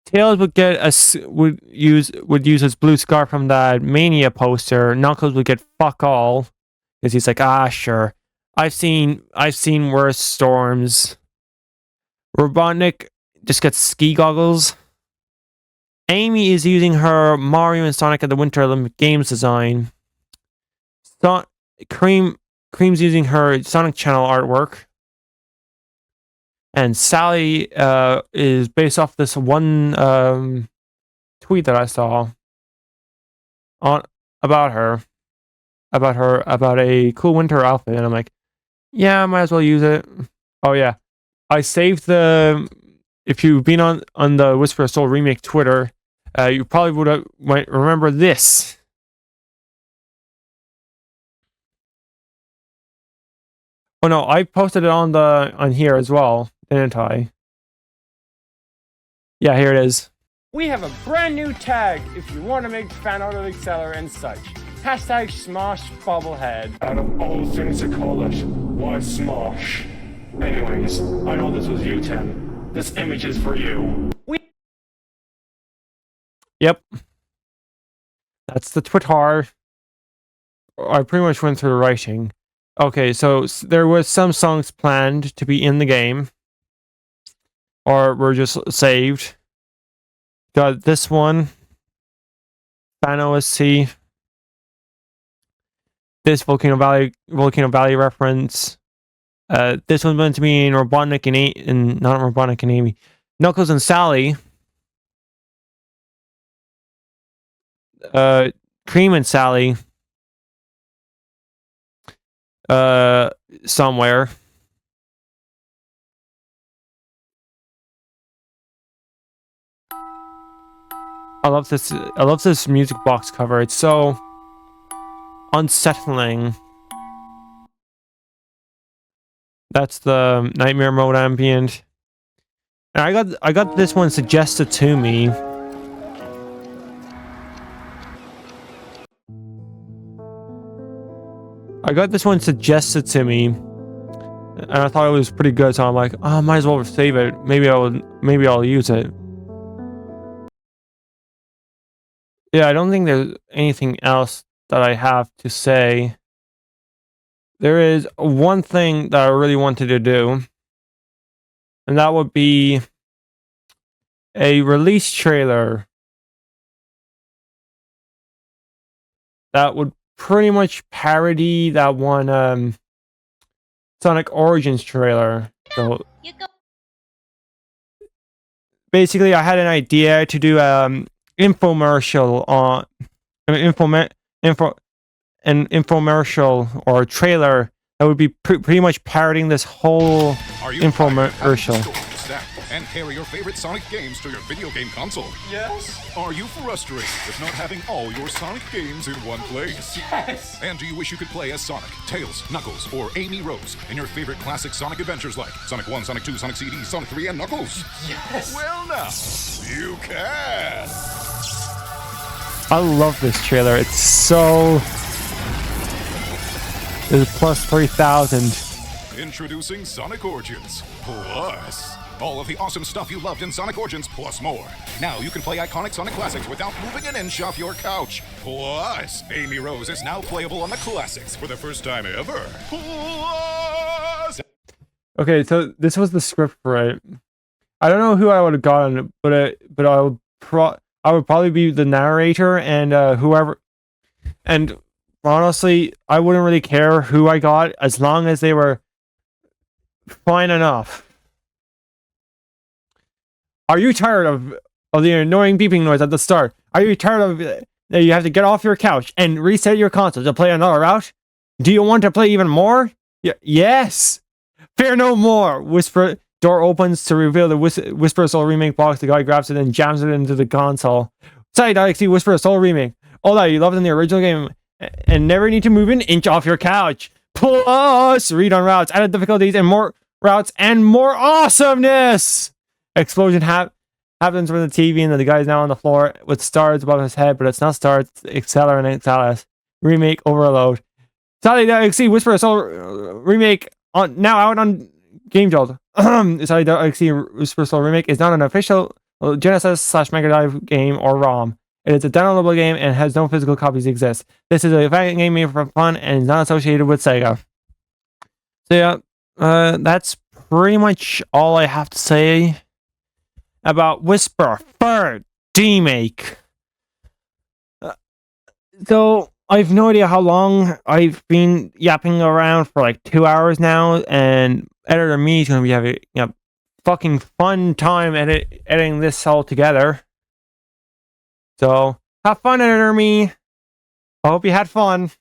Tails would use his blue scarf from that Mania poster. Knuckles would get fuck all because he's like, sure, I've seen worse storms. Robotnik just gets ski goggles. Amy is using her Mario and Sonic at the Winter Olympic Games design. Cream's using her Sonic Channel artwork. And Sally is based off this one tweet that I saw about a cool winter outfit, and I'm like, yeah, I might as well use it. Oh yeah, I saved if you've been on the Whisper of Soul remake Twitter, you probably might remember this. Oh no, I posted it on here as well, didn't I? Yeah, here it is. We have a brand new tag if you want to make fan art of Acceler and such. Hashtag Smosh Bobblehead. Out of all things to call it, why Smosh? Anyways, I know this was you, Tim. This image is for you. Yep. That's the Twitter. I pretty much went through the writing. Okay, so there was some songs planned to be in the game. Or were just saved. Got this one. Fan OSC. This Volcano Valley reference. This one's meant to be in Robotnik and not Robotnik and Amy. Knuckles and Sally. Cream and Sally. Somewhere. I love this music box cover. It's so unsettling. That's the Nightmare Mode ambient. And I got this one suggested to me. I got this one suggested to me, and I thought it was pretty good, so I'm like, I might as well save it. Maybe I'll use it. Yeah, I don't think there's anything else that I have to say. There is one thing that I really wanted to do, and that would be a release trailer that would pretty much parody that one Sonic Origins trailer. So You go. basically, I had an idea to do infomercial on an infomercial or a trailer that would be pretty much parodying this whole infomercial. And carry your favorite Sonic games to your video game console. Yes. Are you frustrated with not having all your Sonic games in one place? Yes. And do you wish you could play as Sonic, Tails, Knuckles, or Amy Rose in your favorite classic Sonic adventures like Sonic 1, Sonic 2, Sonic CD, Sonic 3, and Knuckles? Yes. Well now, you can. I love this trailer. It's so... It's plus 3,000. Introducing Sonic Origins Plus. All of the awesome stuff you loved in Sonic Origins, plus more. Now you can play iconic Sonic classics without moving an inch off your couch. Plus, Amy Rose is now playable on the classics for the first time ever. Plus! Okay, so this was the script for it. I don't know who I would have gotten, but I would probably be the narrator and whoever. And honestly, I wouldn't really care who I got as long as they were fine enough. Are you tired of the annoying beeping noise at the start? Are you tired of that you have to get off your couch and reset your console to play another route? Do you want to play even more? Yes! Fear no more! Whisper. Door opens to reveal the Whisper Soul Remake box. The guy grabs it and jams it into the console. Sorry, Galaxy, Whisper Soul Remake. All that you loved in the original game and never need to move an inch off your couch. Plus, read on routes, added difficulties, and more routes, and more awesomeness! Explosion happens from the TV, and the guy's now on the floor with stars above his head, but it's not stars, it's Exceller and Exalis. Remake overload. Sally XC Whisper Soul Remake now out on Game Jolt. Sally XC Whisper Soul Remake is not an official Genesis/Mega Drive game or ROM. It is a downloadable game and has no physical copies exist. This is a fan game made for fun and is not associated with Sega. So yeah, that's pretty much all I have to say about Whisper Third Remake. So I've no idea how long I've been yapping around for like 2 hours now, and editor me is going to be having a fucking fun time editing this all together. So have fun, editor me. I hope you had fun.